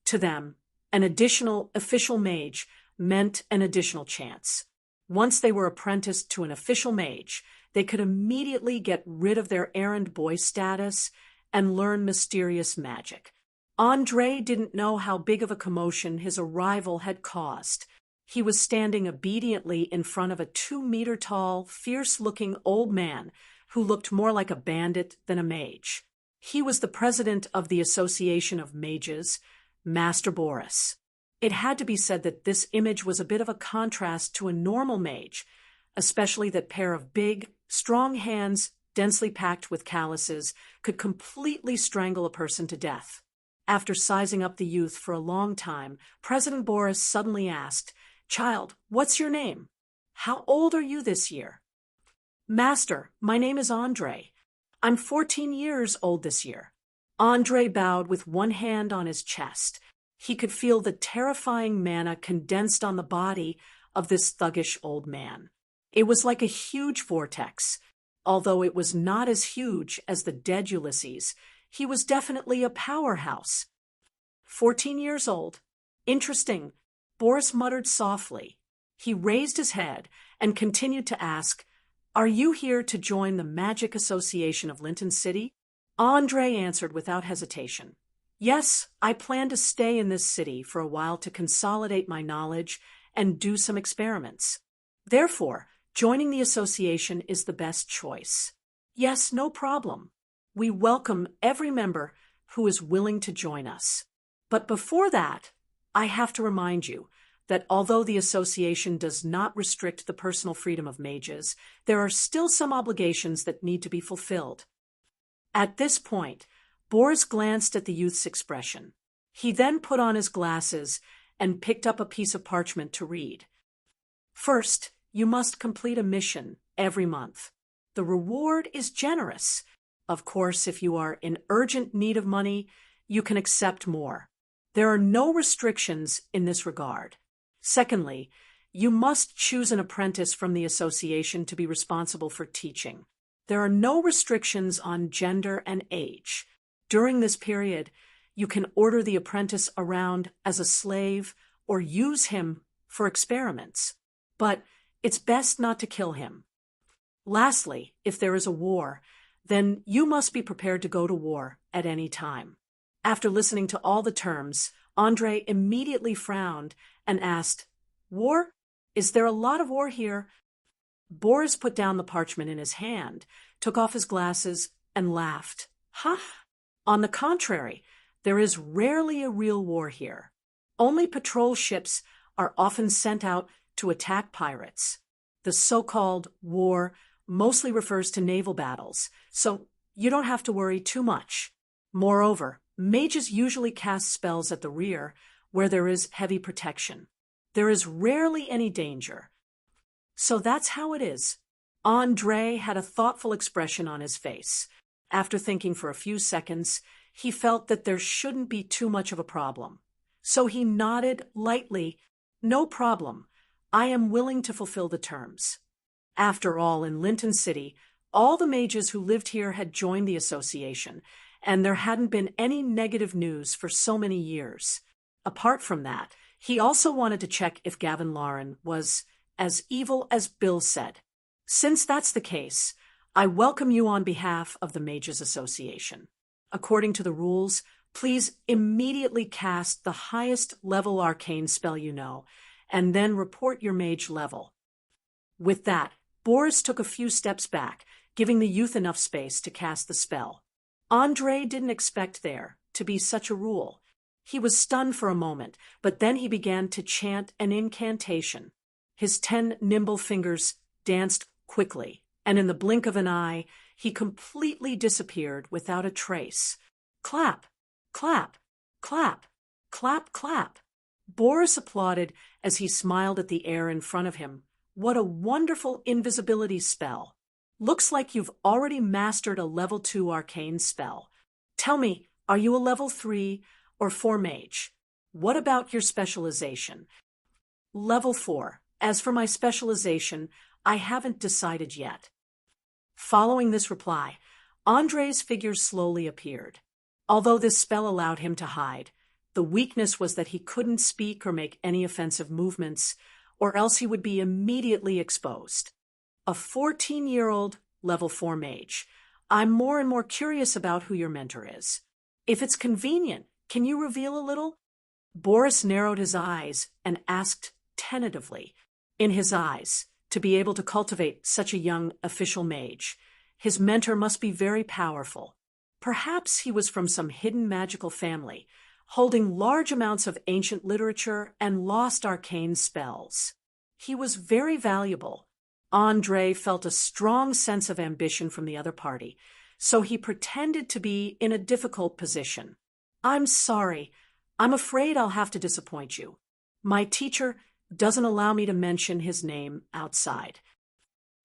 To them, an additional official mage meant an additional chance. Once they were apprenticed to an official mage, they could immediately get rid of their errand boy status and learn mysterious magic. Andre didn't know how big of a commotion his arrival had caused. He was standing obediently in front of a 2-meter-tall, fierce-looking old man who looked more like a bandit than a mage. He was the president of the Association of Mages, Master Boris. It had to be said that this image was a bit of a contrast to a normal mage, especially that pair of big, strong hands, densely packed with calluses, could completely strangle a person to death. After sizing up the youth for a long time, President Boris suddenly asked, "Child, what's your name? How old are you this year?" "Master, my name is Andre. I'm 14 years old this year." Andre bowed with one hand on his chest. He could feel the terrifying mana condensed on the body of this thuggish old man. It was like a huge vortex. Although it was not as huge as the dead Ulysses, he was definitely a powerhouse. 14 years old. Interesting, Boris muttered softly. He raised his head and continued to ask, "Are you here to join the Magic Association of Linton City?" Andre answered without hesitation. "Yes, I plan to stay in this city for a while to consolidate my knowledge and do some experiments. Therefore, joining the association is the best choice." "Yes, no problem. We welcome every member who is willing to join us. But before that, I have to remind you that although the association does not restrict the personal freedom of mages, there are still some obligations that need to be fulfilled." At this point, Boris glanced at the youth's expression. He then put on his glasses and picked up a piece of parchment to read. "First, you must complete a mission every month. The reward is generous. Of course, if you are in urgent need of money, you can accept more. There are no restrictions in this regard. Secondly, you must choose an apprentice from the association to be responsible for teaching. There are no restrictions on gender and age. During this period, you can order the apprentice around as a slave or use him for experiments. But it's best not to kill him. Lastly, if there is a war, then you must be prepared to go to war at any time." After listening to all the terms, Andre immediately frowned and asked, "War? Is there a lot of war here?" Boris put down the parchment in his hand, took off his glasses, and laughed. "Huh? On the contrary, there is rarely a real war here. Only patrol ships are often sent out to attack pirates. The so-called war mostly refers to naval battles, so you don't have to worry too much. Moreover, mages usually cast spells at the rear, where there is heavy protection. There is rarely any danger. So that's how it is." Andre had a thoughtful expression on his face. After thinking for a few seconds, he felt that there shouldn't be too much of a problem. So he nodded lightly. "No problem. I am willing to fulfill the terms." After all, in Linton City, all the mages who lived here had joined the association, and there hadn't been any negative news for so many years. Apart from that, he also wanted to check if Gavin Lauren was as evil as Bill said. "Since that's the case, I welcome you on behalf of the Mages Association." According to the rules, please immediately cast the highest level arcane spell you know, and then report your mage level. With that, Boris took a few steps back, giving the youth enough space to cast the spell. Andre didn't expect there to be such a rule. He was stunned for a moment, but then he began to chant an incantation. His 10 nimble fingers danced quickly, and in the blink of an eye, he completely disappeared without a trace. Clap, clap, clap, clap, clap. Boris applauded as he smiled at the air in front of him. What a wonderful invisibility spell. Looks like you've already mastered a level 2 arcane spell. Tell me, are you a level 3 or 4 mage? What about your specialization? Level 4. As for my specialization, I haven't decided yet. Following this reply, Andre's figure slowly appeared. Although this spell allowed him to hide, the weakness was that he couldn't speak or make any offensive movements, or else he would be immediately exposed. A 14-year-old level 4 mage. I'm more and more curious about who your mentor is. If it's convenient, can you reveal a little? Boris narrowed his eyes and asked tentatively. In his eyes, to be able to cultivate such a young official mage, his mentor must be very powerful. Perhaps he was from some hidden magical family, holding large amounts of ancient literature and lost arcane spells. He was very valuable. Andre felt a strong sense of ambition from the other party, so he pretended to be in a difficult position. I'm sorry. I'm afraid I'll have to disappoint you. My teacher doesn't allow me to mention his name outside.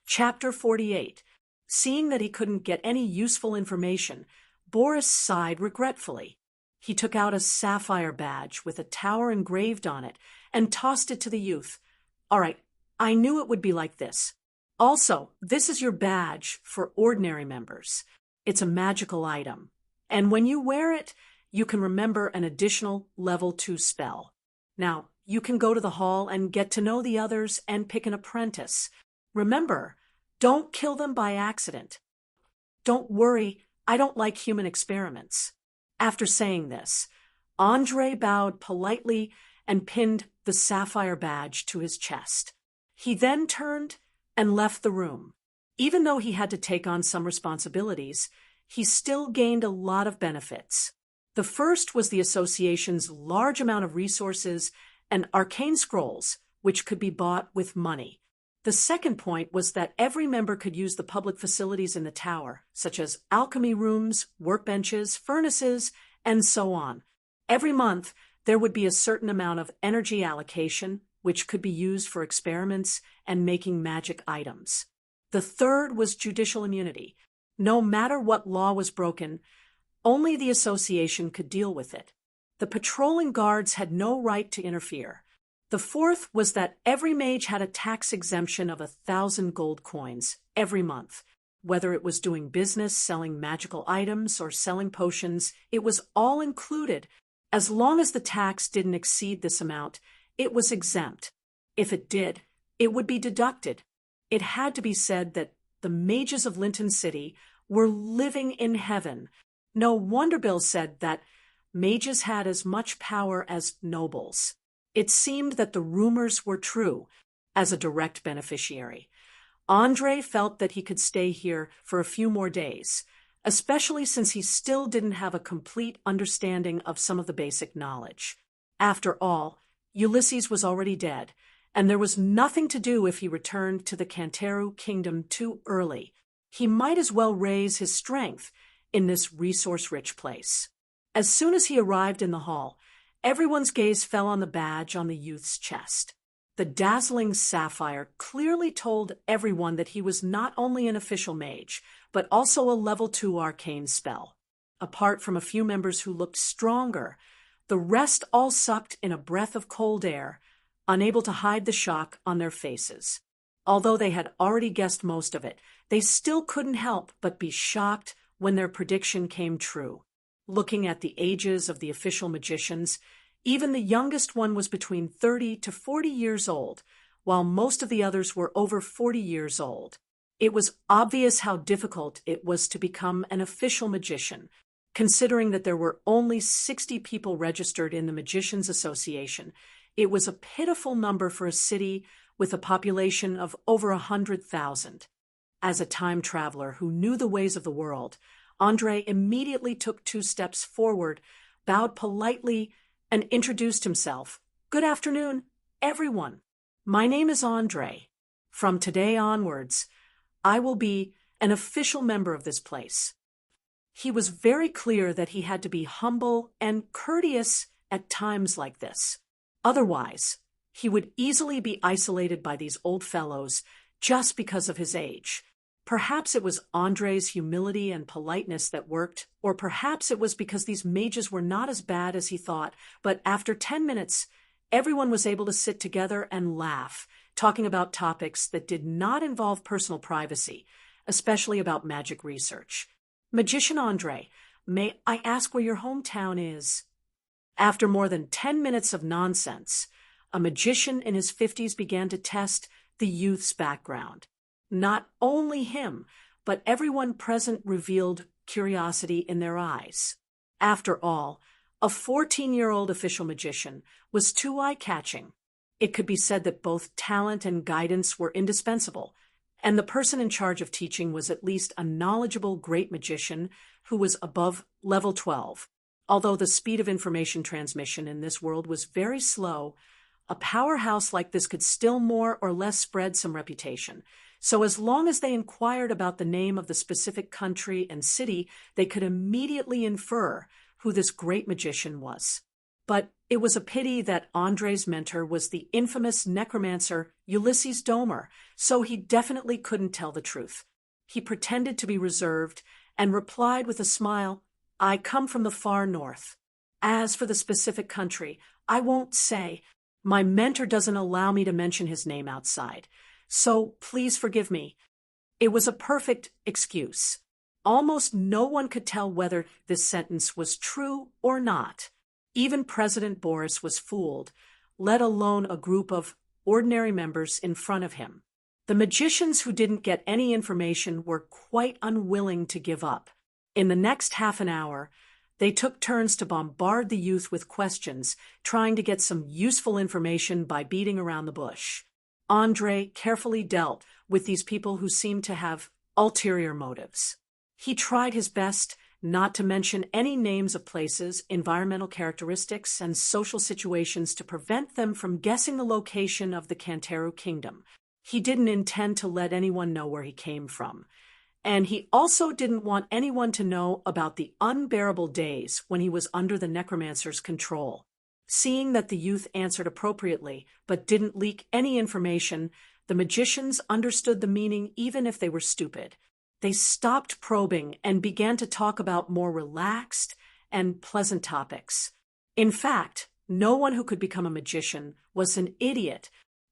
Chapter 48. Seeing that he couldn't get any useful information, Boris sighed regretfully. He took out a sapphire badge with a tower engraved on it and tossed it to the youth. All right, I knew it would be like this. Also, this is your badge for ordinary members. It's a magical item, and when you wear it, you can remember an additional level 2 spell. Now, you can go to the hall and get to know the others and pick an apprentice. Remember, don't kill them by accident. Don't worry, I don't like human experiments. After saying this, Andre bowed politely and pinned the sapphire badge to his chest. He then turned and left the room. Even though he had to take on some responsibilities, he still gained a lot of benefits. The first was the association's large amount of resources and arcane scrolls, which could be bought with money. The second point was that every member could use the public facilities in the tower, such as alchemy rooms, workbenches, furnaces, and so on. Every month, there would be a certain amount of energy allocation, which could be used for experiments and making magic items. The third was judicial immunity. No matter what law was broken, only the association could deal with it. The patrolling guards had no right to interfere. The fourth was that every mage had a tax exemption of 1,000 gold coins every month. Whether it was doing business, selling magical items, or selling potions, it was all included. As long as the tax didn't exceed this amount, it was exempt. If it did, it would be deducted. It had to be said that the mages of Linton City were living in heaven. No wonder Bill said that mages had as much power as nobles. It seemed that the rumors were true. As a direct beneficiary, Andre felt that he could stay here for a few more days, especially since he still didn't have a complete understanding of some of the basic knowledge. After all, Ulysses was already dead, and there was nothing to do if he returned to the Canteru kingdom too early. He might as well raise his strength in this resource-rich place. As soon as he arrived in the hall, everyone's gaze fell on the badge on the youth's chest. The dazzling sapphire clearly told everyone that he was not only an official mage, but also a level 2 arcane spell. Apart from a few members who looked stronger, the rest all sucked in a breath of cold air, unable to hide the shock on their faces. Although they had already guessed most of it, they still couldn't help but be shocked when their prediction came true. Looking at the ages of the official magicians, even the youngest one was between 30 to 40 years old, while most of the others were over 40 years old. It was obvious how difficult it was to become an official magician. Considering that there were only 60 people registered in the Magicians Association, it was a pitiful number for a city with a population of over 100,000. As a time traveler who knew the ways of the world, Andre immediately took 2 steps forward, bowed politely, and introduced himself. "Good afternoon, everyone. My name is Andre. From today onwards, I will be an official member of this place." He was very clear that he had to be humble and courteous at times like this. Otherwise, he would easily be isolated by these old fellows just because of his age. Perhaps it was Andre's humility and politeness that worked, or perhaps it was because these mages were not as bad as he thought, but after 10 minutes, everyone was able to sit together and laugh, talking about topics that did not involve personal privacy, especially about magic research. "Magician Andre, may I ask where your hometown is?" After more than 10 minutes of nonsense, a magician in his 50s began to test the youth's background. Not only him, but everyone present revealed curiosity in their eyes. After all, a 14-year-old official magician was too eye-catching. It could be said that both talent and guidance were indispensable, and the person in charge of teaching was at least a knowledgeable great magician who was above level 12. Although the speed of information transmission in this world was very slow, a powerhouse like this could still more or less spread some reputation. So as long as they inquired about the name of the specific country and city, they could immediately infer who this great magician was. But it was a pity that Andre's mentor was the infamous necromancer Ulysses Domer, so he definitely couldn't tell the truth. He pretended to be reserved and replied with a smile, "I come from the far north. As for the specific country, I won't say. My mentor doesn't allow me to mention his name outside, so please forgive me." It was a perfect excuse. Almost no one could tell whether this sentence was true or not. Even President Boris was fooled, let alone a group of ordinary members in front of him. The magicians who didn't get any information were quite unwilling to give up. In the next half an hour, they took turns to bombard the youth with questions, trying to get some useful information by beating around the bush. Andre carefully dealt with these people who seemed to have ulterior motives. He tried his best not to mention any names of places, environmental characteristics, and social situations to prevent them from guessing the location of the Canteru Kingdom. He didn't intend to let anyone know where he came from. And he also didn't want anyone to know about the unbearable days when he was under the necromancer's control. Seeing that the youth answered appropriately, but didn't leak any information, the magicians understood the meaning even if they were stupid. They stopped probing and began to talk about more relaxed and pleasant topics. In fact, no one who could become a magician was an idiot.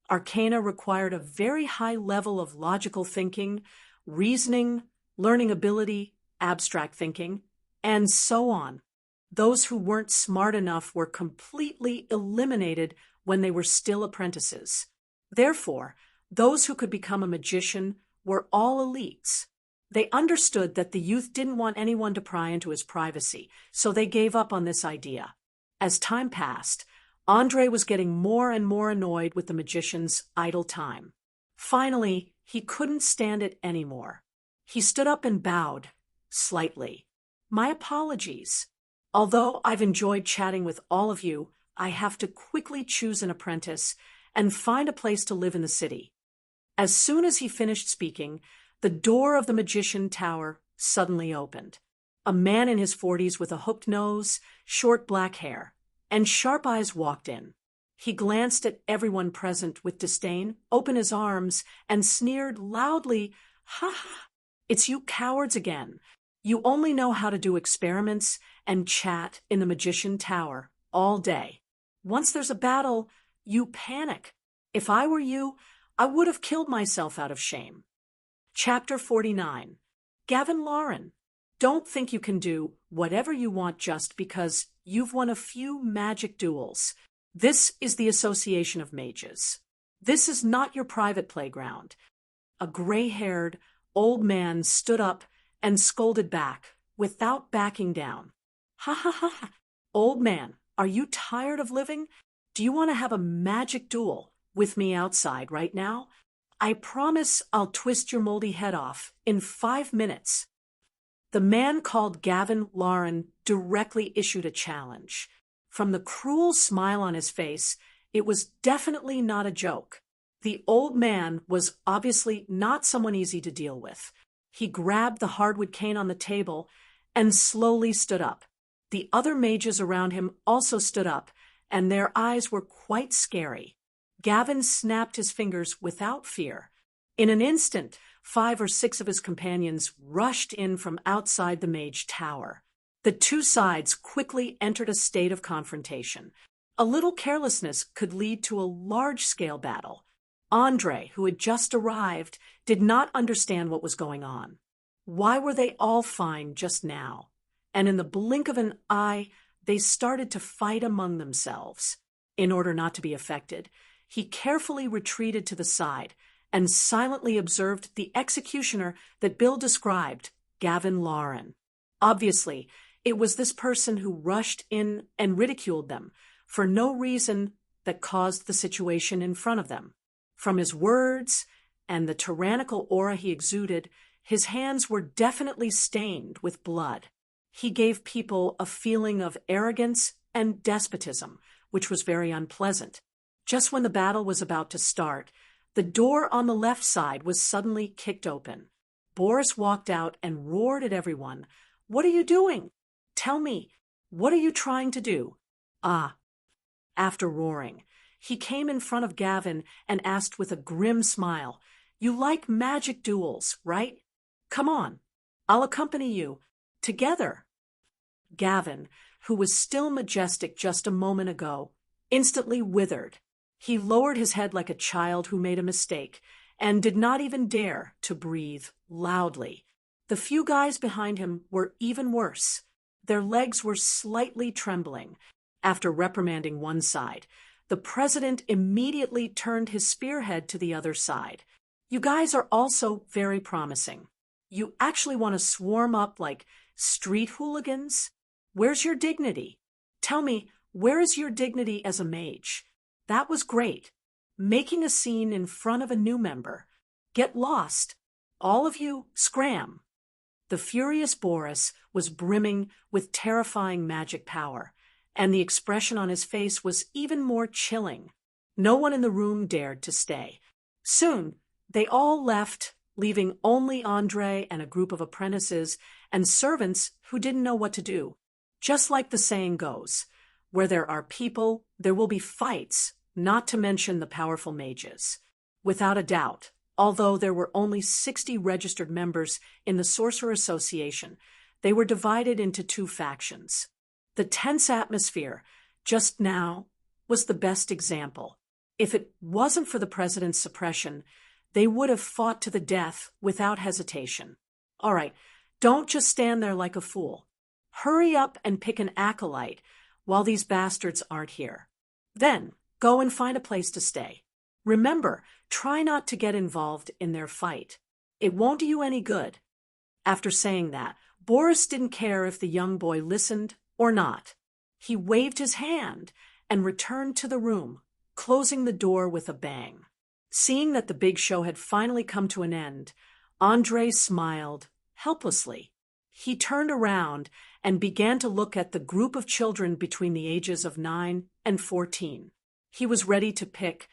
Arcane required a very high level of logical thinking, reasoning, learning ability, abstract thinking, and so on. Those who weren't smart enough were completely eliminated when they were still apprentices. Therefore, those who could become a magician were all elites. They understood that the youth didn't want anyone to pry into his privacy, so they gave up on this idea. As time passed, Andre was getting more and more annoyed with the magician's idle time. Finally, he couldn't stand it anymore. He stood up and bowed, slightly. "My apologies. Although I've enjoyed chatting with all of you, I have to quickly choose an apprentice and find a place to live in the city." As soon as he finished speaking, the door of the magician tower suddenly opened. A man in his 40s with a hooked nose, short black hair, and sharp eyes walked in. He glanced at everyone present with disdain, opened his arms, and sneered loudly, "Ha ha! It's you cowards again. You only know how to do experiments and chat in the magician tower all day. Once there's a battle, you panic. If I were you, I would have killed myself out of shame." Chapter 49. Gavin Lauren. Don't think you can do whatever you want just because you've won a few magic duels. This is the Association of Mages. This is not your private playground. A gray-haired, old man stood up and scolded back, without backing down. Ha ha ha ha. Old man, are you tired of living? Do you want to have a magic duel with me outside right now? I promise I'll twist your moldy head off in 5 minutes. The man called Gavin Lauren directly issued a challenge. From the cruel smile on his face, it was definitely not a joke. The old man was obviously not someone easy to deal with. He grabbed the hardwood cane on the table and slowly stood up. The other mages around him also stood up, and their eyes were quite scary. Gavin snapped his fingers without fear. In an instant, 5 or 6 of his companions rushed in from outside the mage tower. The two sides quickly entered a state of confrontation. A little carelessness could lead to a large-scale battle. Andre, who had just arrived, did not understand what was going on. Why were they all fine just now? And in the blink of an eye, they started to fight among themselves. In order not to be affected, he carefully retreated to the side and silently observed the executioner that Bill described, Gavin Lauren. Obviously, it was this person who rushed in and ridiculed them for no reason that caused the situation in front of them. From his words and the tyrannical aura he exuded, his hands were definitely stained with blood. He gave people a feeling of arrogance and despotism, which was very unpleasant. Just when the battle was about to start, the door on the left side was suddenly kicked open. Boris walked out and roared at everyone. "What are you doing? Tell me, what are you trying to do?" "Ah." After roaring, he came in front of Gavin and asked with a grim smile, "You like magic duels, right? Come on, I'll accompany you. Together." Gavin, who was still majestic just a moment ago, instantly withered. He lowered his head like a child who made a mistake and did not even dare to breathe loudly. The few guys behind him were even worse. Their legs were slightly trembling. After reprimanding one side, the president immediately turned his spearhead to the other side. "You guys are also very promising. You actually want to swarm up like street hooligans? Where's your dignity? Tell me, where is your dignity as a mage? That was great. Making a scene in front of a new member. Get lost. All of you, scram." The furious Boris was brimming with terrifying magic power, and the expression on his face was even more chilling. No one in the room dared to stay. Soon, they all left, leaving only Andre and a group of apprentices and servants who didn't know what to do. Just like the saying goes, where there are people, there will be fights, not to mention the powerful mages. Without a doubt, although there were only 60 registered members in the Sorcerer Association, they were divided into 2 factions. The tense atmosphere, just now, was the best example. If it wasn't for the president's suppression, they would have fought to the death without hesitation. All right, don't just stand there like a fool. Hurry up and pick an acolyte while these bastards aren't here. Then, go and find a place to stay. Remember, try not to get involved in their fight. It won't do you any good. After saying that, Boris didn't care if the young boy listened or not. He waved his hand and returned to the room, closing the door with a bang. Seeing that the big show had finally come to an end, Andre smiled helplessly. He turned around and began to look at the group of children between the ages of 9 and 14. He was ready to pick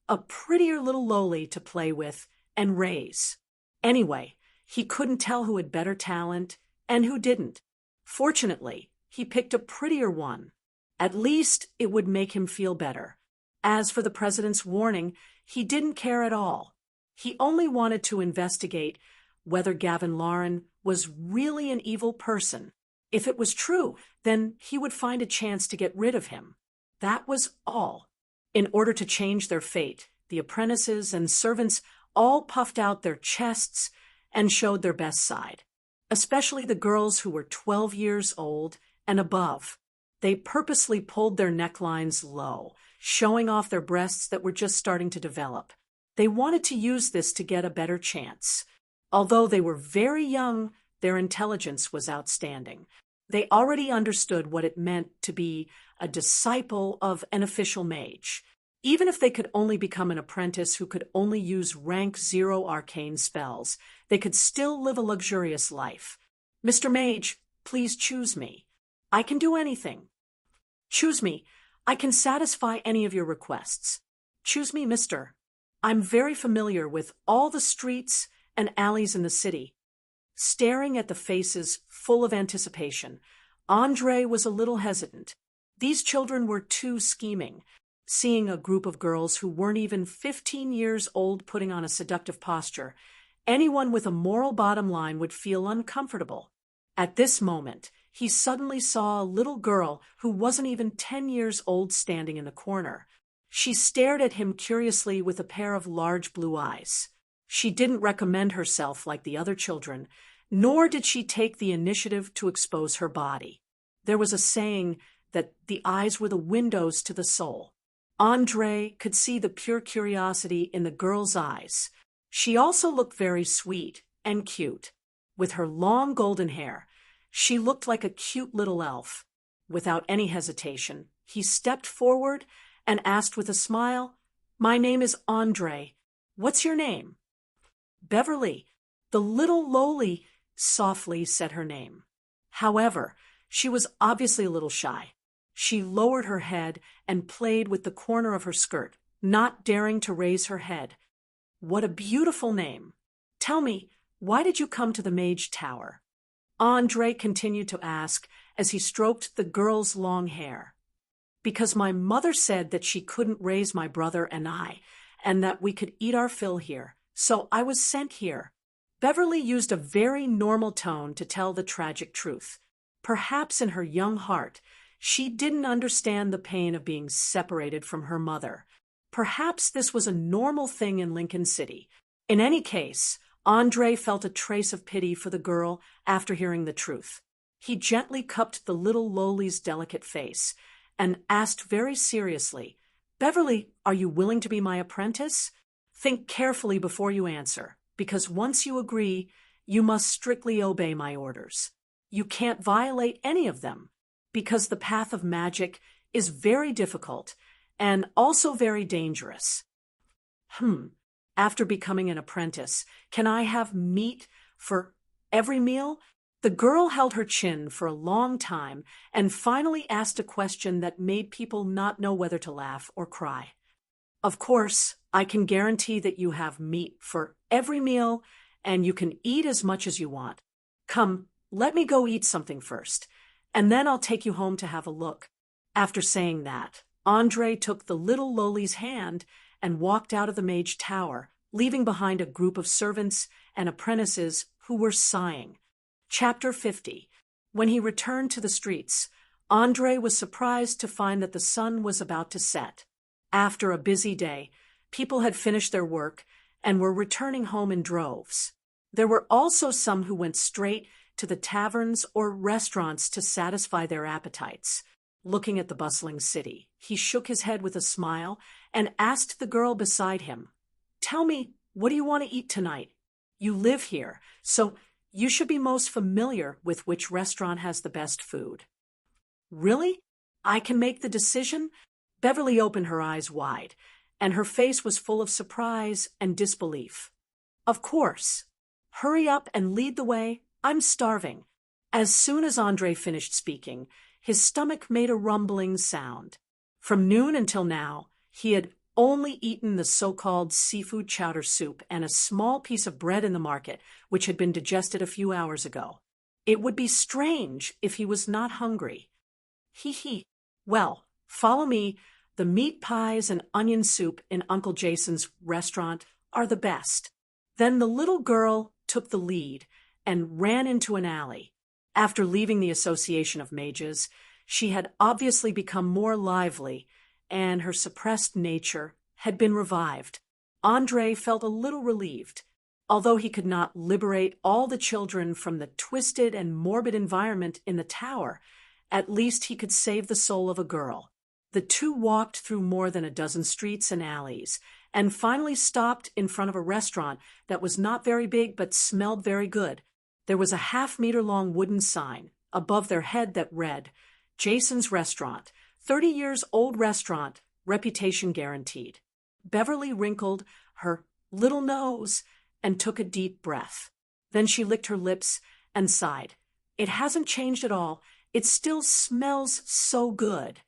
a prettier little lowly to play with and raise. Anyway, he couldn't tell who had better talent and who didn't. Fortunately, he picked a prettier one. At least it would make him feel better. As for the president's warning, he didn't care at all. He only wanted to investigate whether Gavin Lauren was really an evil person. If it was true, then he would find a chance to get rid of him. That was all. In order to change their fate, the apprentices and servants all puffed out their chests and showed their best side, especially the girls who were 12 years old and above. They purposely pulled their necklines low, showing off their breasts that were just starting to develop. They wanted to use this to get a better chance. Although they were very young, their intelligence was outstanding. They already understood what it meant to be a disciple of an official mage. Even if they could only become an apprentice who could only use rank 0 arcane spells, they could still live a luxurious life. "Mr. Mage, please choose me. I can do anything. Choose me. I can satisfy any of your requests. Choose me, mister. I'm very familiar with all the streets and alleys in the city." Staring at the faces full of anticipation, Andre was a little hesitant. These children were too scheming. Seeing a group of girls who weren't even 15 years old putting on a seductive posture, anyone with a moral bottom line would feel uncomfortable. At this moment, he suddenly saw a little girl who wasn't even 10 years old standing in the corner. She stared at him curiously with a pair of large blue eyes. She didn't recommend herself like the other children, nor did she take the initiative to expose her body. There was a saying that the eyes were the windows to the soul. Andre could see the pure curiosity in the girl's eyes. She also looked very sweet and cute. With her long golden hair, she looked like a cute little elf. Without any hesitation, he stepped forward and asked with a smile, "My name is Andre. What's your name?" "Beverly." The little lowly softly said her name. However, she was obviously a little shy. She lowered her head and played with the corner of her skirt, not daring to raise her head. "What a beautiful name. Tell me, why did you come to the Mage Tower?" Andre continued to ask as he stroked the girl's long hair. "Because my mother said that she couldn't raise my brother and I, and that we could eat our fill here, so I was sent here." Beverly used a very normal tone to tell the tragic truth. Perhaps in her young heart, she didn't understand the pain of being separated from her mother. Perhaps this was a normal thing in Lincoln City. In any case, Andre felt a trace of pity for the girl after hearing the truth. He gently cupped the little lowly's delicate face and asked very seriously, "Beverly, are you willing to be my apprentice? Think carefully before you answer, because once you agree, you must strictly obey my orders. You can't violate any of them, because the path of magic is very difficult and also very dangerous." After becoming an apprentice, can I have meat for every meal? The girl held her chin for a long time and finally asked a question that made people not know whether to laugh or cry. "Of course, I can guarantee that you have meat for every meal and you can eat as much as you want. Come, let me go eat something first, and then I'll take you home to have a look." After saying that, Andre took the little lowly's hand and walked out of the Mage Tower, leaving behind a group of servants and apprentices who were sighing. Chapter 50. When he returned to the streets, Andre was surprised to find that the sun was about to set. After a busy day, people had finished their work and were returning home in droves. There were also some who went straight to the taverns or restaurants to satisfy their appetites. Looking at the bustling city, he shook his head with a smile and asked the girl beside him, "Tell me, what do you want to eat tonight? You live here, so you should be most familiar with which restaurant has the best food." "Really? I can make the decision?" Beverly opened her eyes wide, and her face was full of surprise and disbelief. "Of course. Hurry up and lead the way. I'm starving." As soon as Andre finished speaking, his stomach made a rumbling sound. From noon until now, he had only eaten the so-called seafood chowder soup and a small piece of bread in the market, which had been digested a few hours ago. It would be strange if he was not hungry. He. Well, follow me. The meat pies and onion soup in Uncle Jason's restaurant are the best. Then the little girl took the lead and ran into an alley. After leaving the Association of Mages, she had obviously become more lively, and her suppressed nature had been revived. Andre felt a little relieved. Although he could not liberate all the children from the twisted and morbid environment in the tower, at least he could save the soul of a girl. The two walked through more than a dozen streets and alleys, and finally stopped in front of a restaurant that was not very big but smelled very good. There was a half-meter-long wooden sign above their head that read, Jason's Restaurant, 30 years old restaurant, reputation guaranteed. Beverly wrinkled her little nose and took a deep breath. Then she licked her lips and sighed. It hasn't changed at all. It still smells so good.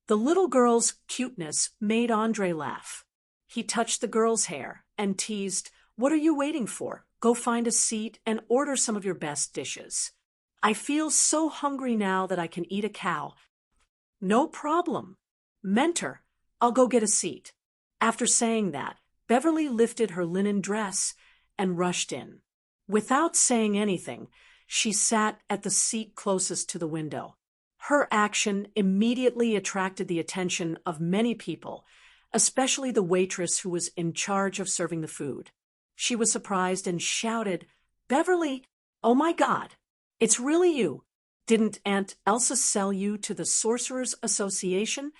The little girl's cuteness made Andre laugh. He touched the girl's hair and teased, What are you waiting for? Go find a seat and order some of your best dishes. I feel so hungry now that I can eat a cow. No problem. Mentor, I'll go get a seat. After saying that, Beverly lifted her linen dress and rushed in. Without saying anything, she sat at the seat closest to the window. Her action immediately attracted the attention of many people, especially the waitress who was in charge of serving the food. She was surprised and shouted, Beverly, oh my God, it's really you. Didn't Aunt Elsa sell you to the Sorcerers Association?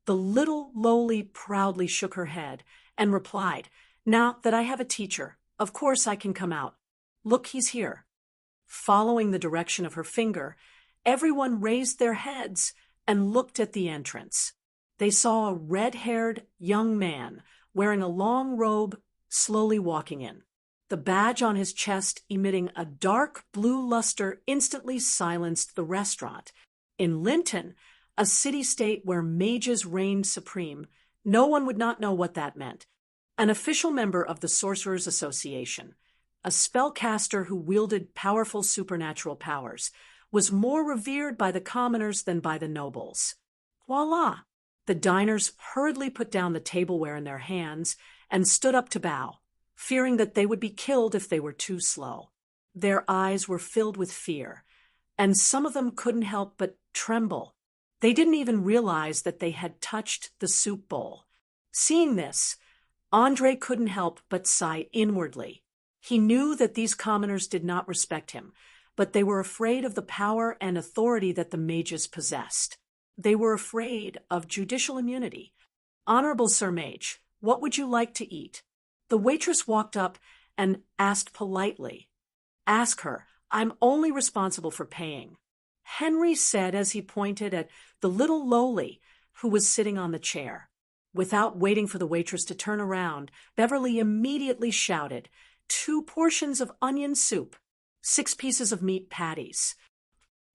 The little lowly proudly shook her head and replied, Now that I have a teacher, of course I can come out. Look, he's here. Following the direction of her finger, everyone raised their heads and looked at the entrance. They saw a red-haired young man wearing a long robe slowly walking in. The badge on his chest emitting a dark blue luster instantly silenced the restaurant. In Linton, a city-state where mages reigned supreme, no one would not know what that meant. An official member of the Sorcerers Association, a spellcaster who wielded powerful supernatural powers, was more revered by the commoners than by the nobles. Voila! The diners hurriedly put down the tableware in their hands and stood up to bow, fearing that they would be killed if they were too slow. Their eyes were filled with fear, and some of them couldn't help but tremble. They didn't even realize that they had touched the soup bowl. Seeing this, Andre couldn't help but sigh inwardly. He knew that these commoners did not respect him, but they were afraid of the power and authority that the mages possessed. They were afraid of judicial immunity. Honorable Sir Mage, what would you like to eat? The waitress walked up and asked politely. Ask her. I'm only responsible for paying. Henry said as he pointed at the little lowly who was sitting on the chair. Without waiting for the waitress to turn around, Beverly immediately shouted, 2 portions of onion soup, 6 pieces of meat patties.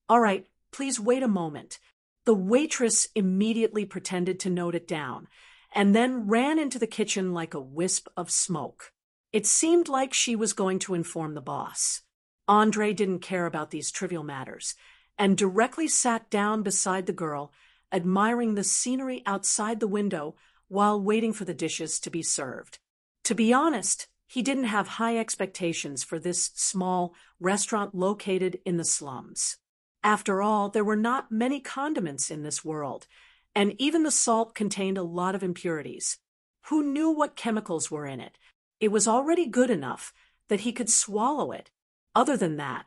All right, please wait a moment. The waitress immediately pretended to note it down, and then ran into the kitchen like a wisp of smoke. It seemed like she was going to inform the boss. Andre didn't care about these trivial matters, and directly sat down beside the girl, admiring the scenery outside the window while waiting for the dishes to be served. To be honest, he didn't have high expectations for this small restaurant located in the slums. After all, there were not many condiments in this world, and even the salt contained a lot of impurities. Who knew what chemicals were in it? It was already good enough that he could swallow it. Other than that,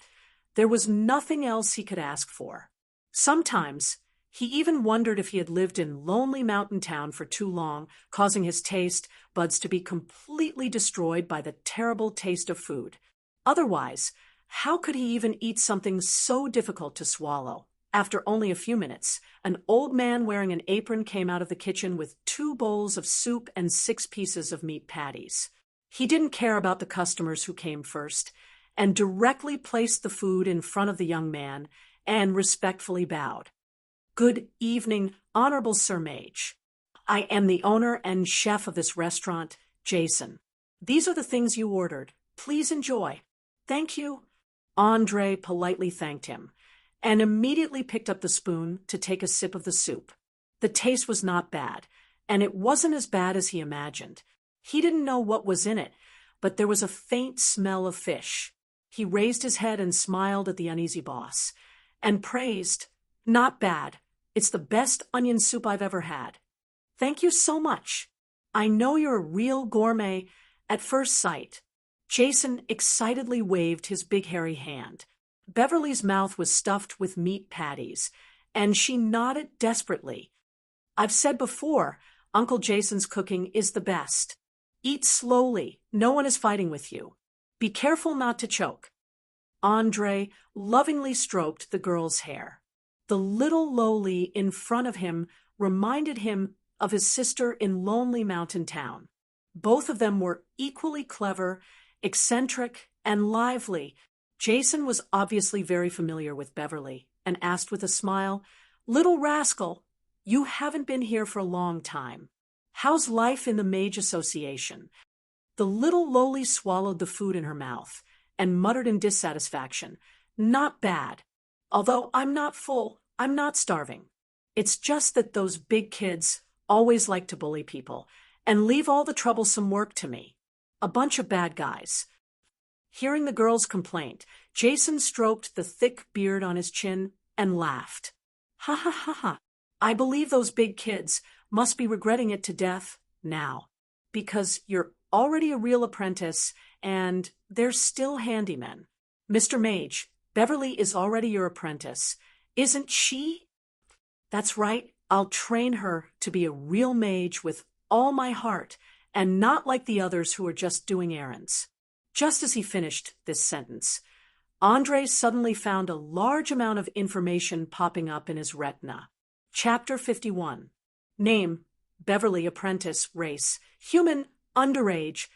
there was nothing else he could ask for. Sometimes, he even wondered if he had lived in lonely mountain town for too long, causing his taste buds to be completely destroyed by the terrible taste of food. Otherwise, how could he even eat something so difficult to swallow? After only a few minutes, an old man wearing an apron came out of the kitchen with 2 bowls of soup and 6 pieces of meat patties. He didn't care about the customers who came first, and directly placed the food in front of the young man and respectfully bowed. Good evening, Honorable Sir Mage. I am the owner and chef of this restaurant, Jason. These are the things you ordered. Please enjoy. Thank you. Andre politely thanked him, and immediately picked up the spoon to take a sip of the soup. The taste was not bad, and it wasn't as bad as he imagined. He didn't know what was in it, but there was a faint smell of fish. He raised his head and smiled at the uneasy boss, and praised, Not bad. It's the best onion soup I've ever had. Thank you so much. I know you're a real gourmet at first sight. Jason excitedly waved his big hairy hand. Beverly's mouth was stuffed with meat patties, and she nodded desperately. I've said before, Uncle Jason's cooking is the best. Eat slowly. No one is fighting with you. Be careful not to choke. Andre lovingly stroked the girl's hair. The little lowly in front of him reminded him of his sister in Lonely Mountain Town. Both of them were equally clever, eccentric, and lively. Jason was obviously very familiar with Beverly and asked with a smile, "Little rascal, you haven't been here for a long time. How's life in the Mage Association?" The little lowly swallowed the food in her mouth and muttered in dissatisfaction, "Not bad. Although I'm not full, I'm not starving. It's just that those big kids always like to bully people and leave all the troublesome work to me. A bunch of bad guys." Hearing the girl's complaint, Jason stroked the thick beard on his chin and laughed. "Ha ha ha ha. I believe those big kids must be regretting it to death now, because you're already a real apprentice and they're still handymen. Mr. Mage, Beverly is already your apprentice, isn't she?" "That's right. I'll train her to be a real mage with all my heart, and not like the others who are just doing errands." Just as he finished this sentence, Andre suddenly found a large amount of information popping up in his retina. Chapter 51. Name: Beverly, apprentice, race, human, underage,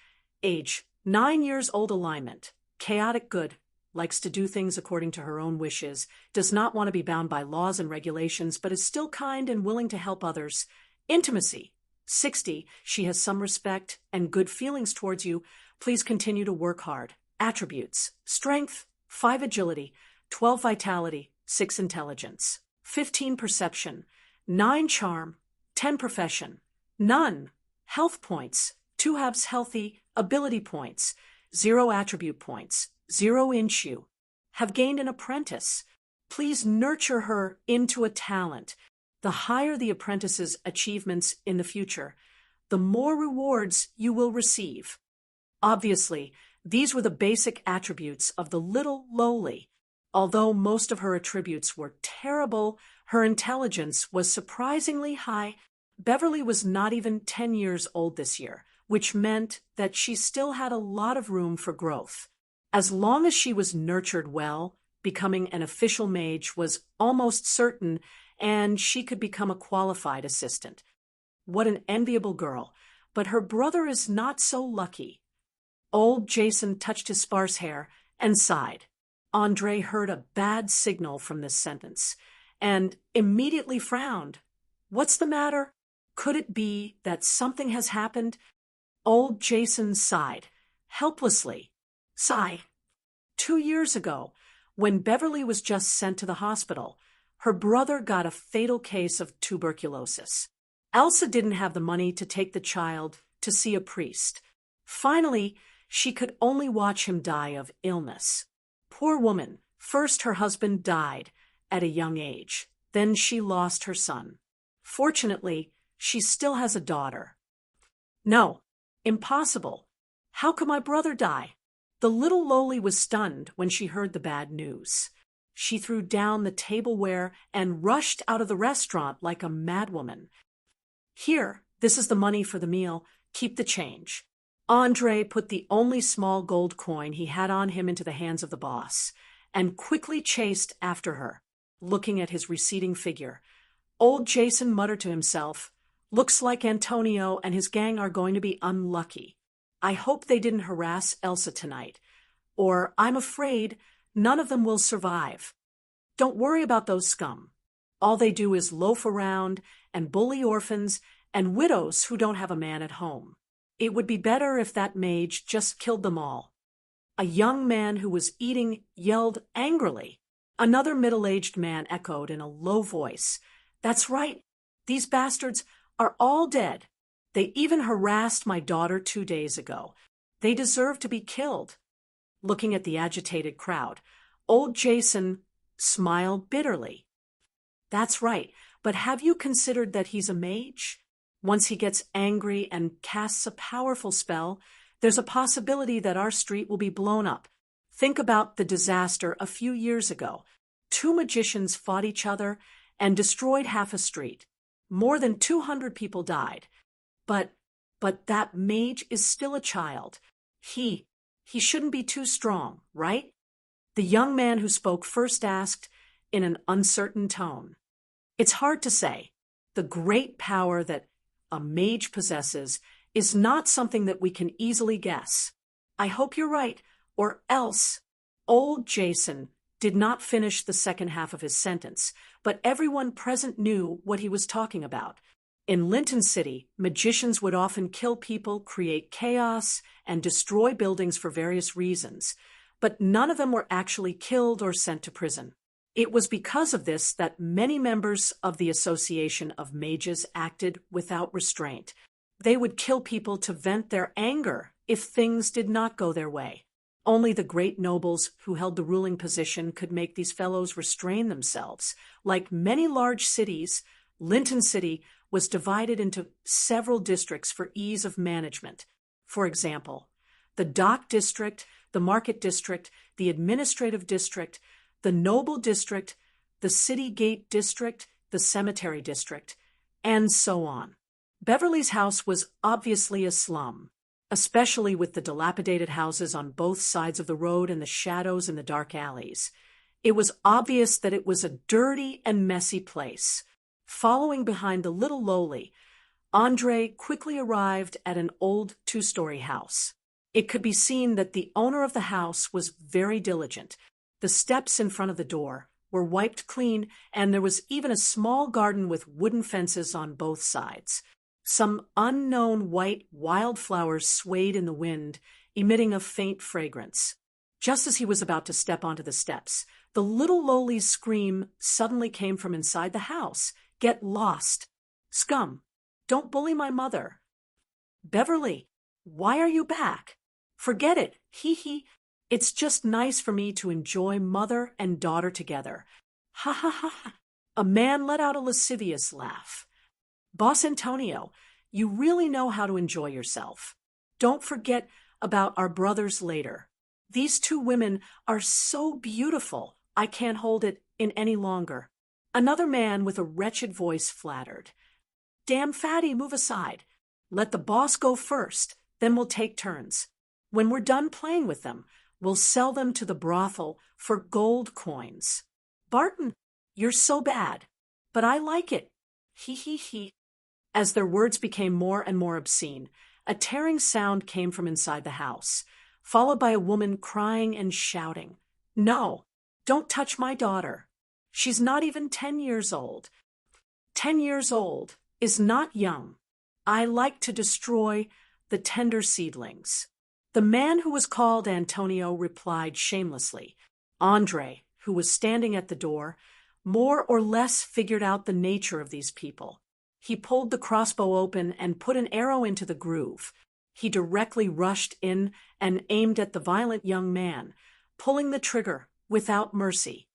age, 9 years old, alignment, chaotic good, likes to do things according to her own wishes, does not want to be bound by laws and regulations, but is still kind and willing to help others. Intimacy: 60, she has some respect and good feelings towards you. Please continue to work hard. Attributes: strength, 5 agility, 12 vitality, 6 intelligence, 15 perception, 9 charm, 10 profession, none health points, 2 habs healthy, ability points, 0 attribute points, 0 issue. Have gained an apprentice. Please nurture her into a talent. The higher the apprentice's achievements in the future, the more rewards you will receive. Obviously, these were the basic attributes of the little lowly. Although most of her attributes were terrible, her intelligence was surprisingly high. Beverly was not even 10 years old this year, which meant that she still had a lot of room for growth. As long as she was nurtured well, becoming an official mage was almost certain, and she could become a qualified assistant. What an enviable girl, but her brother is not so lucky. Old Jason touched his sparse hair and sighed. Andre heard a bad signal from this sentence and immediately frowned. What's the matter? Could it be that something has happened? Old Jason sighed, helplessly. Sigh. 2 years ago, when Beverly was just sent to the hospital, her brother got a fatal case of tuberculosis. Elsa didn't have the money to take the child to see a priest. Finally, she could only watch him die of illness. Poor woman. First, her husband died at a young age. Then she lost her son. Fortunately, she still has a daughter. No, impossible. How could my brother die? The little lowly was stunned when she heard the bad news. She threw down the tableware and rushed out of the restaurant like a madwoman. Here, this is the money for the meal. Keep the change. Andre put the only small gold coin he had on him into the hands of the boss and quickly chased after her, looking at his receding figure. Old Jason muttered to himself, "Looks like Antonio and his gang are going to be unlucky. I hope they didn't harass Elsa tonight, or I'm afraid none of them will survive. Don't worry about those scum. All they do is loaf around and bully orphans and widows who don't have a man at home. It would be better if that mage just killed them all." A young man who was eating yelled angrily. Another middle-aged man echoed in a low voice, "That's right. These bastards are all dead. They even harassed my daughter 2 days ago. They deserve to be killed." Looking at the agitated crowd, old Jason smiled bitterly. "That's right, but have you considered that he's a mage? Once he gets angry and casts a powerful spell, there's a possibility that our street will be blown up. Think about the disaster a few years ago. 2 magicians fought each other and destroyed half a street. More than 200 people died. But that mage is still a child. He shouldn't be too strong, right?" The The young man who spoke first asked, in an uncertain tone. It's hard to say. The great power that a mage possesses is not something that we can easily guess. I hope you're right, or else. Old Jason did not finish the second half of his sentence, but everyone present knew what he was talking about. In Linton City, magicians would often kill people, create chaos, and destroy buildings for various reasons, but none of them were actually killed or sent to prison. It was because of this that many members of the Association of Mages acted without restraint. They would kill people to vent their anger if things did not go their way. Only the great nobles who held the ruling position could make these fellows restrain themselves. Like many large cities, Linton City was divided into several districts for ease of management. For example, the Dock District, the Market District, the Administrative District, the Noble District, the City Gate District, the Cemetery District, and so on. Beverly's house was obviously a slum, especially with the dilapidated houses on both sides of the road and the shadows in the dark alleys. It was obvious that it was a dirty and messy place. Following behind the little lowly, Andre quickly arrived at an old two-story house. It could be seen that the owner of the house was very diligent. The steps in front of the door were wiped clean, and there was even a small garden with wooden fences on both sides. Some unknown white wildflowers swayed in the wind, emitting a faint fragrance. Just as he was about to step onto the steps, the little lowly's scream suddenly came from inside the house. Get lost. Scum, don't bully my mother. Beverly, why are you back? Forget it. Hee. It's just nice for me to enjoy mother and daughter together. Ha ha ha. A man let out a lascivious laugh. Boss Antonio, you really know how to enjoy yourself. Don't forget about our brothers later. These two women are so beautiful, I can't hold it in any longer. Another man with a wretched voice flattered. Damn fatty, move aside. Let the boss go first, then we'll take turns. When we're done playing with them, we'll sell them to the brothel for gold coins. Barton, you're so bad, but I like it. He. As their words became more and more obscene, a tearing sound came from inside the house, followed by a woman crying and shouting. No, don't touch my daughter. She's not even 10 years old. 10 years old is not young. I like to destroy the tender seedlings. The man who was called Antonio replied shamelessly. Andre, who was standing at the door, more or less figured out the nature of these people. He pulled the crossbow open and put an arrow into the groove. He directly rushed in and aimed at the violent young man, pulling the trigger without mercy.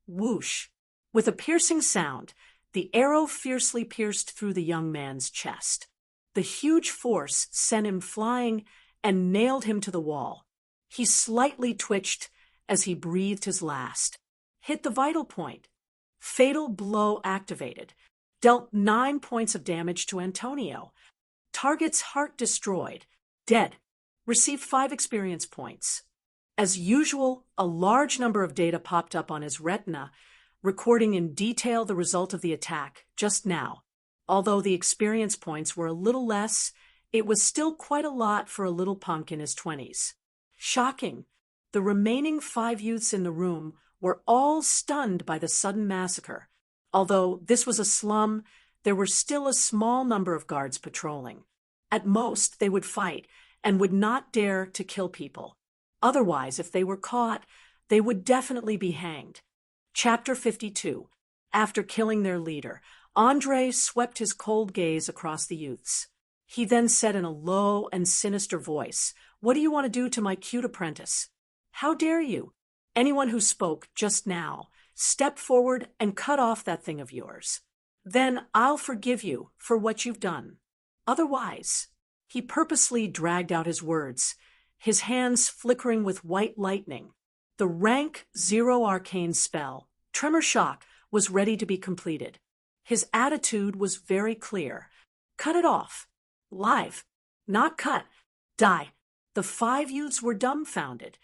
Whoosh! With a piercing sound, the arrow fiercely pierced through the young man's chest. The huge force sent him flying and nailed him to the wall. He slightly twitched as he breathed his last. Hit the vital point. Fatal blow activated. Dealt 9 points of damage to Antonio. Target's heart destroyed. Dead. Received 5 experience points. As usual, a large number of data popped up on his retina, recording in detail the result of the attack just now. Although the experience points were a little less, it was still quite a lot for a little punk in his 20s. Shocking. The remaining 5 youths in the room were all stunned by the sudden massacre. Although this was a slum, there were still a small number of guards patrolling. At most, they would fight and would not dare to kill people. Otherwise, if they were caught, they would definitely be hanged. Chapter 52. After killing their leader, Andre swept his cold gaze across the youths. He then said in a low and sinister voice, "What do you want to do to my cute apprentice? How dare you? Anyone who spoke just now, step forward and cut off that thing of yours. Then I'll forgive you for what you've done. Otherwise," he purposely dragged out his words, his hands flickering with white lightning. The rank 0 arcane spell, Tremor Shock, was ready to be completed. His attitude was very clear. Cut it off. Live. Not cut. Die. The 5 youths were dumbfounded.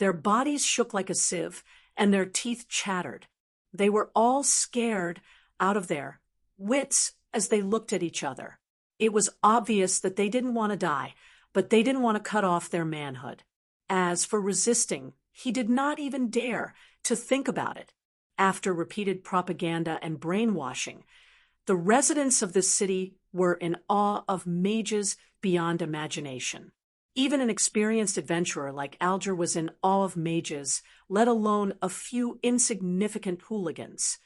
Their bodies shook like a sieve, and their teeth chattered. They were all scared out of their wits as they looked at each other. It was obvious that they didn't want to die, but they didn't want to cut off their manhood. As for resisting, he did not even dare to think about it. After repeated propaganda and brainwashing, the residents of this city were in awe of mages beyond imagination. Even an experienced adventurer like Alger was in awe of mages, let alone a few insignificant hooligans.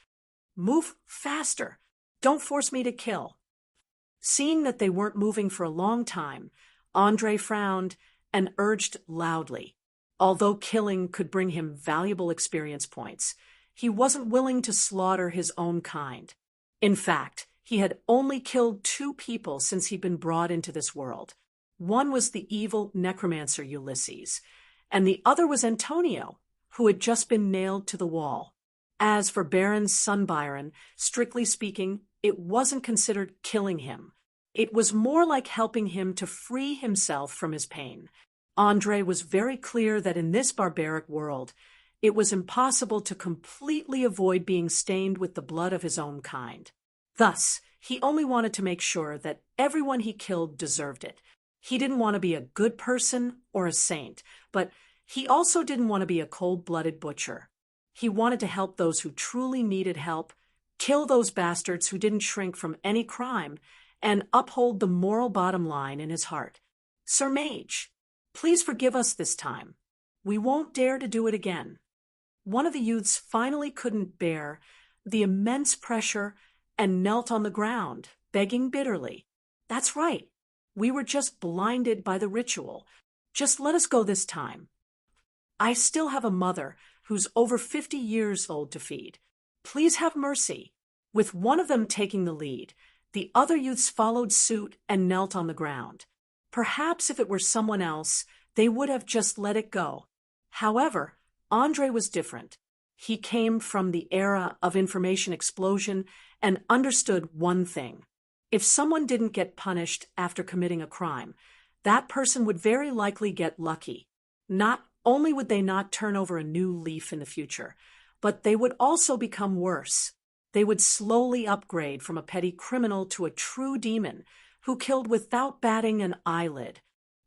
"Move faster! Don't force me to kill." Seeing that they weren't moving for a long time, Andre frowned and urged loudly. Although killing could bring him valuable experience points, he wasn't willing to slaughter his own kind. In fact, he had only killed 2 people since he'd been brought into this world. One was the evil necromancer Ulysses, and the other was Antonio, who had just been nailed to the wall. As for Baron's son Byron, strictly speaking, it wasn't considered killing him. It was more like helping him to free himself from his pain. Andre was very clear that in this barbaric world, it was impossible to completely avoid being stained with the blood of his own kind. Thus, he only wanted to make sure that everyone he killed deserved it. He didn't want to be a good person or a saint, but he also didn't want to be a cold-blooded butcher. He wanted to help those who truly needed help, kill those bastards who didn't shrink from any crime, and uphold the moral bottom line in his heart. "Sir Mage, please forgive us this time. We won't dare to do it again." One of the youths finally couldn't bear the immense pressure and knelt on the ground, begging bitterly. "That's right. We were just blinded by the ritual. Just let us go this time. I still have a mother who's over 50 years old to feed. Please have mercy." With one of them taking the lead, the other youths followed suit and knelt on the ground. Perhaps if it were someone else, they would have just let it go. However, Andre was different. He came from the era of information explosion and understood one thing. If someone didn't get punished after committing a crime, that person would very likely get lucky. Not only would they not turn over a new leaf in the future, but they would also become worse. They would slowly upgrade from a petty criminal to a true demon who killed without batting an eyelid.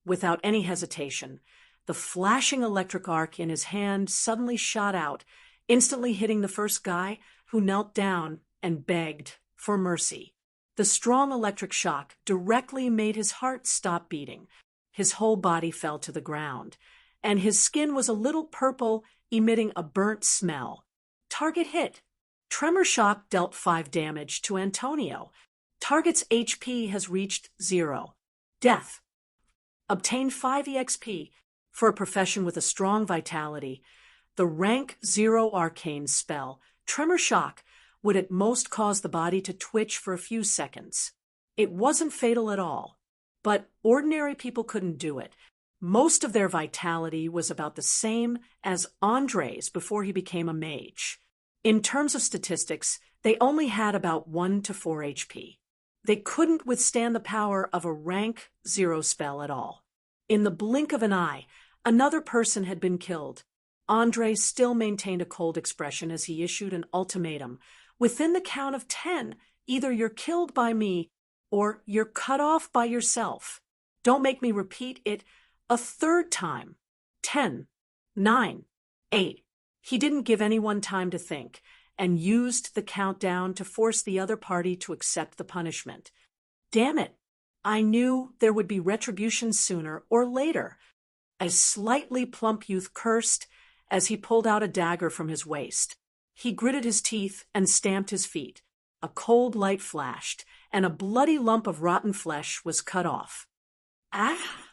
Without any hesitation, the flashing electric arc in his hand suddenly shot out, instantly hitting the first guy, who knelt down and begged for mercy. The strong electric shock directly made his heart stop beating. His whole body fell to the ground, and his skin was a little purple, emitting a burnt smell. Target hit. Tremor shock dealt 5 damage to Antonio. Target's HP has reached 0. Death. Obtain 5 EXP for a profession with a strong vitality. The rank 0 arcane spell, Tremor Shock, would at most cause the body to twitch for a few seconds. It wasn't fatal at all, but ordinary people couldn't do it. Most of their vitality was about the same as Andre's before he became a mage. In terms of statistics, they only had about 1 to 4 HP. They couldn't withstand the power of a rank 0 spell at all. In the blink of an eye, another person had been killed. Andre still maintained a cold expression as he issued an ultimatum. Within the count of 10, either you're killed by me or you're cut off by yourself. Don't make me repeat it a third time. 10, 9, 8. He didn't give anyone time to think and used the countdown to force the other party to accept the punishment. Damn it! I knew there would be retribution sooner or later. A slightly plump youth cursed as he pulled out a dagger from his waist. He gritted his teeth and stamped his feet. A cold light flashed, and a bloody lump of rotten flesh was cut off. Ah!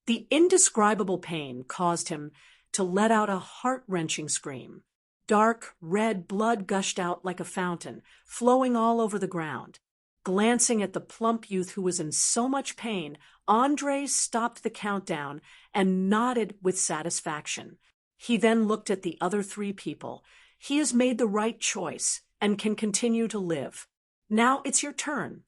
The indescribable pain caused him to let out a heart-wrenching scream. Dark, red blood gushed out like a fountain, flowing all over the ground. Glancing at the plump youth who was in so much pain, Andre stopped the countdown and nodded with satisfaction. He then looked at the other 3 people. He has made the right choice and can continue to live. Now it's your turn.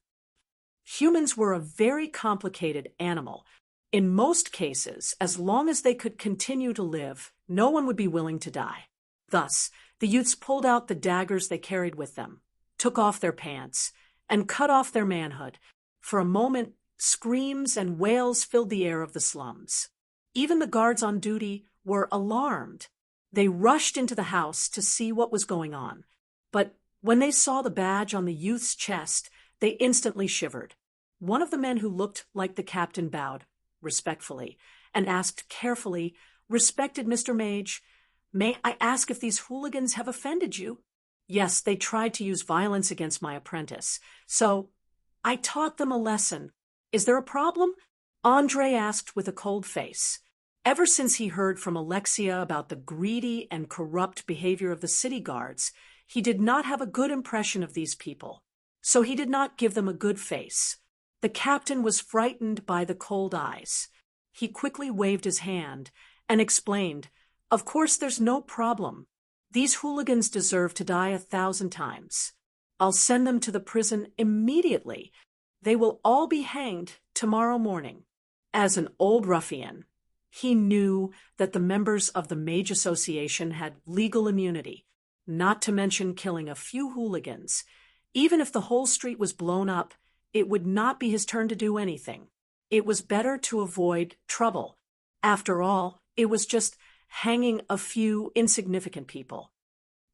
Humans were a very complicated animal. In most cases, as long as they could continue to live, No one would be willing to die. Thus, the youths pulled out the daggers they carried with them, took off their pants, and cut off their manhood. For a moment, screams and wails filled the air of the slums. Even the guards on duty were alarmed. They rushed into the house to see what was going on. But when they saw the badge on the youth's chest, they instantly shivered. One of the men who looked like the captain bowed, respectfully, and asked carefully, "Respected Mr. Mage, may I ask if these hooligans have offended you?" "Yes, they tried to use violence against my apprentice, so I taught them a lesson. Is there a problem?" Andre asked with a cold face. Ever since he heard from Alexia about the greedy and corrupt behavior of the city guards, he did not have a good impression of these people, so he did not give them a good face. The captain was frightened by the cold eyes. He quickly waved his hand and explained, "Of course there's no problem. These hooligans deserve to die 1,000 times. I'll send them to the prison immediately. They will all be hanged tomorrow morning." As an old ruffian, he knew that the members of the Mage Association had legal immunity, not to mention killing a few hooligans. Even if the whole street was blown up, it would not be his turn to do anything. It was better to avoid trouble. After all, it was just hanging a few insignificant people.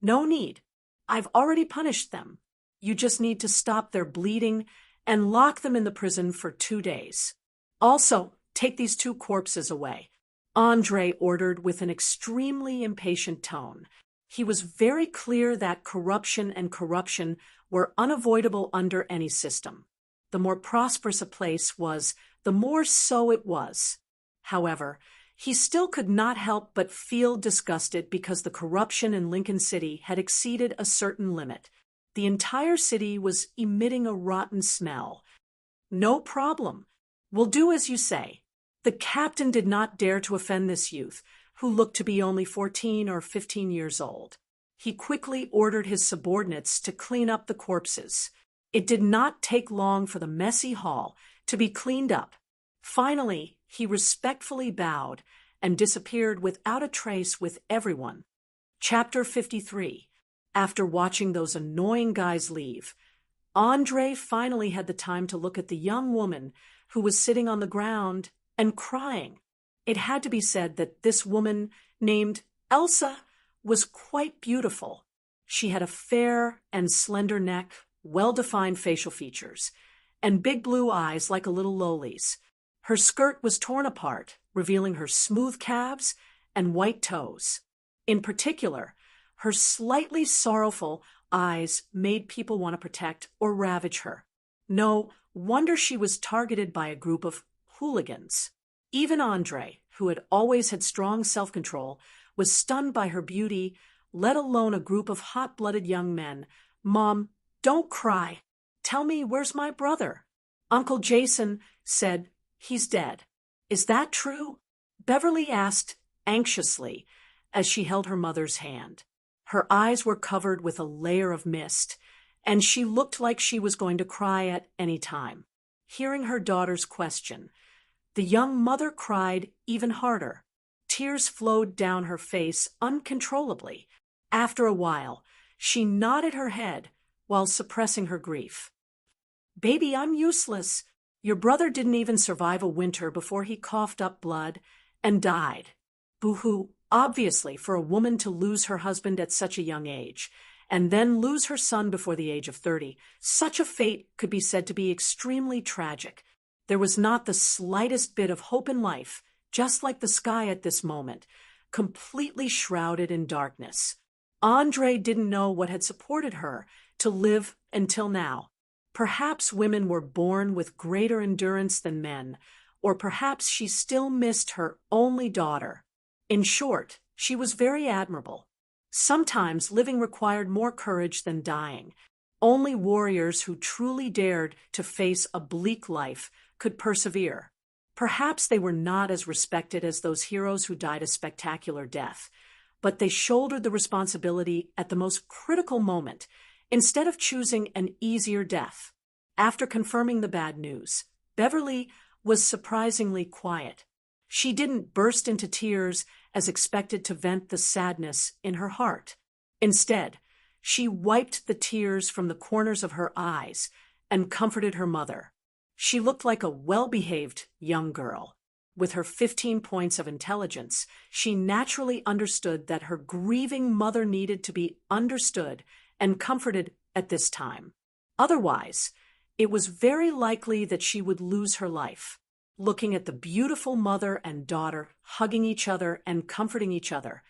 "No need. I've already punished them. You just need to stop their bleeding and lock them in the prison for 2 days. Also, take these 2 corpses away," Andre ordered with an extremely impatient tone. He was very clear that corruption and corruption were unavoidable under any system. The more prosperous a place was, the more so it was. However, he still could not help but feel disgusted because the corruption in Lincoln City had exceeded a certain limit. The entire city was emitting a rotten smell. "No problem. We'll do as you say." The captain did not dare to offend this youth, who looked to be only 14 or 15 years old. He quickly ordered his subordinates to clean up the corpses. It did not take long for the messy hall to be cleaned up. Finally, he respectfully bowed and disappeared without a trace with everyone. Chapter 53. After watching those annoying guys leave, Andre finally had the time to look at the young woman who was sitting on the ground and crying. It had to be said that this woman, named Elsa, was quite beautiful. She had a fair and slender neck, well-defined facial features, and big blue eyes like a little Loli's. Her skirt was torn apart, revealing her smooth calves and white toes. In particular, her slightly sorrowful eyes made people want to protect or ravage her. No wonder she was targeted by a group of hooligans. Even Andre, who had always had strong self-control, was stunned by her beauty, let alone a group of hot-blooded young men. "Mom, don't cry. Tell me, where's my brother?" Uncle Jason said, "He's dead." "Is that true?" Beverly asked anxiously as she held her mother's hand. Her eyes were covered with a layer of mist, and she looked like she was going to cry at any time. Hearing her daughter's question, the young mother cried even harder. Tears flowed down her face uncontrollably. After a while, she nodded her head while suppressing her grief. "Baby, I'm useless. Your brother didn't even survive a winter before he coughed up blood and died." Boo-hoo. Obviously, for a woman to lose her husband at such a young age, and then lose her son before the age of 30, such a fate could be said to be extremely tragic. There was not the slightest bit of hope in life, just like the sky at this moment, completely shrouded in darkness. Andre didn't know what had supported her to live until now. Perhaps women were born with greater endurance than men, or perhaps she still missed her only daughter. In short, she was very admirable. Sometimes living required more courage than dying. Only warriors who truly dared to face a bleak life could persevere. Perhaps they were not as respected as those heroes who died a spectacular death, but they shouldered the responsibility at the most critical moment, instead of choosing an easier death. After confirming the bad news, Beverly was surprisingly quiet. She didn't burst into tears as expected to vent the sadness in her heart. Instead, she wiped the tears from the corners of her eyes and comforted her mother. She looked like a well-behaved young girl. With her 15 points of intelligence, she naturally understood that her grieving mother needed to be understood and comforted at this time. Otherwise, it was very likely that she would lose her life. Looking at the beautiful mother and daughter hugging each other and comforting each other,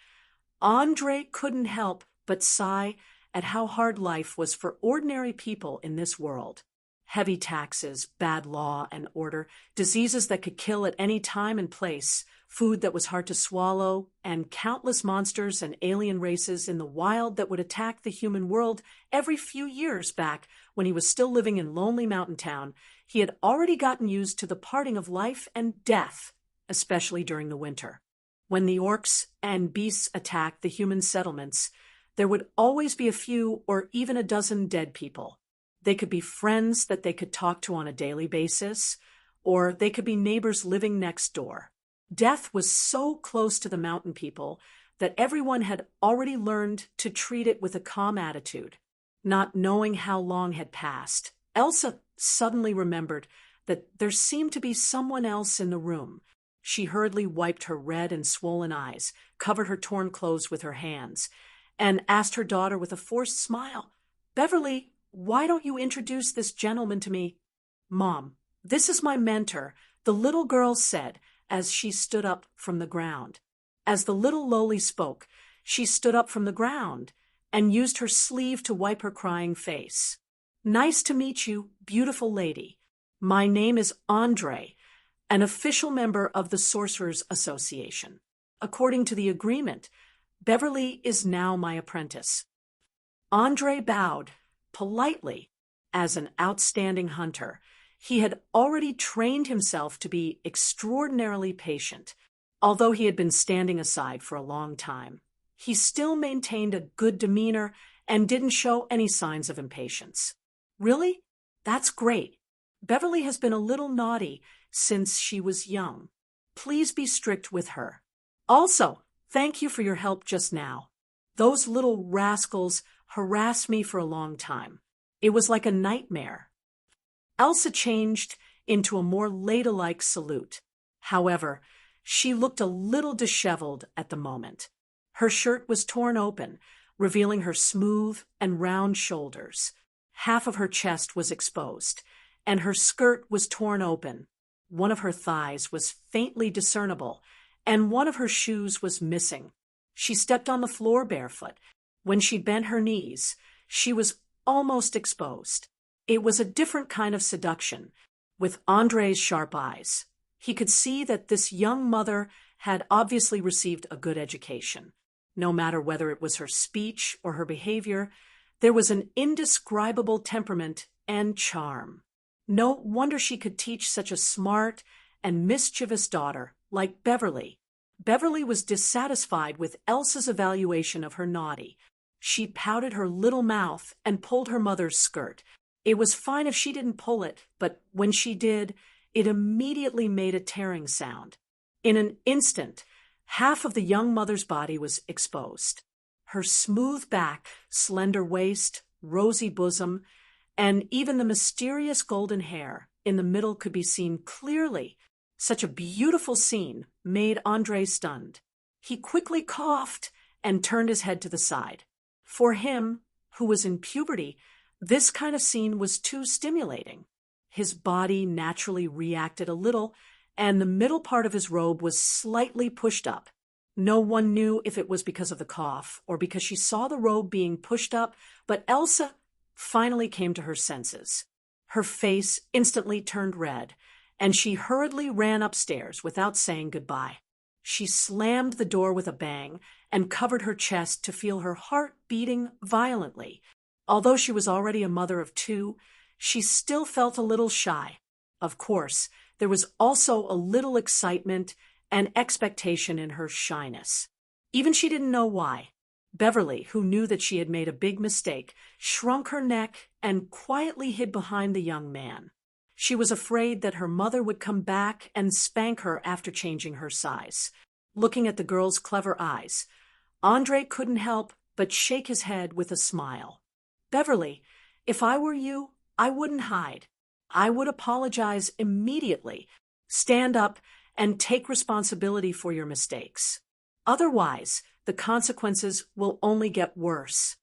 Andre couldn't help but sigh at how hard life was for ordinary people in this world. Heavy taxes, bad law and order, diseases that could kill at any time and place, food that was hard to swallow, and countless monsters and alien races in the wild that would attack the human world every few years. Back when he was still living in Lonely Mountain Town, he had already gotten used to the parting of life and death, especially during the winter. When the orcs and beasts attacked the human settlements, there would always be a few or even a dozen dead people. They could be friends that they could talk to on a daily basis, or they could be neighbors living next door. Death was so close to the mountain people that everyone had already learned to treat it with a calm attitude. Not knowing how long had passed, Elsa suddenly remembered that there seemed to be someone else in the room. She hurriedly wiped her red and swollen eyes, covered her torn clothes with her hands, and asked her daughter with a forced smile, "Beverly, why don't you introduce this gentleman to me?" "Mom, this is my mentor," the little girl said as she stood up from the ground. As the little lowly spoke, she stood up from the ground and used her sleeve to wipe her crying face. "Nice to meet you, beautiful lady. My name is Andre, an official member of the Sorcerers Association. According to the agreement, Beverly is now my apprentice." Andre bowed politely. As an outstanding hunter, he had already trained himself to be extraordinarily patient. Although he had been standing aside for a long time, he still maintained a good demeanor and didn't show any signs of impatience. "Really? That's great. Beverly has been a little naughty since she was young. Please be strict with her. Also, thank you for your help just now. Those little rascals harassed me for a long time. It was like a nightmare." Elsa changed into a more ladylike salute. However, she looked a little disheveled at the moment. Her shirt was torn open, revealing her smooth and round shoulders. Half of her chest was exposed, and her skirt was torn open. One of her thighs was faintly discernible, and one of her shoes was missing. She stepped on the floor barefoot. When she bent her knees, she was almost exposed. It was a different kind of seduction. With Andre's sharp eyes, he could see that this young mother had obviously received a good education. No matter whether it was her speech or her behavior, there was an indescribable temperament and charm. No wonder she could teach such a smart and mischievous daughter like Beverly. Beverly was dissatisfied with Elsa's evaluation of her naughty. She pouted her little mouth and pulled her mother's skirt. It was fine if she didn't pull it, but when she did, it immediately made a tearing sound. In an instant, half of the young mother's body was exposed. Her smooth back, slender waist, rosy bosom, and even the mysterious golden hair in the middle could be seen clearly. Such a beautiful scene made Andre stunned. He quickly coughed and turned his head to the side. For him, who was in puberty, this kind of scene was too stimulating. His body naturally reacted a little, and the middle part of his robe was slightly pushed up. No one knew if it was because of the cough or because she saw the robe being pushed up, but Elsa finally came to her senses. Her face instantly turned red, and she hurriedly ran upstairs without saying goodbye. She slammed the door with a bang and covered her chest to feel her heart beating violently. Although she was already a mother of two, she still felt a little shy. Of course, there was also a little excitement and expectation in her shyness. Even she didn't know why. Beverly, who knew that she had made a big mistake, shrunk her neck and quietly hid behind the young man. She was afraid that her mother would come back and spank her after changing her size. Looking at the girl's clever eyes, Andre couldn't help but shake his head with a smile. Beverly, if I were you, I wouldn't hide. I would apologize immediately. Stand up and take responsibility for your mistakes. Otherwise, the consequences will only get worse.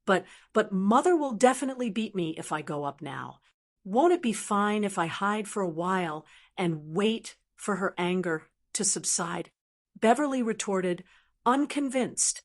But Mother will definitely beat me if I go up now. Won't it be fine if I hide for a while and wait for her anger to subside? Beverly retorted, unconvinced.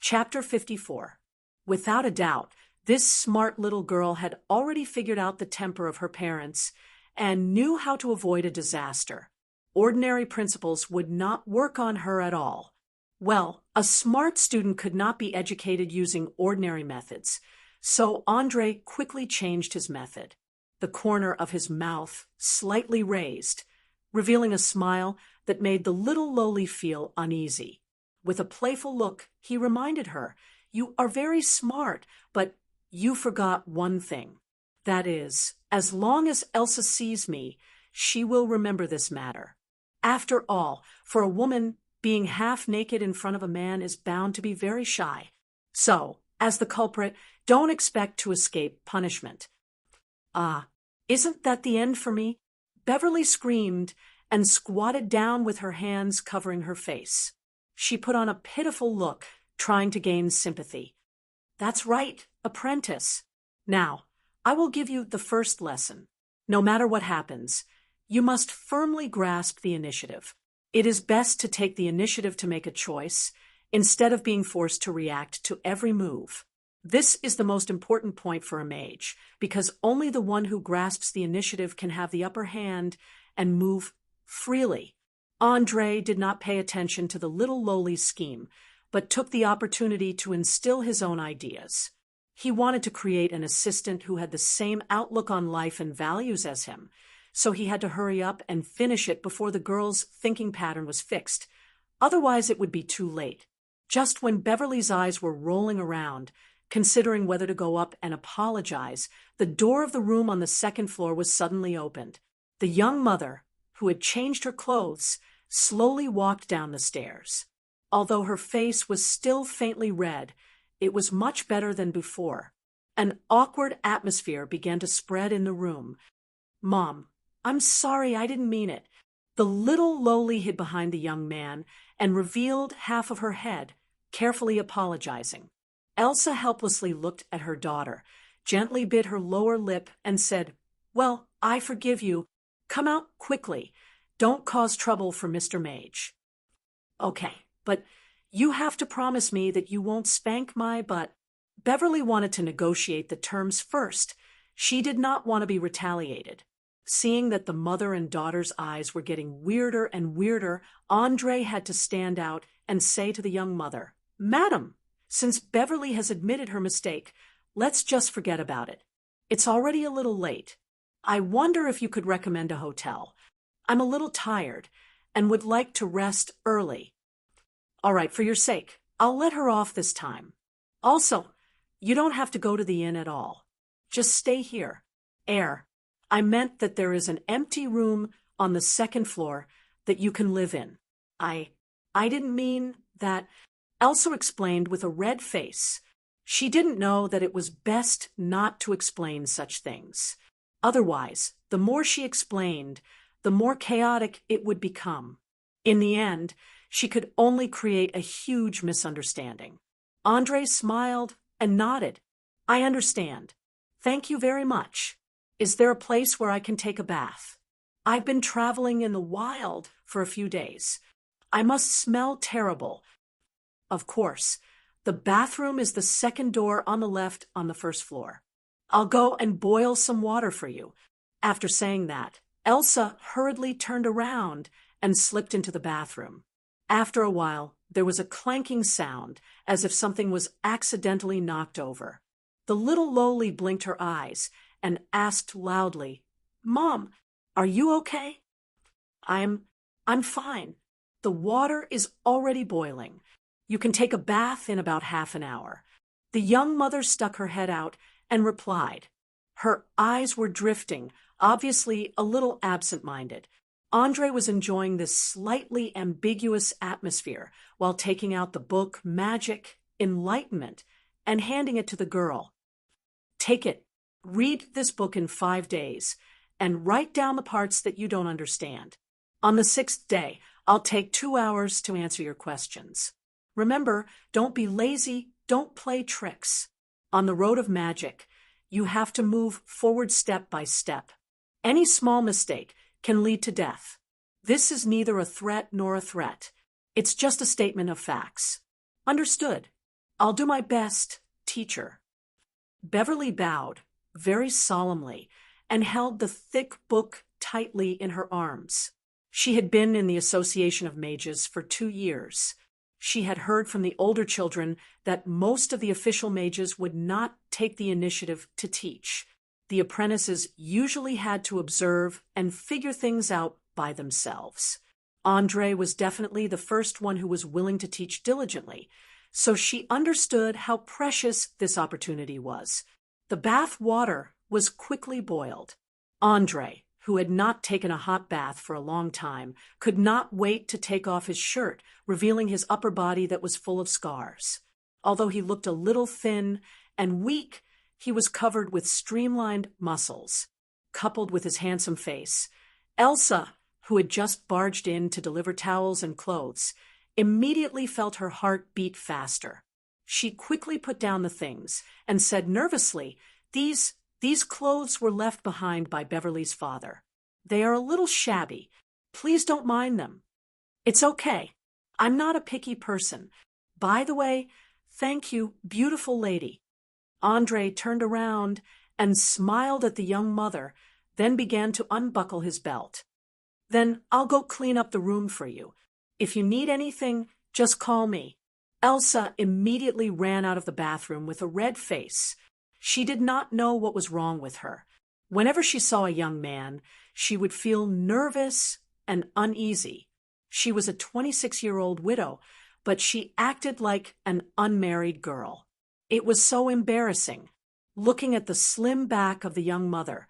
Chapter 54. Without a doubt, this smart little girl had already figured out the temper of her parents and knew how to avoid a disaster. Ordinary principles would not work on her at all. Well, a smart student could not be educated using ordinary methods, so Andre quickly changed his method. The corner of his mouth slightly raised, revealing a smile that made the little lowly feel uneasy. With a playful look, he reminded her, "You are very smart, but you forgot one thing. That is, as long as Elsa sees me, she will remember this matter. After all, for a woman, being half naked in front of a man is bound to be very shy. So, as the culprit, don't expect to escape punishment." "Ah, isn't that the end for me?" Beverly screamed and squatted down with her hands covering her face. She put on a pitiful look, trying to gain sympathy. "That's right, apprentice. Now, I will give you the first lesson. No matter what happens, you must firmly grasp the initiative. It is best to take the initiative to make a choice, instead of being forced to react to every move. This is the most important point for a mage, because only the one who grasps the initiative can have the upper hand and move freely." Andre did not pay attention to the little lowly's scheme, but took the opportunity to instill his own ideas. He wanted to create an assistant who had the same outlook on life and values as him, so he had to hurry up and finish it before the girl's thinking pattern was fixed. Otherwise, it would be too late. Just when Beverly's eyes were rolling around, considering whether to go up and apologize, the door of the room on the second floor was suddenly opened. The young mother, who had changed her clothes, slowly walked down the stairs. Although her face was still faintly red, it was much better than before. An awkward atmosphere began to spread in the room. "Mom, I'm sorry, I didn't mean it." The little lowly hid behind the young man and revealed half of her head, carefully apologizing. Elsa helplessly looked at her daughter, gently bit her lower lip, and said, "Well, I forgive you. Come out quickly. Don't cause trouble for Mr. Mage." "Okay, but you have to promise me that you won't spank my butt." Beverly wanted to negotiate the terms first. She did not want to be retaliated. Seeing that the mother and daughter's eyes were getting weirder and weirder, Andre had to stand out and say to the young mother, "Madam, since Beverly has admitted her mistake, let's just forget about it. It's already a little late. I wonder if you could recommend a hotel. I'm a little tired and would like to rest early." "All right, for your sake, I'll let her off this time. Also, you don't have to go to the inn at all. Just stay here. I meant that there is an empty room on the second floor that you can live in." I didn't mean that," Elsa explained with a red face. She didn't know that it was best not to explain such things. Otherwise, the more she explained, the more chaotic it would become. In the end, she could only create a huge misunderstanding. Andre smiled and nodded. "I understand. Thank you very much. Is there a place where I can take a bath? I've been traveling in the wild for a few days. I must smell terrible." "Of course. The bathroom is the second door on the left on the first floor. I'll go and boil some water for you." After saying that, Elsa hurriedly turned around and slipped into the bathroom. After a while, there was a clanking sound, as if something was accidentally knocked over. The little lowly blinked her eyes and asked loudly, "Mom, are you okay?" I'm fine. The water is already boiling. You can take a bath in about half an hour." The young mother stuck her head out and replied. Her eyes were drifting, obviously a little absent-minded. Andre was enjoying this slightly ambiguous atmosphere while taking out the book Magic, Enlightenment, and handing it to the girl. Take it. Read this book in 5 days, and write down the parts that you don't understand. On the 6th day, I'll take 2 hours to answer your questions. Remember, don't be lazy, don't play tricks. On the road of magic, you have to move forward step by step. Any small mistake can lead to death. This is neither a threat nor a threat. It's just a statement of facts. Understood. I'll do my best, teacher. Beverly bowed, very solemnly, and held the thick book tightly in her arms. She had been in the Association of Mages for 2 years. She had heard from the older children that most of the official mages would not take the initiative to teach. The apprentices usually had to observe and figure things out by themselves. Andre was definitely the first one who was willing to teach diligently, so she understood how precious this opportunity was. The bath water was quickly boiled. Andre, who had not taken a hot bath for a long time, could not wait to take off his shirt, revealing his upper body that was full of scars. Although he looked a little thin and weak, he was covered with streamlined muscles. Coupled with his handsome face, Elsa, who had just barged in to deliver towels and clothes, immediately felt her heart beat faster. She quickly put down the things and said nervously, These clothes were left behind by Beverly's father. They are a little shabby. Please don't mind them. It's okay. I'm not a picky person. By the way, thank you, beautiful lady. Andre turned around and smiled at the young mother, then began to unbuckle his belt. Then I'll go clean up the room for you. If you need anything, just call me. Elsa immediately ran out of the bathroom with a red face. She did not know what was wrong with her. Whenever she saw a young man, she would feel nervous and uneasy. She was a 26-year-old widow, but she acted like an unmarried girl. It was so embarrassing. Looking at the slim back of the young mother,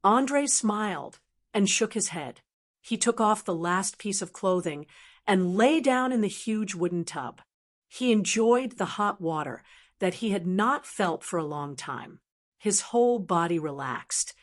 Andre smiled and shook his head. He took off the last piece of clothing and lay down in the huge wooden tub. He enjoyed the hot water that he had not felt for a long time. His whole body relaxed,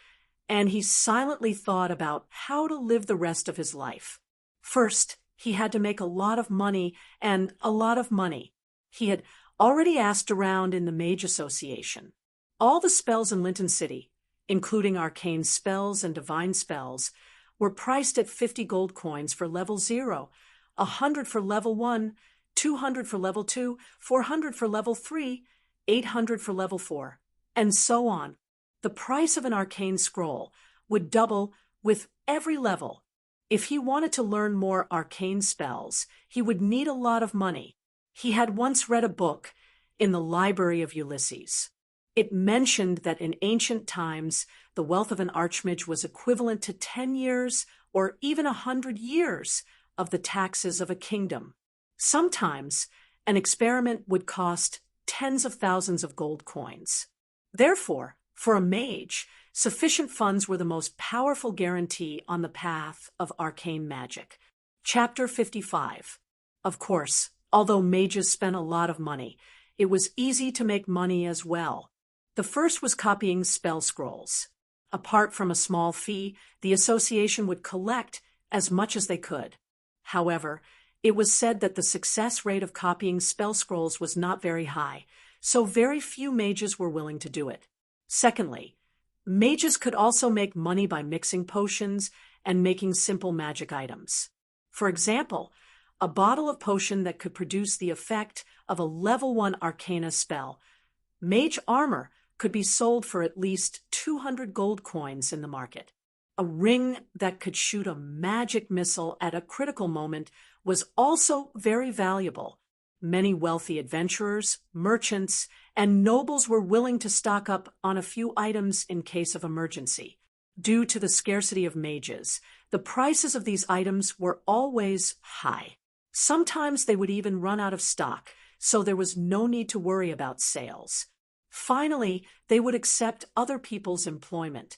and he silently thought about how to live the rest of his life. First, he had to make a lot of money, and a lot of money. He had already asked around in the Mage Association. All the spells in Linton City, including arcane spells and divine spells, were priced at 50 gold coins for level 0, 100 for level 1, 200 for level 2, 400 for level 3, 800 for level 4, and so on. The price of an arcane scroll would double with every level. If he wanted to learn more arcane spells, he would need a lot of money. He had once read a book in the library of Ulysses. It mentioned that in ancient times, the wealth of an archmage was equivalent to 10 years or even 100 years of the taxes of a kingdom. Sometimes, an experiment would cost tens of thousands of gold coins. Therefore, for a mage, sufficient funds were the most powerful guarantee on the path of arcane magic. Chapter 55. Of course, although mages spent a lot of money, it was easy to make money as well. The first was copying spell scrolls. Apart from a small fee, the association would collect as much as they could. However, it was said that the success rate of copying spell scrolls was not very high, so very few mages were willing to do it. Secondly, mages could also make money by mixing potions and making simple magic items. For example, a bottle of potion that could produce the effect of a level 1 arcana spell. Mage armor could be sold for at least 200 gold coins in the market. A ring that could shoot a magic missile at a critical moment was also very valuable. Many wealthy adventurers, merchants, and nobles were willing to stock up on a few items in case of emergency. Due to the scarcity of mages, the prices of these items were always high. Sometimes they would even run out of stock, so there was no need to worry about sales. Finally, they would accept other people's employment.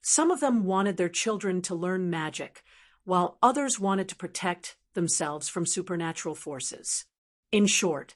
Some of them wanted their children to learn magic, while others wanted to protect themselves from supernatural forces. In short,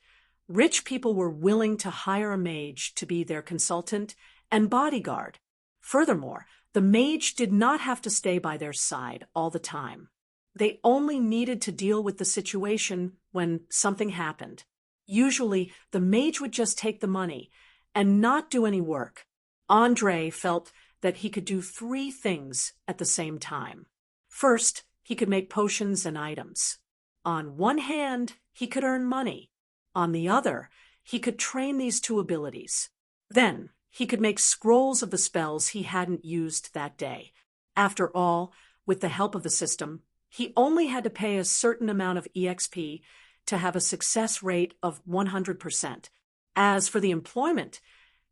rich people were willing to hire a mage to be their consultant and bodyguard. Furthermore, the mage did not have to stay by their side all the time. They only needed to deal with the situation when something happened. Usually, the mage would just take the money and not do any work. Andre felt that he could do three things at the same time. First, he could make potions and items. On one hand, he could earn money. On the other, he could train these two abilities. Then, he could make scrolls of the spells he hadn't used that day. After all, with the help of the system, he only had to pay a certain amount of EXP to have a success rate of 100%. As for the employment,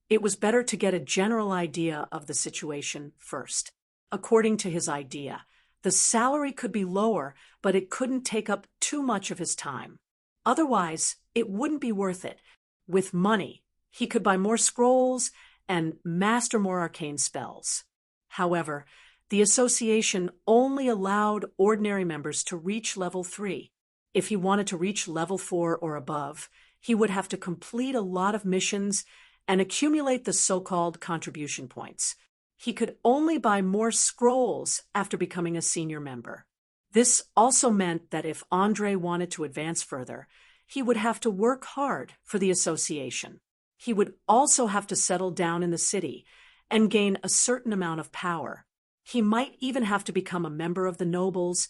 it was better to get a general idea of the situation first. According to his idea, the salary could be lower, but it couldn't take up too much of his time. Otherwise, it wouldn't be worth it. With money, he could buy more scrolls and master more arcane spells. However, the association only allowed ordinary members to reach level 3. If he wanted to reach level 4 or above, he would have to complete a lot of missions and accumulate the so-called contribution points. He could only buy more scrolls after becoming a senior member. This also meant that if Andre wanted to advance further, he would have to work hard for the association. He would also have to settle down in the city and gain a certain amount of power. He might even have to become a member of the nobles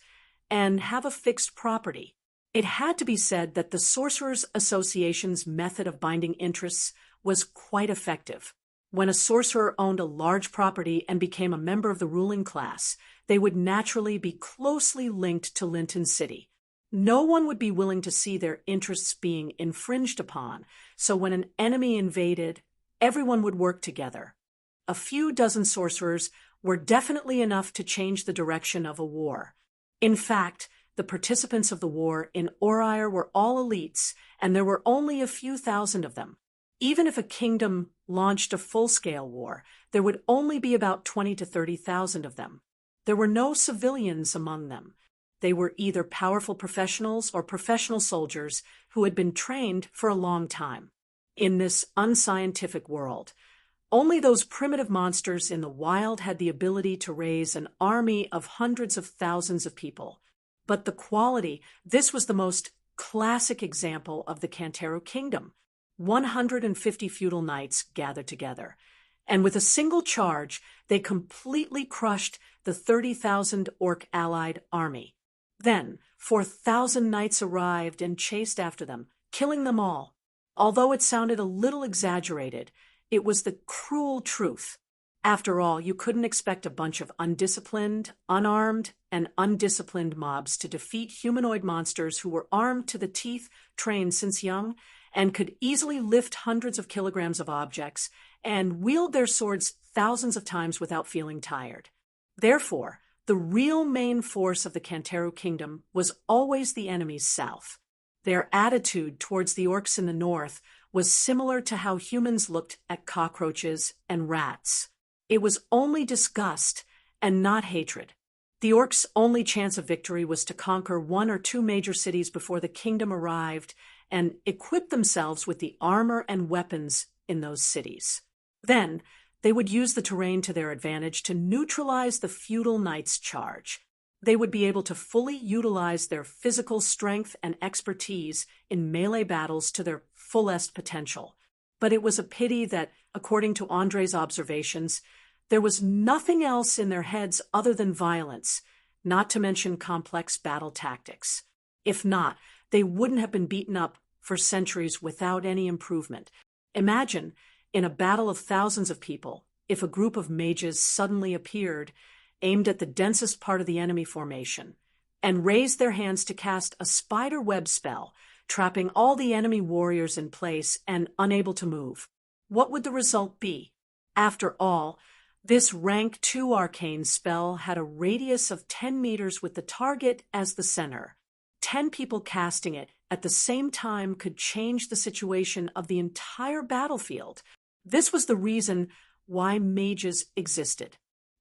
and have a fixed property. It had to be said that the Sorcerers' Association's method of binding interests was quite effective. When a sorcerer owned a large property and became a member of the ruling class, they would naturally be closely linked to Linton City. No one would be willing to see their interests being infringed upon, so when an enemy invaded, everyone would work together. A few dozen sorcerers were definitely enough to change the direction of a war. In fact, the participants of the war in Orire were all elites, and there were only a few thousand of them. Even if a kingdom launched a full-scale war, there would only be about 20 to 30,000 of them. There were no civilians among them. They were either powerful professionals or professional soldiers who had been trained for a long time. In this unscientific world, only those primitive monsters in the wild had the ability to raise an army of hundreds of thousands of people. But the quality, this was the most classic example of the Cantero Kingdom. 150 feudal knights gathered together, and with a single charge, they completely crushed the 30,000 orc allied army. Then, 4,000 knights arrived and chased after them, killing them all. Although it sounded a little exaggerated, it was the cruel truth. After all, you couldn't expect a bunch of undisciplined, unarmed, and undisciplined mobs to defeat humanoid monsters who were armed to the teeth, trained since young, and could easily lift hundreds of kilograms of objects and wield their swords thousands of times without feeling tired. Therefore, the real main force of the Cantero Kingdom was always the enemies south. Their attitude towards the orcs in the north was similar to how humans looked at cockroaches and rats. It was only disgust and not hatred. The orcs' only chance of victory was to conquer one or two major cities before the kingdom arrived and equip themselves with the armor and weapons in those cities. Then, they would use the terrain to their advantage to neutralize the feudal knights' charge. They would be able to fully utilize their physical strength and expertise in melee battles to their fullest potential. But it was a pity that, according to Andre's observations, there was nothing else in their heads other than violence, not to mention complex battle tactics. If not, they wouldn't have been beaten up for centuries without any improvement. Imagine, in a battle of thousands of people, if a group of mages suddenly appeared, aimed at the densest part of the enemy formation, and raised their hands to cast a spider web spell, trapping all the enemy warriors in place and unable to move. What would the result be? After all, this rank 2 arcane spell had a radius of 10 meters with the target as the center. 10 people casting it at the same time could change the situation of the entire battlefield. This was the reason why mages existed.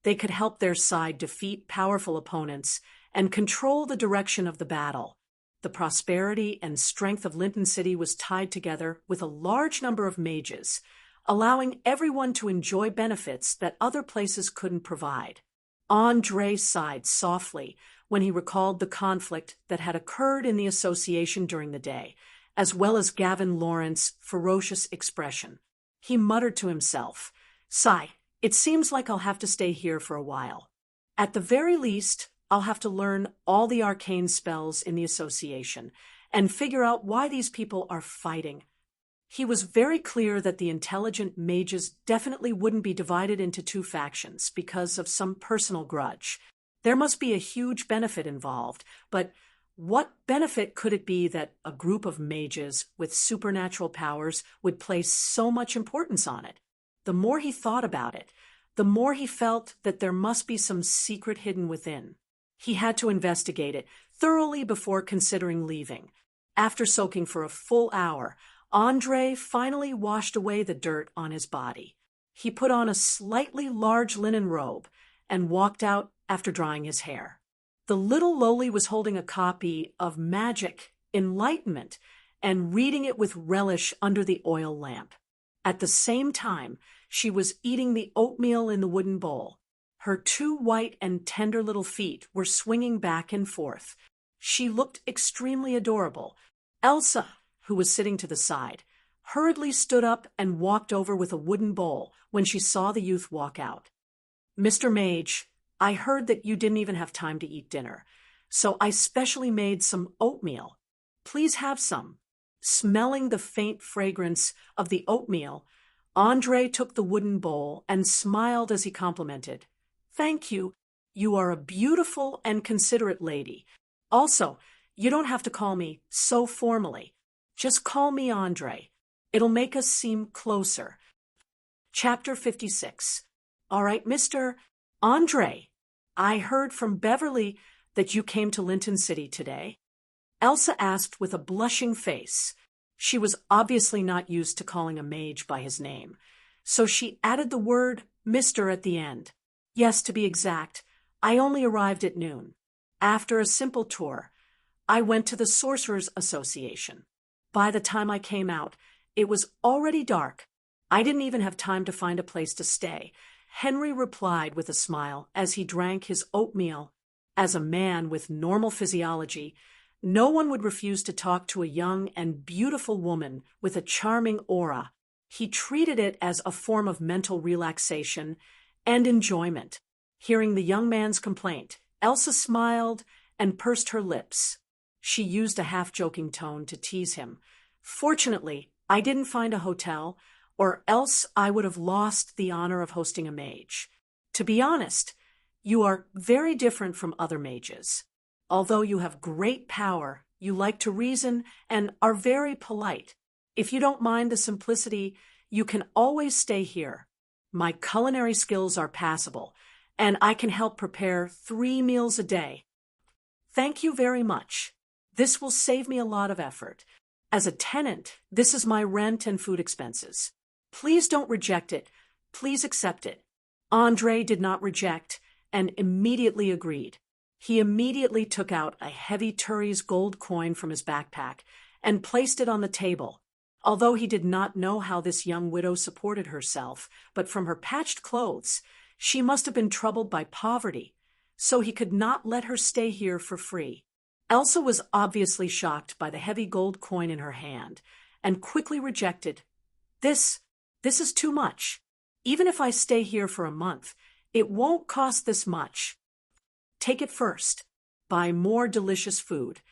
They could help their side defeat powerful opponents and control the direction of the battle. The prosperity and strength of Linton City was tied together with a large number of mages, allowing everyone to enjoy benefits that other places couldn't provide. Andre sighed softly when he recalled the conflict that had occurred in the association during the day, as well as Gavin Lawrence's ferocious expression. He muttered to himself, "Sigh, it seems like I'll have to stay here for a while. At the very least, I'll have to learn all the arcane spells in the association and figure out why these people are fighting." He was very clear that the intelligent mages definitely wouldn't be divided into two factions because of some personal grudge. There must be a huge benefit involved, but what benefit could it be that a group of mages with supernatural powers would place so much importance on it? The more he thought about it, the more he felt that there must be some secret hidden within. He had to investigate it thoroughly before considering leaving. After soaking for a full hour, Andre finally washed away the dirt on his body. He put on a slightly large linen robe and walked out after drying his hair. The little lowly was holding a copy of Magic Enlightenment and reading it with relish under the oil lamp. At the same time, she was eating the oatmeal in the wooden bowl. Her two white and tender little feet were swinging back and forth. She looked extremely adorable. Elsa, who was sitting to the side, hurriedly stood up and walked over with a wooden bowl when she saw the youth walk out. "Mr. Mage, I heard that you didn't even have time to eat dinner, so I specially made some oatmeal. Please have some." Smelling the faint fragrance of the oatmeal, Andre took the wooden bowl and smiled as he complimented. "Thank you. You are a beautiful and considerate lady. Also, you don't have to call me so formally. Just call me Andre. It'll make us seem closer." Chapter 56. "All right, Mr. Andre, I heard from Beverly that you came to Linton City today." Elsa asked with a blushing face. She was obviously not used to calling a mage by his name, so she added the word Mr. at the end. "Yes, to be exact, I only arrived at noon. After a simple tour, I went to the Sorcerers Association. By the time I came out, it was already dark. I didn't even have time to find a place to stay," Henry replied with a smile as he drank his oatmeal. As a man with normal physiology, no one would refuse to talk to a young and beautiful woman with a charming aura. He treated it as a form of mental relaxation and enjoyment. Hearing the young man's complaint, Elsa smiled and pursed her lips. She used a half-joking tone to tease him. "Fortunately, I didn't find a hotel, or else I would have lost the honor of hosting a mage. To be honest, you are very different from other mages. Although you have great power, you like to reason and are very polite. If you don't mind the simplicity, you can always stay here. My culinary skills are passable, and I can help prepare 3 meals a day." "Thank you very much. This will save me a lot of effort. As a tenant, this is my rent and food expenses. Please don't reject it. Please accept it." Andre did not reject and immediately agreed. He immediately took out a heavy Turi's gold coin from his backpack and placed it on the table. Although he did not know how this young widow supported herself, but from her patched clothes, she must have been troubled by poverty, so he could not let her stay here for free. Elsa was obviously shocked by the heavy gold coin in her hand and quickly rejected. This is too much. Even if I stay here for a month, it won't cost this much. Take it first. Buy more delicious food,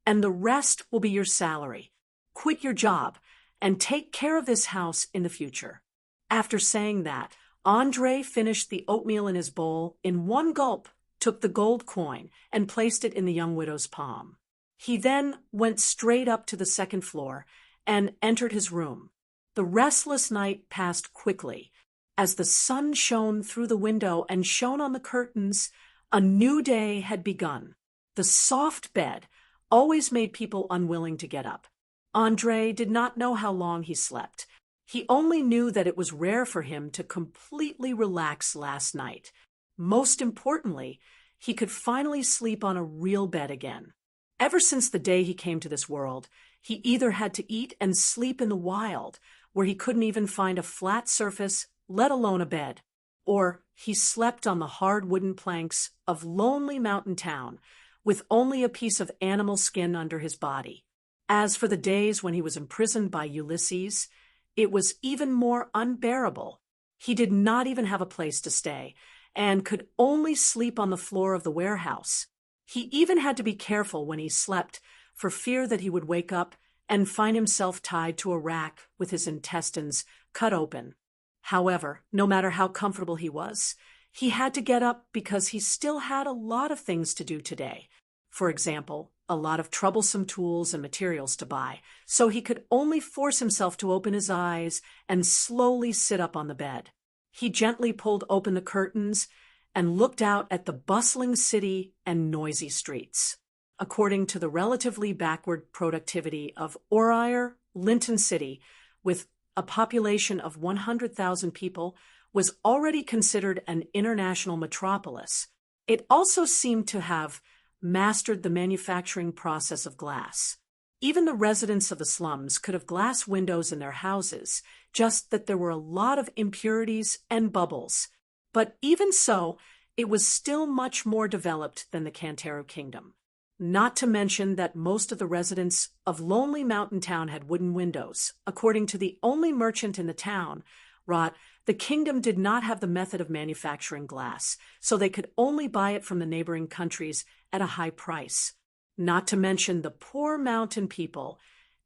and the rest will be your salary. Quit your job and take care of this house in the future." After saying that, Andre finished the oatmeal in his bowl in one gulp, took the gold coin, and placed it in the young widow's palm. He then went straight up to the second floor and entered his room. The restless night passed quickly. As the sun shone through the window and shone on the curtains, a new day had begun. The soft bed always made people unwilling to get up. Andre did not know how long he slept. He only knew that it was rare for him to completely relax last night. Most importantly, he could finally sleep on a real bed again. Ever since the day he came to this world, he either had to eat and sleep in the wild, where he couldn't even find a flat surface, let alone a bed, or he slept on the hard wooden planks of lonely mountain town, with only a piece of animal skin under his body. As for the days when he was imprisoned by Ulysses, it was even more unbearable. He did not even have a place to stay, and could only sleep on the floor of the warehouse. He even had to be careful when he slept, for fear that he would wake up and find himself tied to a rack with his intestines cut open. However, no matter how comfortable he was, he had to get up because he still had a lot of things to do today. For example, a lot of troublesome tools and materials to buy, so he could only force himself to open his eyes and slowly sit up on the bed. He gently pulled open the curtains and looked out at the bustling city and noisy streets. According to the relatively backward productivity of Oreir, Linton City, with a population of 100,000 people, was already considered an international metropolis. It also seemed to have mastered the manufacturing process of glass. Even the residents of the slums could have glass windows in their houses, just that there were a lot of impurities and bubbles. But even so, it was still much more developed than the Cantero Kingdom. Not to mention that most of the residents of Lonely Mountain Town had wooden windows. According to the only merchant in the town, the kingdom did not have the method of manufacturing glass, so they could only buy it from the neighboring countries at a high price. Not to mention the poor mountain people.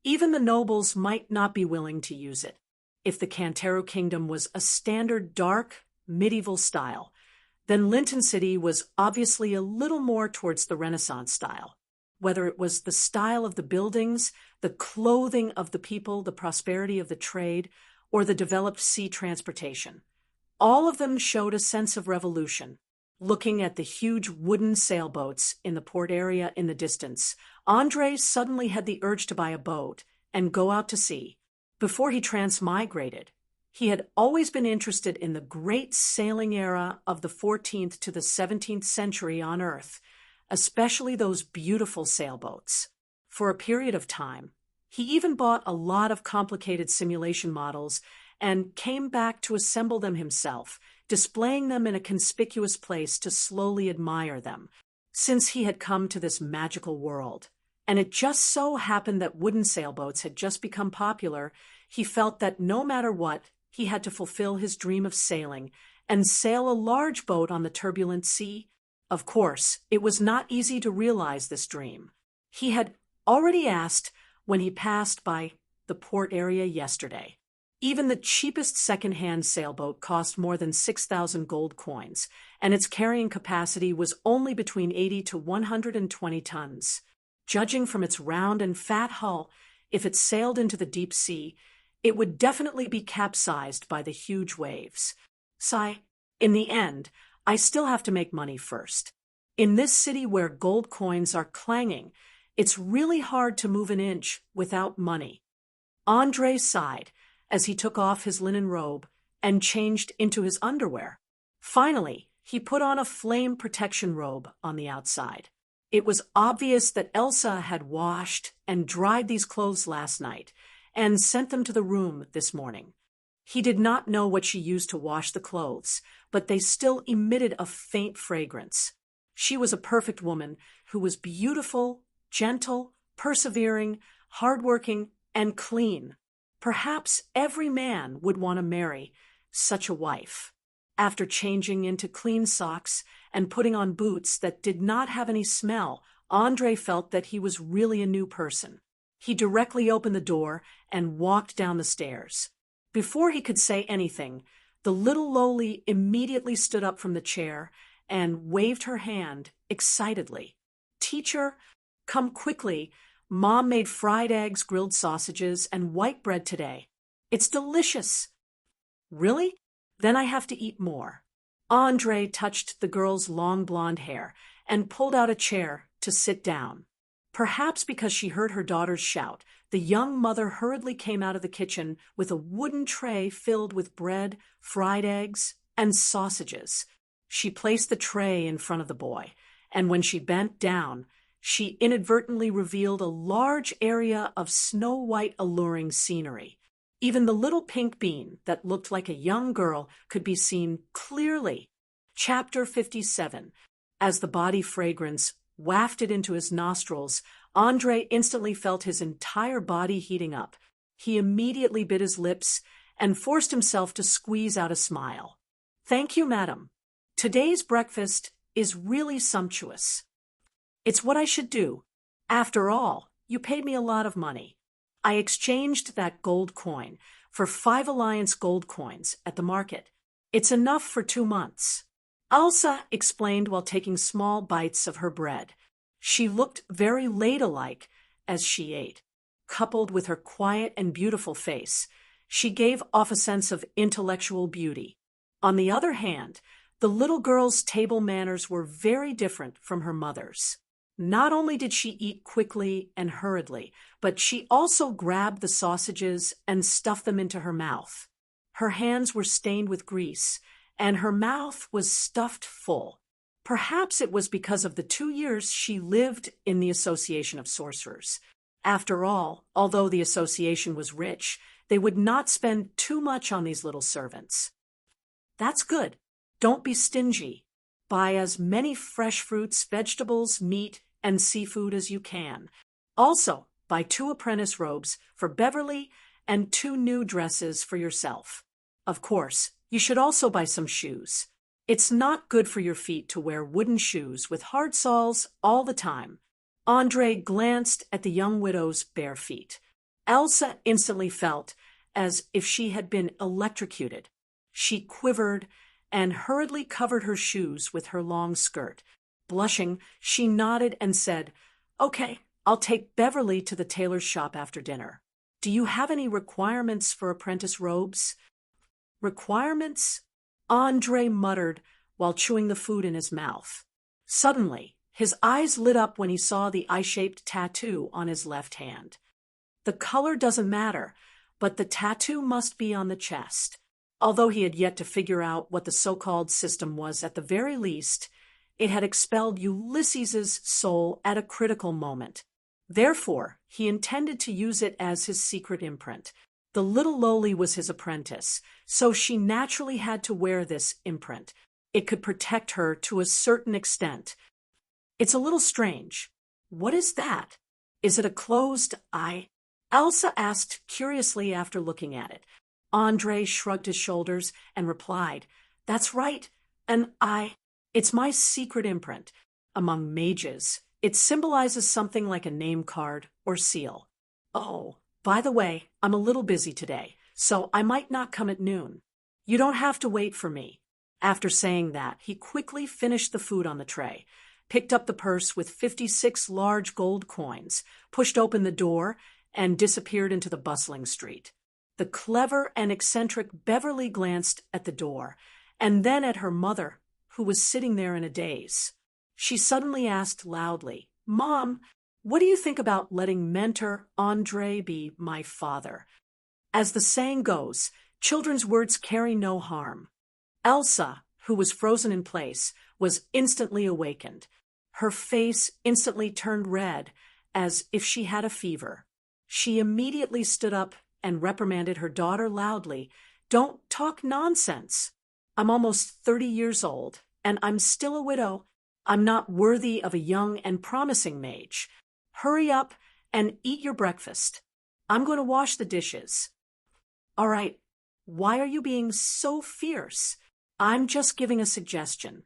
Even the nobles might not be willing to use it. If the Cantero Kingdom was a standard dark, medieval style, then Linton City was obviously a little more towards the Renaissance style. Whether it was the style of the buildings, the clothing of the people, the prosperity of the trade, or the developed sea transportation, all of them showed a sense of revolution. Looking at the huge wooden sailboats in the port area in the distance, André suddenly had the urge to buy a boat and go out to sea. Before he transmigrated, he had always been interested in the great sailing era of the 14th to the 17th century on Earth, especially those beautiful sailboats. For a period of time, he even bought a lot of complicated simulation models and came back to assemble them himself, displaying them in a conspicuous place to slowly admire them, since he had come to this magical world. And it just so happened that wooden sailboats had just become popular. He felt that no matter what, he had to fulfill his dream of sailing and sail a large boat on the turbulent sea. Of course, it was not easy to realize this dream. He had already asked when he passed by the port area yesterday. Even the cheapest second-hand sailboat cost more than 6,000 gold coins, and its carrying capacity was only between 80 to 120 tons. Judging from its round and fat hull, if it sailed into the deep sea, it would definitely be capsized by the huge waves. In the end, I still have to make money first. In this city where gold coins are clanging, it's really hard to move an inch without money. André sighed as he took off his linen robe and changed into his underwear. Finally, he put on a flame protection robe on the outside. It was obvious that Elsa had washed and dried these clothes last night and sent them to the room this morning. He did not know what she used to wash the clothes, but they still emitted a faint fragrance. She was a perfect woman who was beautiful, gentle, persevering, hardworking, and clean. Perhaps every man would want to marry such a wife. After changing into clean socks and putting on boots that did not have any smell, André felt that he was really a new person. He directly opened the door and walked down the stairs. Before he could say anything, the little lowly immediately stood up from the chair and waved her hand excitedly. "Teacher, come quickly. Mom made fried eggs, grilled sausages, and white bread today. It's delicious." "Really? Then I have to eat more." André touched the girl's long blonde hair and pulled out a chair to sit down. Perhaps because she heard her daughter's shout, the young mother hurriedly came out of the kitchen with a wooden tray filled with bread, fried eggs, and sausages. She placed the tray in front of the boy, and when she bent down, she inadvertently revealed a large area of snow-white alluring scenery. Even the little pink bean that looked like a young girl could be seen clearly. Chapter 57. As the body fragrance wafted into his nostrils, Andre instantly felt his entire body heating up. He immediately bit his lips and forced himself to squeeze out a smile. "Thank you, madam. Today's breakfast is really sumptuous. It's what I should do. After all, you paid me a lot of money. I exchanged that gold coin for 5 Alliance gold coins at the market. It's enough for 2 months." Elsa explained while taking small bites of her bread. She looked very ladylike as she ate. Coupled with her quiet and beautiful face, she gave off a sense of intellectual beauty. On the other hand, the little girl's table manners were very different from her mother's. Not only did she eat quickly and hurriedly, but she also grabbed the sausages and stuffed them into her mouth. Her hands were stained with grease, and her mouth was stuffed full. Perhaps it was because of the 2 years she lived in the Association of Sorcerers. After all, although the association was rich, they would not spend too much on these little servants. "That's good. Don't be stingy. Buy as many fresh fruits, vegetables, meat, and seafood as you can. Also, buy 2 apprentice robes for Beverly and 2 new dresses for yourself. Of course, you should also buy some shoes. It's not good for your feet to wear wooden shoes with hard soles all the time." Andre glanced at the young widow's bare feet. Elsa instantly felt as if she had been electrocuted. She quivered and hurriedly covered her shoes with her long skirt. Blushing, she nodded and said, "Okay, I'll take Beverly to the tailor's shop after dinner. Do you have any requirements for apprentice robes?" "Requirements?" Andre muttered while chewing the food in his mouth. Suddenly, his eyes lit up when he saw the eye-shaped tattoo on his left hand. The color doesn't matter, but the tattoo must be on the chest. Although he had yet to figure out what the so-called system was at the very least, it had expelled Ulysses's soul at a critical moment. Therefore, he intended to use it as his secret imprint. The little lowly was his apprentice, so she naturally had to wear this imprint. It could protect her to a certain extent. "It's a little strange. What is that? Is it a closed eye?" Elsa asked curiously after looking at it. Andre shrugged his shoulders and replied, "That's right, an eye. It's my secret imprint. Among mages, it symbolizes something like a name card or seal. Oh, by the way, I'm a little busy today, so I might not come at noon. You don't have to wait for me." After saying that, he quickly finished the food on the tray, picked up the purse with 56 large gold coins, pushed open the door, and disappeared into the bustling street. The clever and eccentric Beverly glanced at the door, and then at her mother, who was sitting there in a daze. She suddenly asked loudly, "Mom, what do you think about letting Mentor Andre be my father?" As the saying goes, children's words carry no harm. Elsa, who was frozen in place, was instantly awakened. Her face instantly turned red, as if she had a fever. She immediately stood up and reprimanded her daughter loudly. "Don't talk nonsense. I'm almost 30 years old, and I'm still a widow. I'm not worthy of a young and promising mage. Hurry up and eat your breakfast. I'm going to wash the dishes." "All right, why are you being so fierce? I'm just giving a suggestion."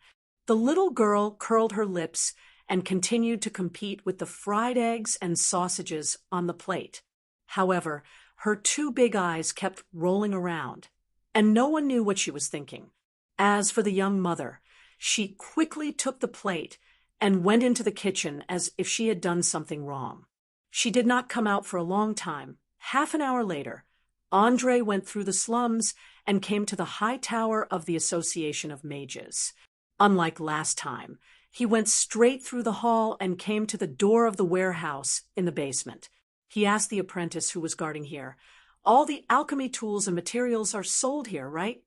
The little girl curled her lips and continued to compete with the fried eggs and sausages on the plate. However, her 2 big eyes kept rolling around, and no one knew what she was thinking. As for the young mother, she quickly took the plate and went into the kitchen as if she had done something wrong. She did not come out for a long time. Half an hour later, Andre went through the slums and came to the high tower of the Association of Mages. Unlike last time, he went straight through the hall and came to the door of the warehouse in the basement. He asked the apprentice who was guarding here, "All the alchemy tools and materials are sold here, right?"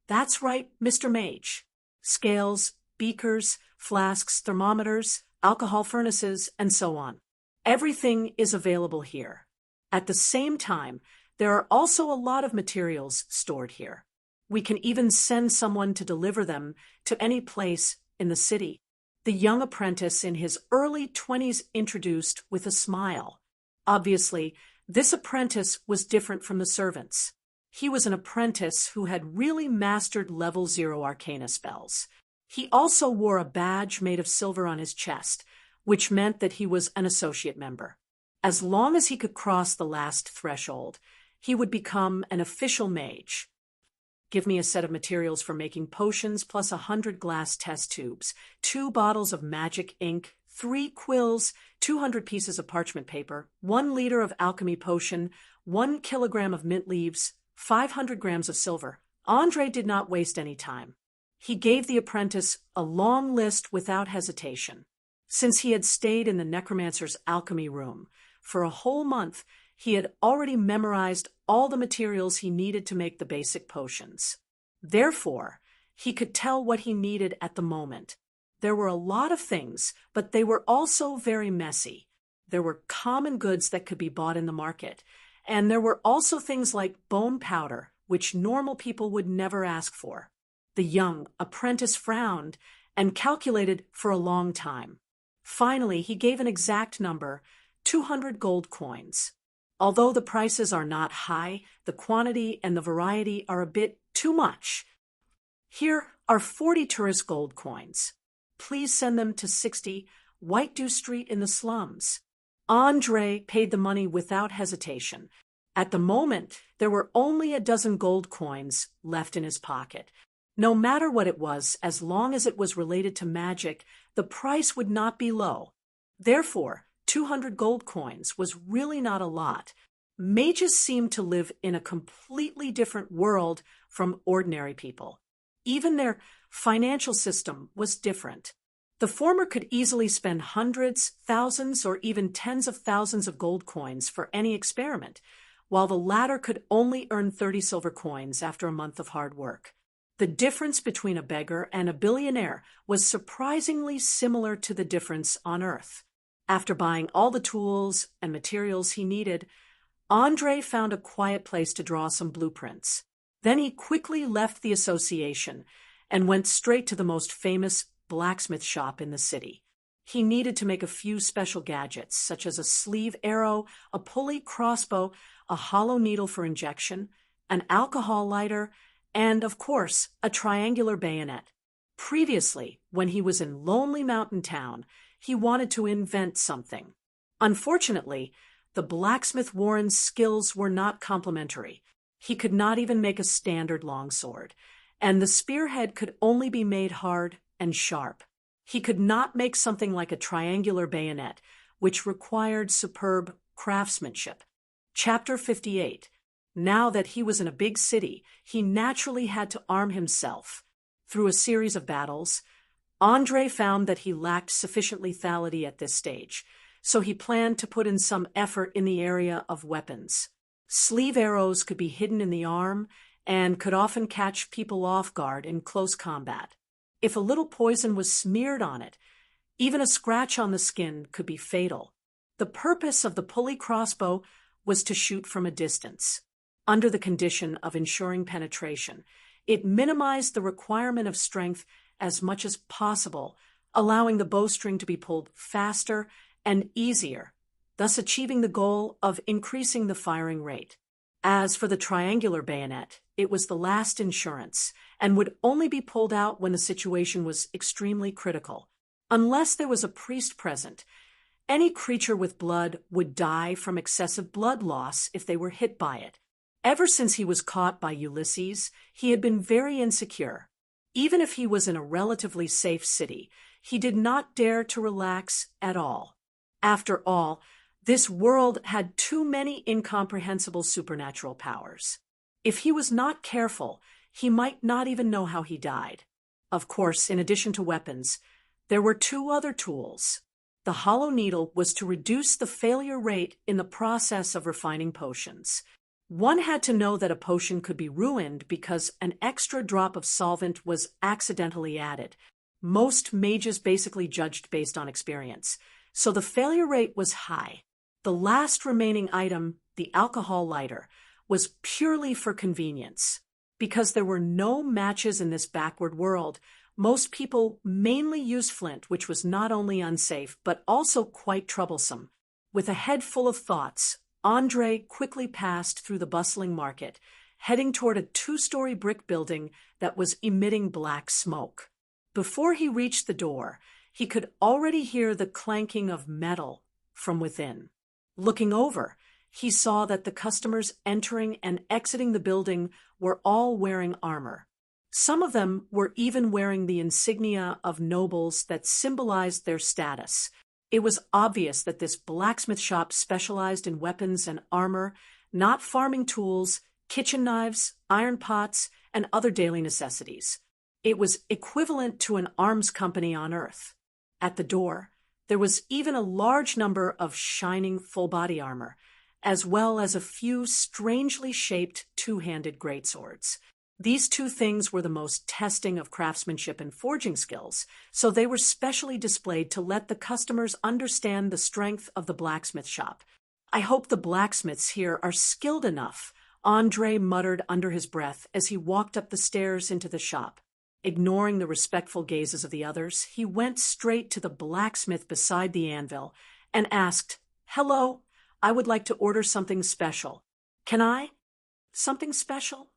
"That's right, Mr. Mage." scales, beakers, flasks, thermometers, alcohol furnaces, and so on. Everything is available here. At the same time, there are also a lot of materials stored here. We can even send someone to deliver them to any place in the city. The young apprentice in his early 20s introduced with a smile. Obviously, this apprentice was different from the servants. He was an apprentice who had really mastered level 0 arcana spells. He also wore a badge made of silver on his chest, which meant that he was an associate member. As long as he could cross the last threshold, he would become an official mage. Give me a set of materials for making potions plus 100 glass test tubes, 2 bottles of magic ink, 3 quills, 200 pieces of parchment paper, 1 liter of alchemy potion, 1 kilogram of mint leaves, 500 grams of silver. Andre did not waste any time. He gave the apprentice a long list without hesitation. Since he had stayed in the necromancer's alchemy room for a whole month, he had already memorized all the materials he needed to make the basic potions. Therefore, he could tell what he needed at the moment. There were a lot of things, but they were also very messy. There were common goods that could be bought in the market, and there were also things like bone powder, which normal people would never ask for. The young apprentice frowned and calculated for a long time. Finally, he gave an exact number, 200 gold coins. Although the prices are not high, the quantity and the variety are a bit too much. Here are 40 tourist gold coins. Please send them to 60 White Dew Street in the slums. Andre paid the money without hesitation. At the moment, there were only a dozen gold coins left in his pocket. No matter what it was, as long as it was related to magic, the price would not be low. Therefore, 200 gold coins was really not a lot. Mages seemed to live in a completely different world from ordinary people. Even their financial system was different. The former could easily spend hundreds, thousands, or even tens of thousands of gold coins for any experiment, while the latter could only earn 30 silver coins after a month of hard work. The difference between a beggar and a billionaire was surprisingly similar to the difference on Earth. After buying all the tools and materials he needed, Andre found a quiet place to draw some blueprints. Then he quickly left the association and went straight to the most famous blacksmith shop in the city. He needed to make a few special gadgets, such as a sleeve arrow, a pulley crossbow, a hollow needle for injection, an alcohol lighter, and, of course, a triangular bayonet. Previously, when he was in Lonely Mountain Town, he wanted to invent something. Unfortunately, the blacksmith Warren's skills were not complementary. He could not even make a standard longsword, and the spearhead could only be made hard and sharp. He could not make something like a triangular bayonet, which required superb craftsmanship. Chapter 58. Now that he was in a big city, he naturally had to arm himself. Through a series of battles, Andre found that he lacked sufficient lethality at this stage, so he planned to put in some effort in the area of weapons. Sleeve arrows could be hidden in the arm and could often catch people off guard in close combat. If a little poison was smeared on it, even a scratch on the skin could be fatal. The purpose of the pulley crossbow was to shoot from a distance. Under the condition of ensuring penetration, it minimized the requirement of strength as much as possible, allowing the bowstring to be pulled faster and easier, thus achieving the goal of increasing the firing rate. As for the triangular bayonet, it was the last insurance and would only be pulled out when the situation was extremely critical. Unless there was a priest present, any creature with blood would die from excessive blood loss if they were hit by it. Ever since he was caught by Ulysses, he had been very insecure. Even if he was in a relatively safe city, he did not dare to relax at all. After all, this world had too many incomprehensible supernatural powers. If he was not careful, he might not even know how he died. Of course, in addition to weapons, there were 2 other tools. The hollow needle was to reduce the failure rate in the process of refining potions. One had to know that a potion could be ruined because an extra drop of solvent was accidentally added. Most mages basically judged based on experience, so the failure rate was high. The last remaining item, the alcohol lighter, was purely for convenience. Because there were no matches in this backward world, most people mainly used flint, which was not only unsafe, but also quite troublesome. With a head full of thoughts, Andre quickly passed through the bustling market, heading toward a 2-story brick building that was emitting black smoke. Before he reached the door, he could already hear the clanking of metal from within. Looking over, he saw that the customers entering and exiting the building were all wearing armor. Some of them were even wearing the insignia of nobles that symbolized their status. It was obvious that this blacksmith shop specialized in weapons and armor, not farming tools, kitchen knives, iron pots, and other daily necessities. It was equivalent to an arms company on Earth. At the door, there was even a large number of shining full-body armor, as well as a few strangely shaped two-handed greatswords. These two things were the most testing of craftsmanship and forging skills, so they were specially displayed to let the customers understand the strength of the blacksmith shop. "I hope the blacksmiths here are skilled enough," Andre muttered under his breath as he walked up the stairs into the shop. Ignoring the respectful gazes of the others, he went straight to the blacksmith beside the anvil and asked, "Hello, I would like to order something special. Can I?" "Something special?"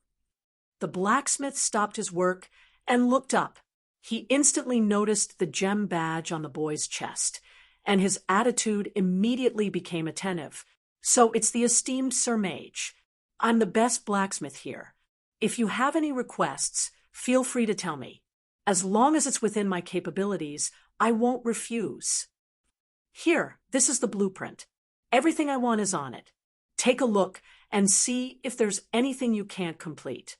The blacksmith stopped his work and looked up. He instantly noticed the gem badge on the boy's chest, and his attitude immediately became attentive. "So it's the esteemed Sir Mage. I'm the best blacksmith here. If you have any requests, feel free to tell me. As long as it's within my capabilities, I won't refuse. Here, this is the blueprint. Everything I want is on it. Take a look and see if there's anything you can't complete."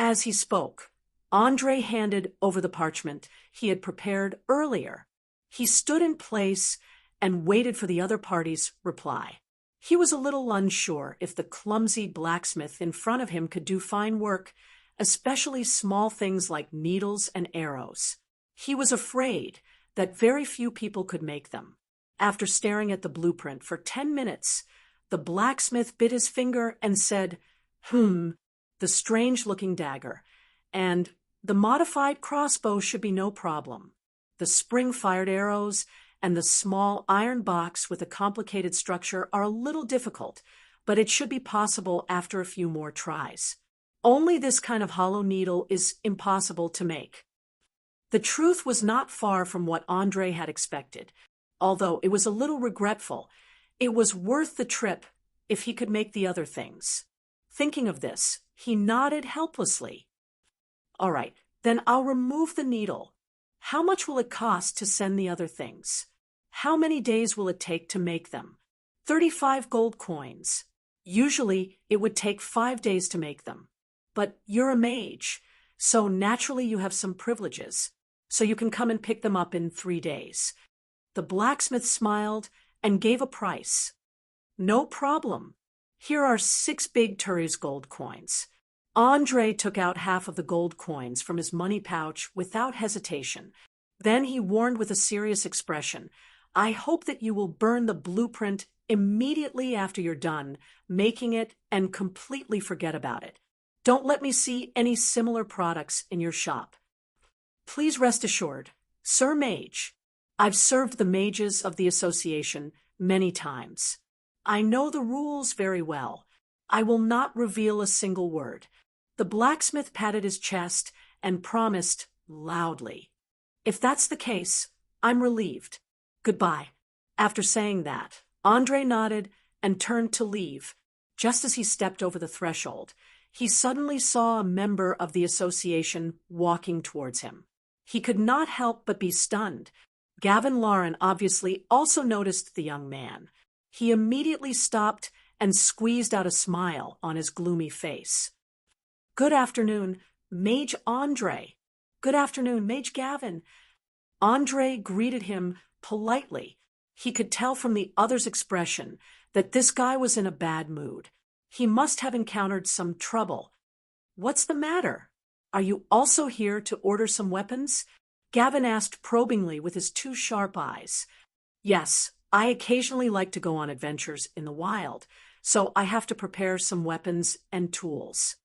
As he spoke, Andre handed over the parchment he had prepared earlier. He stood in place and waited for the other party's reply. He was a little unsure if the clumsy blacksmith in front of him could do fine work, especially small things like needles and arrows. He was afraid that very few people could make them. After staring at the blueprint for 10 minutes, the blacksmith bit his finger and said, the strange-looking dagger, and the modified crossbow should be no problem. The spring-fired arrows and the small iron box with a complicated structure are a little difficult, but it should be possible after a few more tries. Only this kind of hollow needle is impossible to make. The truth was not far from what Andre had expected. Although it was a little regretful, it was worth the trip if he could make the other things. Thinking of this, he nodded helplessly. "All right, then I'll remove the needle. How much will it cost to send the other things? How many days will it take to make them?" 35 gold coins. Usually, it would take 5 days to make them. But you're a mage, so naturally you have some privileges, so you can come and pick them up in 3 days. The blacksmith smiled and gave a price. "No problem. Here are 6 big Turi's gold coins." Andre took out half of the gold coins from his money pouch without hesitation. Then he warned with a serious expression, "I hope that you will burn the blueprint immediately after you're done making it and completely forget about it. Don't let me see any similar products in your shop. Please rest assured, Sir Mage, I've served the mages of the association many times. I know the rules very well. I will not reveal a single word." The blacksmith patted his chest and promised loudly, "If that's the case, I'm relieved. Goodbye." After saying that, Andre nodded and turned to leave. Just as he stepped over the threshold, he suddenly saw a member of the association walking towards him. He could not help but be stunned. Gavin Lauren obviously also noticed the young man. He immediately stopped and squeezed out a smile on his gloomy face. "Good afternoon, Mage Andre." "Good afternoon, Mage Gavin." Andre greeted him politely. He could tell from the other's expression that this guy was in a bad mood. He must have encountered some trouble. What's the matter? Are you also here to order some weapons? Gavin asked probingly with his two sharp eyes. Yes, I occasionally like to go on adventures in the wild, so I have to prepare some weapons and tools.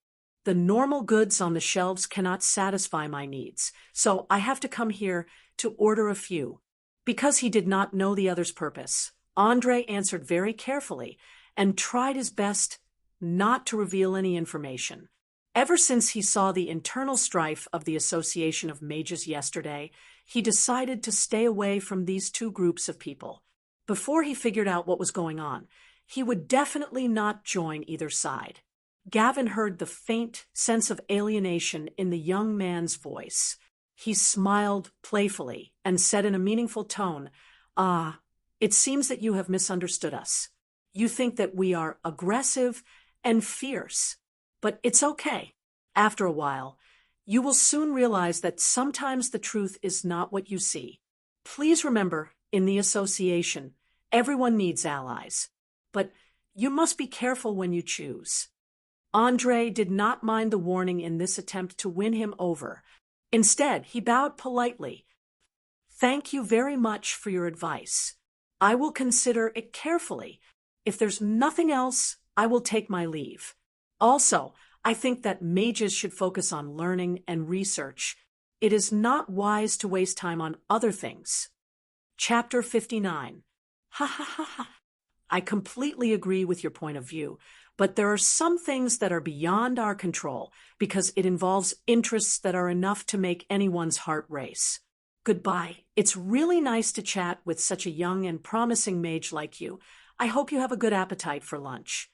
The normal goods on the shelves cannot satisfy my needs, so I have to come here to order a few. Because he did not know the other's purpose, Andre answered very carefully and tried his best not to reveal any information. Ever since he saw the internal strife of the Association of Mages yesterday, he decided to stay away from these two groups of people. Before he figured out what was going on, he would definitely not join either side. Gavin heard the faint sense of alienation in the young man's voice. He smiled playfully and said in a meaningful tone, "Ah, it seems that you have misunderstood us. You think that we are aggressive and fierce, but it's okay. After a while, you will soon realize that sometimes the truth is not what you see. Please remember, in the association, everyone needs allies, but you must be careful when you choose." Andre did not mind the warning in this attempt to win him over. Instead, he bowed politely. "Thank you very much for your advice. I will consider it carefully. If there's nothing else, I will take my leave. Also, I think that mages should focus on learning and research. It is not wise to waste time on other things." Chapter 59. Ha ha ha ha. I completely agree with your point of view, but there are some things that are beyond our control because it involves interests that are enough to make anyone's heart race. Goodbye. It's really nice to chat with such a young and promising mage like you. I hope you have a good appetite for lunch.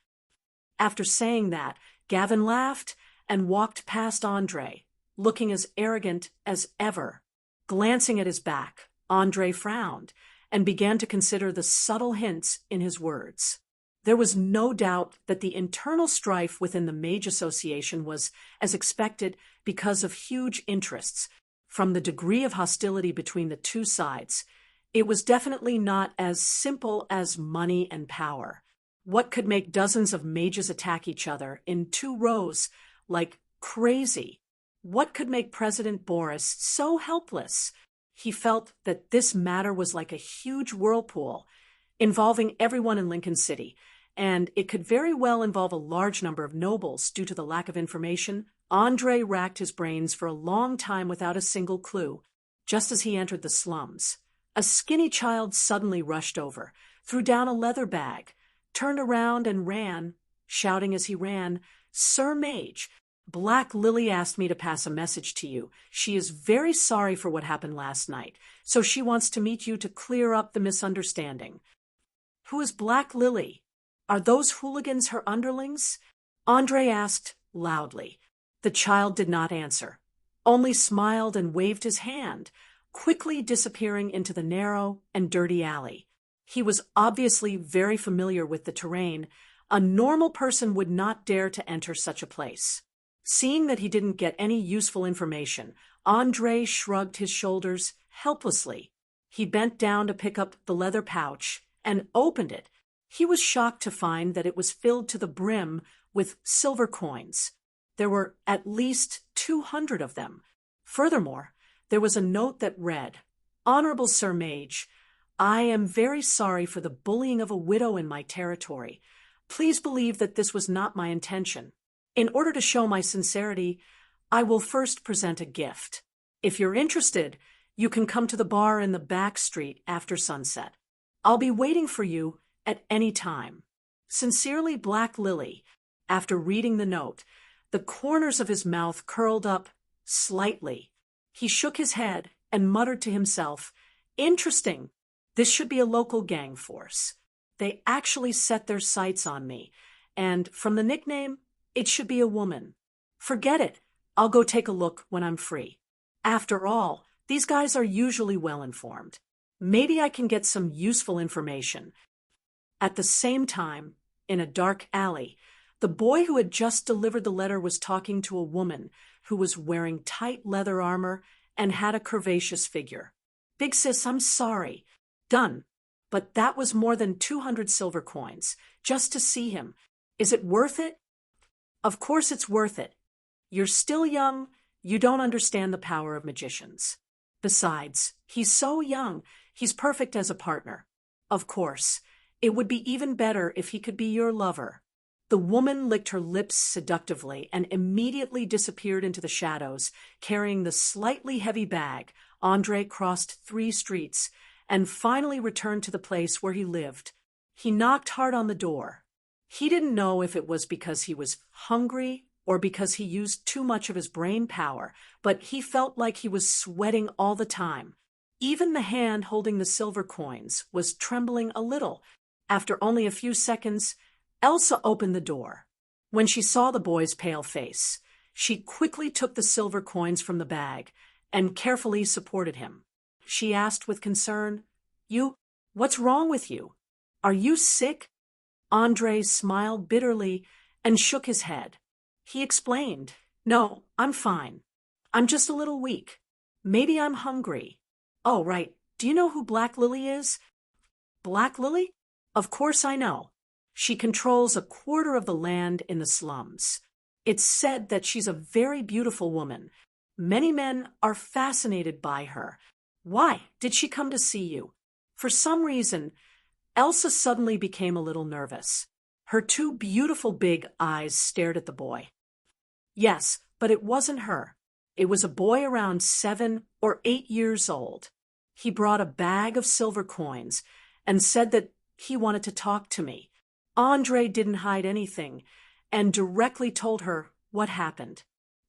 After saying that, Gavin laughed and walked past Andre, looking as arrogant as ever. Glancing at his back, Andre frowned and began to consider the subtle hints in his words. There was no doubt that the internal strife within the Mage Association was as expected because of huge interests. From the degree of hostility between the two sides, it was definitely not as simple as money and power. What could make dozens of mages attack each other in 2 rows like crazy? What could make President Boris so helpless? He felt that this matter was like a huge whirlpool involving everyone in Lincoln City, and it could very well involve a large number of nobles due to the lack of information. Andre racked his brains for a long time without a single clue. Just as he entered the slums, a skinny child suddenly rushed over, threw down a leather bag, turned around and ran, shouting as he ran, "Sir Mage, Black Lily asked me to pass a message to you. She is very sorry for what happened last night, so she wants to meet you to clear up the misunderstanding." "Who is Black Lily? Are those hooligans her underlings?" Andre asked loudly. The child did not answer, only smiled and waved his hand, quickly disappearing into the narrow and dirty alley. He was obviously very familiar with the terrain. A normal person would not dare to enter such a place. Seeing that he didn't get any useful information, Andre shrugged his shoulders helplessly. He bent down to pick up the leather pouch and opened it. He was shocked to find that it was filled to the brim with silver coins. There were at least 200 of them. Furthermore, there was a note that read, "Honorable Sir Mage, I am very sorry for the bullying of a widow in my territory. Please believe that this was not my intention. In order to show my sincerity, I will first present a gift. If you're interested, you can come to the bar in the back street after sunset. I'll be waiting for you at any time. Sincerely, Black Lily." After reading the note, the corners of his mouth curled up slightly. He shook his head and muttered to himself, "Interesting. This should be a local gang force. They actually set their sights on me, and from the nickname, it should be a woman. Forget it. I'll go take a look when I'm free. After all, these guys are usually well informed. Maybe I can get some useful information." At the same time, in a dark alley, the boy who had just delivered the letter was talking to a woman who was wearing tight leather armor and had a curvaceous figure. "Big sis, I'm sorry." Done. But that was more than 200 silver coins, just to see him. Is it worth it? Of course it's worth it. You're still young, you don't understand the power of magicians. Besides, he's so young, he's perfect as a partner. Of course, it would be even better if he could be your lover. The woman licked her lips seductively and immediately disappeared into the shadows, carrying the slightly heavy bag. Andre crossed 3 streets and finally returned to the place where he lived. He knocked hard on the door. He didn't know if it was because he was hungry or because he used too much of his brain power, but he felt like he was sweating all the time. Even the hand holding the silver coins was trembling a little. After only a few seconds, Elsa opened the door. When she saw the boy's pale face, she quickly took the silver coins from the bag and carefully supported him. She asked with concern, What's wrong with you? Are you sick?" Andre smiled bitterly and shook his head. He explained, "No, I'm fine. I'm just a little weak. Maybe I'm hungry. Oh, right. Do you know who Black Lily is?" "Black Lily? Of course I know. She controls a quarter of the land in the slums. It's said that she's a very beautiful woman. Many men are fascinated by her. Why did she come to see you?" For some reason, Elsa suddenly became a little nervous. Her 2 beautiful big eyes stared at the boy. Yes, but it wasn't her. It was a boy around 7 or 8 years old. He brought a bag of silver coins and said that he wanted to talk to me. Andre didn't hide anything and directly told her what happened.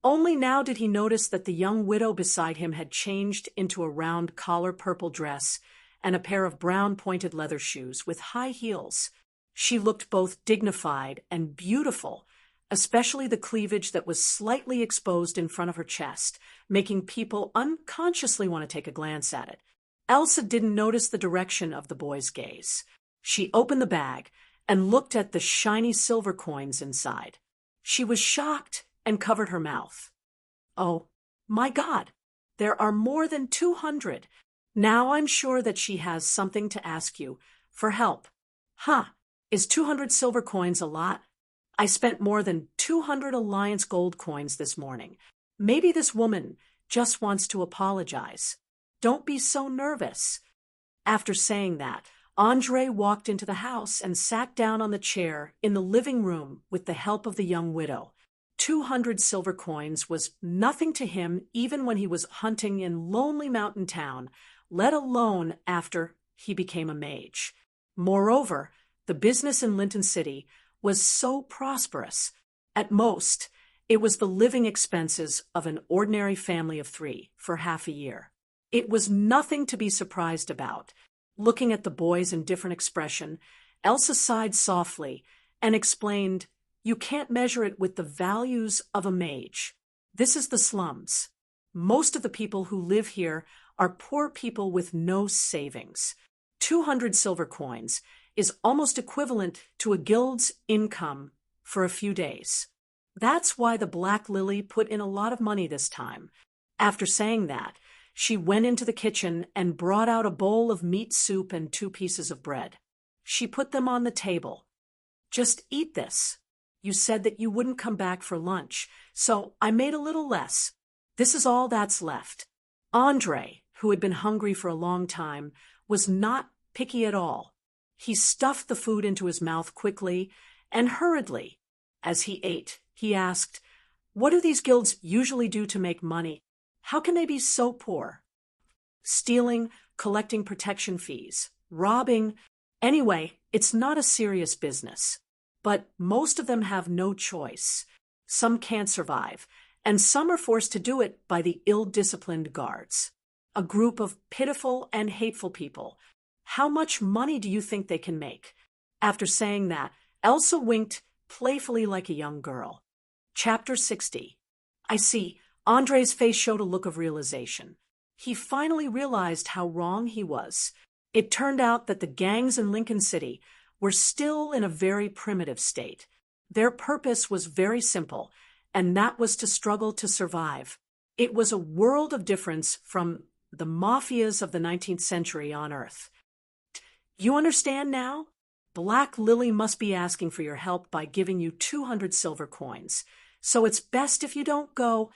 Only now did he notice that the young widow beside him had changed into a round collar purple dress and a pair of brown pointed leather shoes with high heels. She looked both dignified and beautiful, especially the cleavage that was slightly exposed in front of her chest, making people unconsciously want to take a glance at it. Elsa didn't notice the direction of the boy's gaze. She opened the bag and looked at the shiny silver coins inside. She was shocked and covered her mouth. "Oh, my God, there are more than 200. Now I'm sure that she has something to ask you for help." "Huh, is 200 silver coins a lot? I spent more than 200 Alliance gold coins this morning. Maybe this woman just wants to apologize. Don't be so nervous." After saying that, Andre walked into the house and sat down on the chair in the living room with the help of the young widow. 200 silver coins was nothing to him even when he was hunting in Lonely Mountain Town, let alone after he became a mage. Moreover, the business in Linton City was so prosperous. At most, it was the living expenses of an ordinary family of 3 for half a year. It was nothing to be surprised about. Looking at the boy's indifferent expression, Elsa sighed softly and explained, "You can't measure it with the values of a mage. This is the slums. Most of the people who live here are poor people with no savings. 200 silver coins is almost equivalent to a guild's income for a few days. That's why the Black Lily put in a lot of money this time." After saying that, she went into the kitchen and brought out a bowl of meat soup and 2 pieces of bread. She put them on the table. "Just eat this. You said that you wouldn't come back for lunch, so I made a little less. This is all that's left." Andre, who had been hungry for a long time, was not picky at all. He stuffed the food into his mouth quickly and hurriedly. As he ate, he asked, "What do these guilds usually do to make money? How can they be so poor?" "Stealing, collecting protection fees, robbing. Anyway, it's not a serious business. But most of them have no choice. Some can't survive, and some are forced to do it by the ill-disciplined guards. A group of pitiful and hateful people. How much money do you think they can make?" After saying that, Elsa winked playfully like a young girl. Chapter 60. I see. Andre's face showed a look of realization. He finally realized how wrong he was. It turned out that the gangs in Lincoln City were still in a very primitive state. Their purpose was very simple, and that was to struggle to survive. It was a world of difference from the mafias of the 19th century on Earth. You understand now? Black Lily must be asking for your help by giving you 200 silver coins. So it's best if you don't go.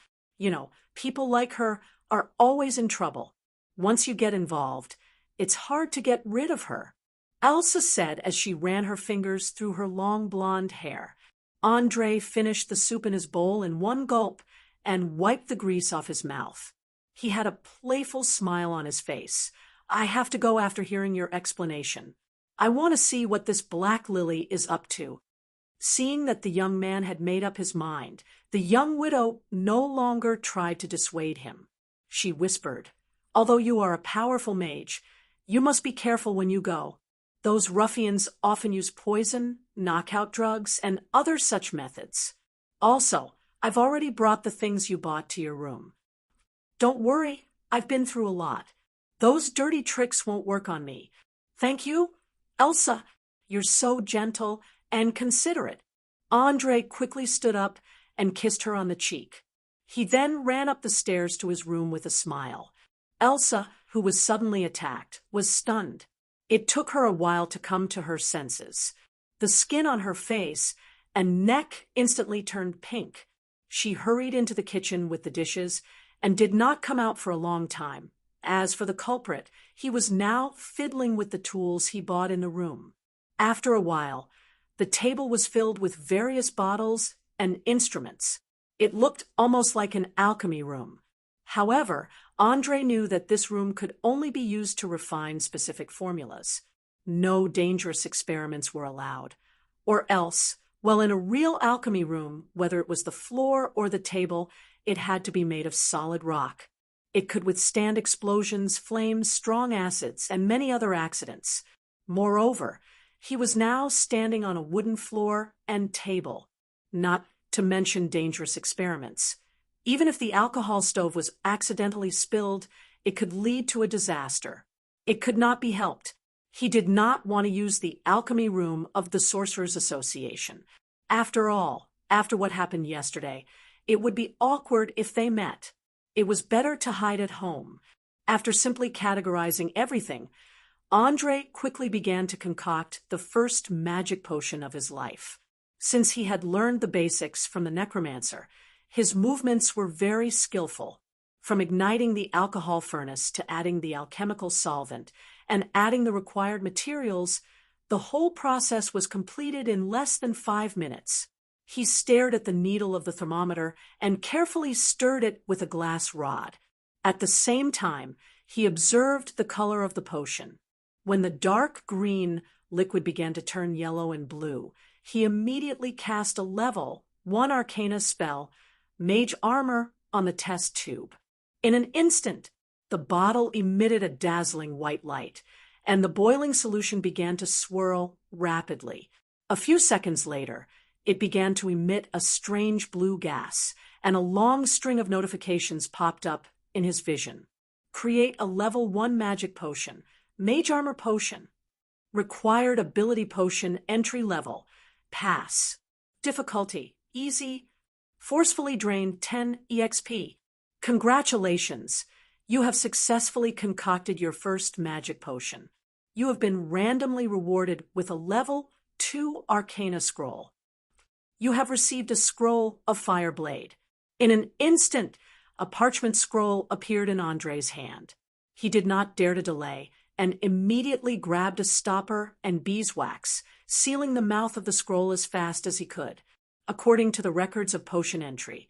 People like her are always in trouble. Once you get involved, it's hard to get rid of her. Elsa said as she ran her fingers through her long blonde hair. Andre finished the soup in his bowl in one gulp and wiped the grease off his mouth. He had a playful smile on his face. I have to go after hearing your explanation. I want to see what this Black Lily is up to. Seeing that the young man had made up his mind, the young widow no longer tried to dissuade him. She whispered, although you are a powerful mage, you must be careful when you go. Those ruffians often use poison, knockout drugs, and other such methods. Also, I've already brought the things you bought to your room. Don't worry, I've been through a lot. Those dirty tricks won't work on me. Thank you, Elsa. You're so gentle and considerate. Andre quickly stood up and kissed her on the cheek. He then ran up the stairs to his room with a smile. Elsa, who was suddenly attacked, was stunned. It took her a while to come to her senses. The skin on her face and neck instantly turned pink. She hurried into the kitchen with the dishes and did not come out for a long time. As for the culprit, he was now fiddling with the tools he bought in the room. After a while, the table was filled with various bottles and instruments. It looked almost like an alchemy room. However, Andre knew that this room could only be used to refine specific formulas. No dangerous experiments were allowed. Or else, well, in a real alchemy room, whether it was the floor or the table, it had to be made of solid rock. It could withstand explosions, flames, strong acids, and many other accidents. Moreover, he was now standing on a wooden floor and table, not to mention dangerous experiments. Even if the alcohol stove was accidentally spilled, it could lead to a disaster. It could not be helped. He did not want to use the alchemy room of the Sorcerers Association. After all, after what happened yesterday, it would be awkward if they met. It was better to hide at home. After simply categorizing everything, Andre quickly began to concoct the first magic potion of his life. Since he had learned the basics from the necromancer, his movements were very skillful. From igniting the alcohol furnace to adding the alchemical solvent and adding the required materials, the whole process was completed in less than 5 minutes. He stared at the needle of the thermometer and carefully stirred it with a glass rod. At the same time, he observed the color of the potion. When the dark green liquid began to turn yellow and blue, he immediately cast a level 1 Arcana spell, Mage Armor, on the test tube. In an instant, the bottle emitted a dazzling white light, and the boiling solution began to swirl rapidly. A few seconds later, it began to emit a strange blue gas, and a long string of notifications popped up in his vision. Create a level 1 magic potion, Mage Armor potion. Required ability potion entry level, pass. Difficulty, easy. Forcefully drain 10 EXP. Congratulations! You have successfully concocted your first magic potion. You have been randomly rewarded with a level 2 Arcana scroll. You have received a scroll of Fireblade. In an instant, a parchment scroll appeared in Andre's hand. He did not dare to delay and immediately grabbed a stopper and beeswax, sealing the mouth of the scroll as fast as he could. According to the records of potion entry,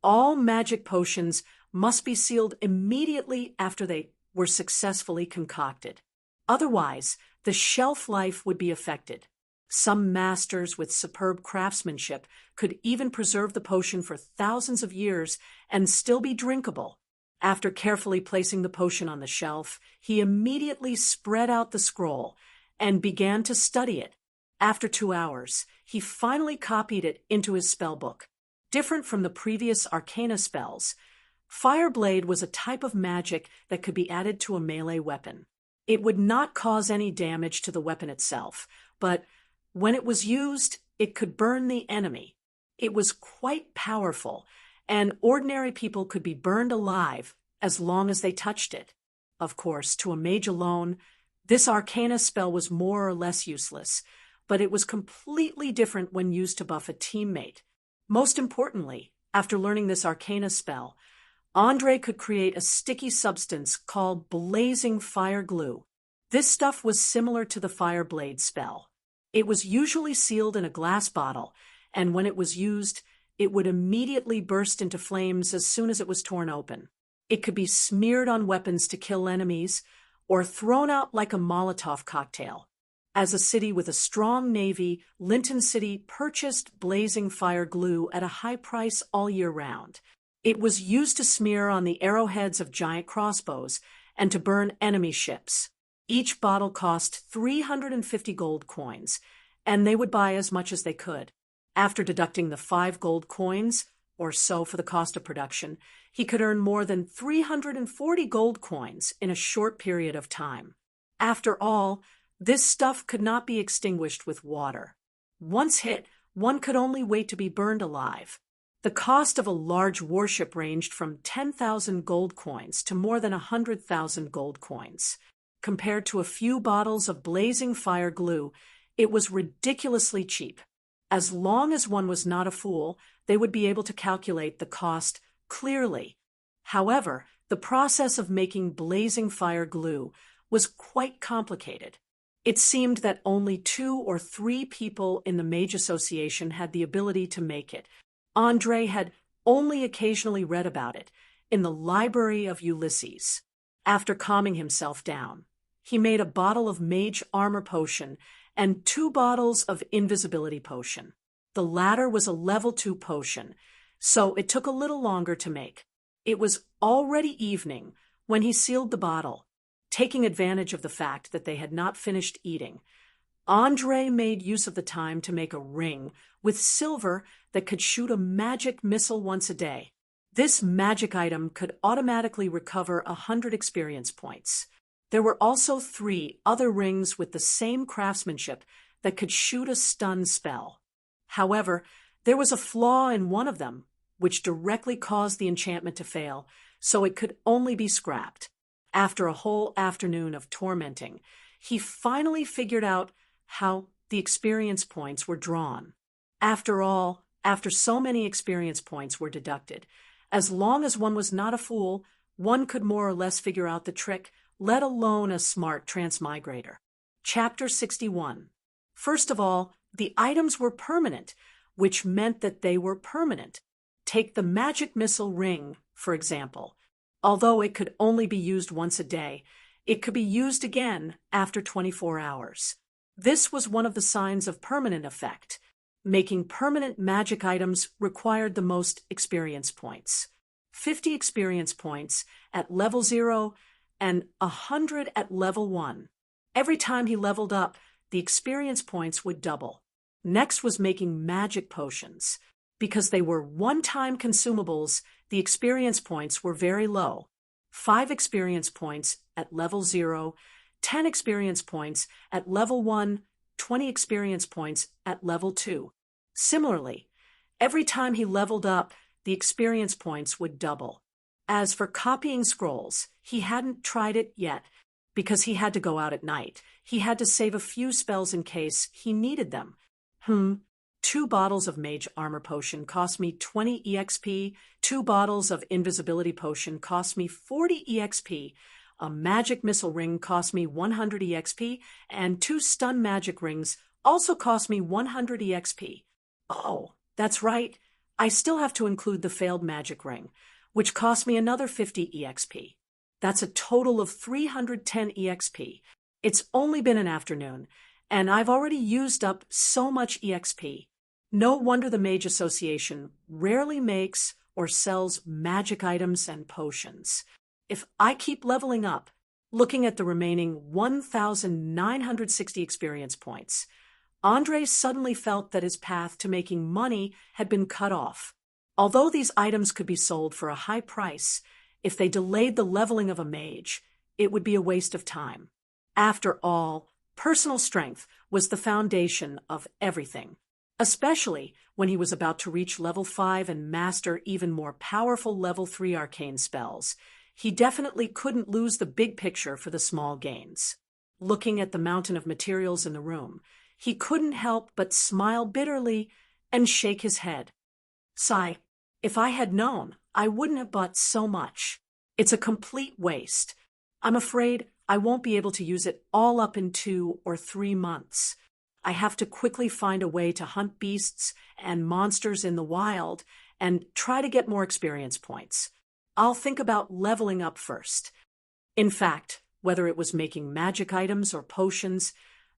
all magic potions must be sealed immediately after they were successfully concocted. Otherwise, the shelf life would be affected. Some masters with superb craftsmanship could even preserve the potion for thousands of years and still be drinkable. After carefully placing the potion on the shelf, he immediately spread out the scroll and began to study it. After 2 hours, he finally copied it into his spellbook. Different from the previous Arcana spells, Fireblade was a type of magic that could be added to a melee weapon. It would not cause any damage to the weapon itself, but when it was used, it could burn the enemy. It was quite powerful, and ordinary people could be burned alive as long as they touched it. Of course, to a mage alone, This Arcana spell was more or less useless, but it was completely different when used to buff a teammate. Most importantly, after learning this Arcana spell, Andre could create a sticky substance called blazing fire glue. This stuff was similar to the fire blade spell. It was usually sealed in a glass bottle, and when it was used, it would immediately burst into flames as soon as it was torn open. It could be smeared on weapons to kill enemies, or thrown out like a Molotov cocktail. As a city with a strong navy, Linton City purchased blazing fire glue at a high price all year round. It was used to smear on the arrowheads of giant crossbows and to burn enemy ships. Each bottle cost 350 gold coins, and they would buy as much as they could. After deducting the 5 gold coins, or so for the cost of production, he could earn more than 340 gold coins in a short period of time. After all, this stuff could not be extinguished with water. Once hit, one could only wait to be burned alive. The cost of a large warship ranged from 10,000 gold coins to more than 100,000 gold coins. Compared to a few bottles of blazing fire glue, it was ridiculously cheap. As long as one was not a fool, they would be able to calculate the cost clearly. However, the process of making blazing fire glue was quite complicated. It seemed that only 2 or 3 people in the Mage Association had the ability to make it. Andre had only occasionally read about it in the Library of Ulysses. After calming himself down, he made a bottle of mage armor potion and 2 bottles of invisibility potion. The latter was a level 2 potion, so it took a little longer to make. It was already evening when he sealed the bottle. Taking advantage of the fact that they had not finished eating, Andre made use of the time to make a ring with silver that could shoot a magic missile once a day. This magic item could automatically recover 100 experience points. There were also 3 other rings with the same craftsmanship that could shoot a stun spell. However, there was a flaw in one of them, which directly caused the enchantment to fail, so it could only be scrapped. After a whole afternoon of tormenting, he finally figured out how the experience points were drawn. After all, after so many experience points were deducted, as long as one was not a fool, one could more or less figure out the trick, let alone a smart transmigrator. Chapter 61. First of all, the items were permanent, which meant that they were permanent. Take the magic missile ring, for example. Although it could only be used once a day, it could be used again after 24 hours. This was one of the signs of permanent effect. Making permanent magic items required the most experience points. 50 experience points at level 0 and 100 at level 1. Every time he leveled up, the experience points would double. Next was making magic potions. Because they were one-time consumables, the experience points were very low. 5 experience points at level 0, 10 experience points at level 1, 20 experience points at level 2. Similarly, every time he leveled up, the experience points would double. As for copying scrolls, he hadn't tried it yet, because he had to go out at night. He had to save a few spells in case he needed them. 2 bottles of mage armor potion cost me 20 EXP, 2 bottles of invisibility potion cost me 40 EXP, a magic missile ring cost me 100 EXP, and 2 stun magic rings also cost me 100 EXP. Oh, that's right, I still have to include the failed magic ring, which cost me another 50 EXP. That's a total of 310 EXP. It's only been an afternoon, and I've already used up so much EXP. No wonder the Mage Association rarely makes or sells magic items and potions. If I keep leveling up, looking at the remaining 1,960 experience points, Andre suddenly felt that his path to making money had been cut off. Although these items could be sold for a high price, if they delayed the leveling of a mage, it would be a waste of time. After all, personal strength was the foundation of everything. Especially when he was about to reach level 5 and master even more powerful level 3 arcane spells. He definitely couldn't lose the big picture for the small gains. Looking at the mountain of materials in the room, he couldn't help but smile bitterly and shake his head. Sigh, if I had known, I wouldn't have bought so much. It's a complete waste. I'm afraid I won't be able to use it all up in 2 or 3 months. I have to quickly find a way to hunt beasts and monsters in the wild and try to get more experience points. I'll think about leveling up first. In fact, whether it was making magic items or potions,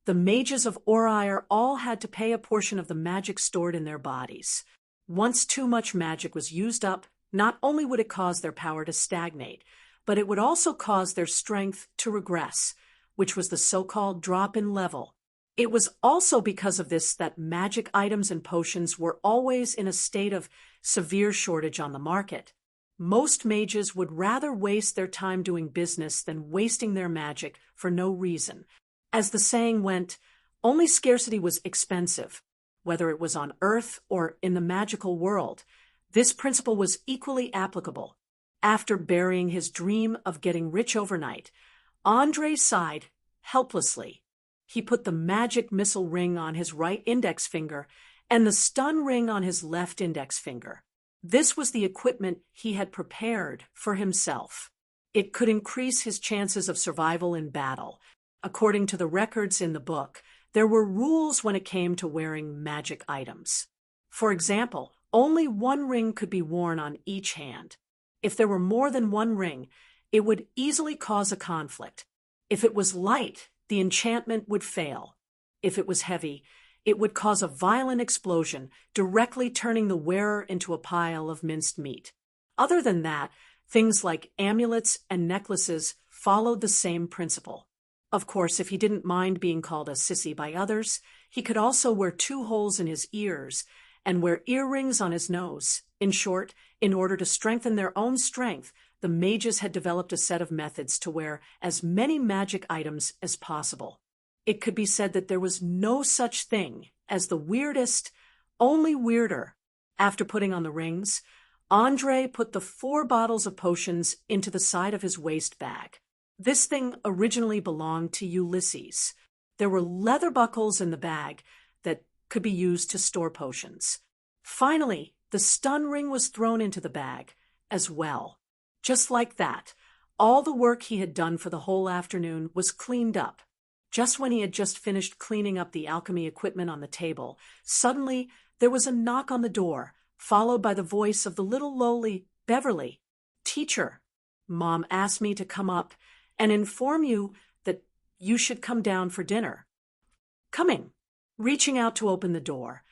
the mages of Orire all had to pay a portion of the magic stored in their bodies. Once too much magic was used up, not only would it cause their power to stagnate, but it would also cause their strength to regress, which was the so-called drop in level. It was also because of this that magic items and potions were always in a state of severe shortage on the market. Most mages would rather waste their time doing business than wasting their magic for no reason. As the saying went, only scarcity was expensive, whether it was on Earth or in the magical world. This principle was equally applicable. After burying his dream of getting rich overnight, André sighed helplessly. He put the magic missile ring on his right index finger and the stun ring on his left index finger. This was the equipment he had prepared for himself. It could increase his chances of survival in battle. According to the records in the book, there were rules when it came to wearing magic items. For example, only one ring could be worn on each hand. If there were more than one ring, it would easily cause a conflict. If it was light, the enchantment would fail. If it was heavy, it would cause a violent explosion, directly turning the wearer into a pile of minced meat. Other than that, things like amulets and necklaces followed the same principle. Of course, if he didn't mind being called a sissy by others, he could also wear 2 holes in his ears and wear earrings on his nose. In short, in order to strengthen their own strength, the mages had developed a set of methods to wear as many magic items as possible. It could be said that there was no such thing as the weirdest, only weirder. After putting on the rings, André put the 4 bottles of potions into the side of his waist bag. This thing originally belonged to Ulysses. There were leather buckles in the bag that could be used to store potions. Finally, the stun ring was thrown into the bag as well. Just like that, all the work he had done for the whole afternoon was cleaned up. Just when he had just finished cleaning up the alchemy equipment on the table, suddenly there was a knock on the door, followed by the voice of the little lowly Beverly. "Teacher, Mom asked me to come up and inform you that you should come down for dinner." Coming. Reaching out to open the door,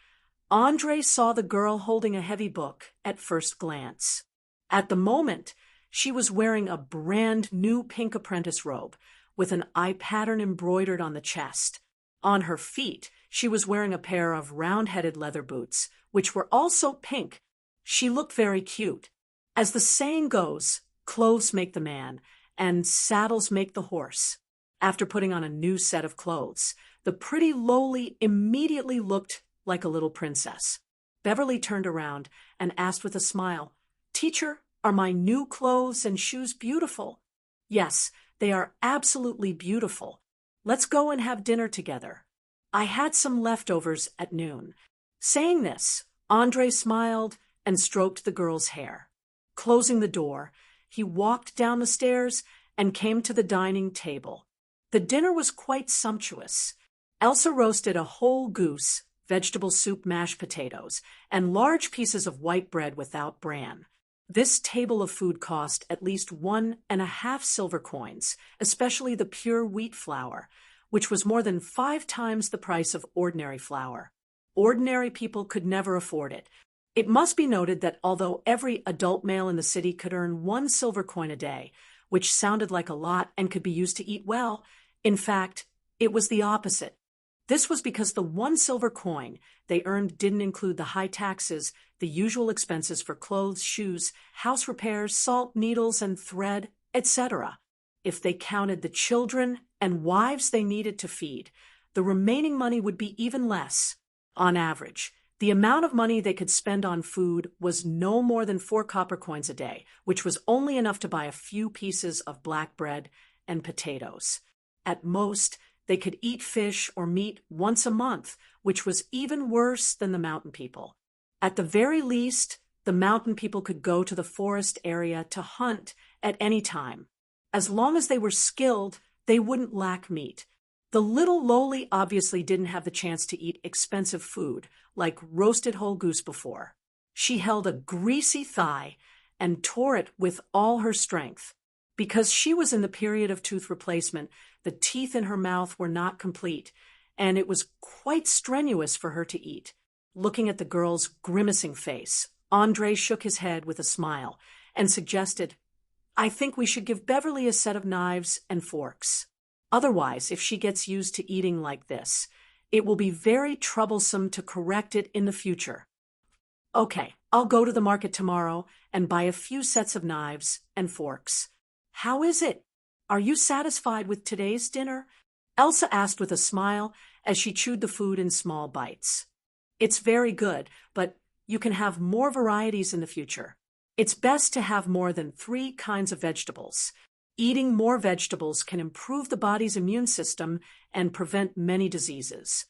André saw the girl holding a heavy book at first glance. At the moment, she was wearing a brand new pink apprentice robe, with an eye pattern embroidered on the chest. On her feet, she was wearing a pair of round-headed leather boots, which were also pink. She looked very cute. As the saying goes, clothes make the man, and saddles make the horse. After putting on a new set of clothes, the pretty lowly immediately looked like a little princess. Beverly turned around and asked with a smile, "Teacher, are my new clothes and shoes beautiful?" "Yes, they are absolutely beautiful. Let's go and have dinner together. I had some leftovers at noon." Saying this, André smiled and stroked the girl's hair. Closing the door, he walked down the stairs and came to the dining table. The dinner was quite sumptuous. Elsa roasted a whole goose, vegetable soup, mashed potatoes, and large pieces of white bread without bran. This table of food cost at least 1.5 silver coins, especially the pure wheat flour, which was more than 5 times the price of ordinary flour. Ordinary people could never afford it. It must be noted that although every adult male in the city could earn 1 silver coin a day, which sounded like a lot and could be used to eat well, in fact, it was the opposite. This was because the 1 silver coin they earned didn't include the high taxes, the usual expenses for clothes, shoes, house repairs, salt, needles, and thread, etc. If they counted the children and wives they needed to feed, the remaining money would be even less. On average, the amount of money they could spend on food was no more than 4 copper coins a day, which was only enough to buy a few pieces of black bread and potatoes. At most, they could eat fish or meat once a month, which was even worse than the mountain people. At the very least, the mountain people could go to the forest area to hunt at any time. As long as they were skilled, they wouldn't lack meat. The little lowly obviously didn't have the chance to eat expensive food, like roasted whole goose before. She held a greasy thigh and tore it with all her strength. Because she was in the period of tooth replacement, the teeth in her mouth were not complete, and it was quite strenuous for her to eat. Looking at the girl's grimacing face, Andre shook his head with a smile and suggested, "I think we should give Beverly a set of knives and forks. Otherwise, if she gets used to eating like this, it will be very troublesome to correct it in the future." "Okay, I'll go to the market tomorrow and buy a few sets of knives and forks. How is it? Are you satisfied with today's dinner?" Elsa asked with a smile as she chewed the food in small bites. "It's very good, but you can have more varieties in the future. It's best to have more than 3 kinds of vegetables. Eating more vegetables can improve the body's immune system and prevent many diseases.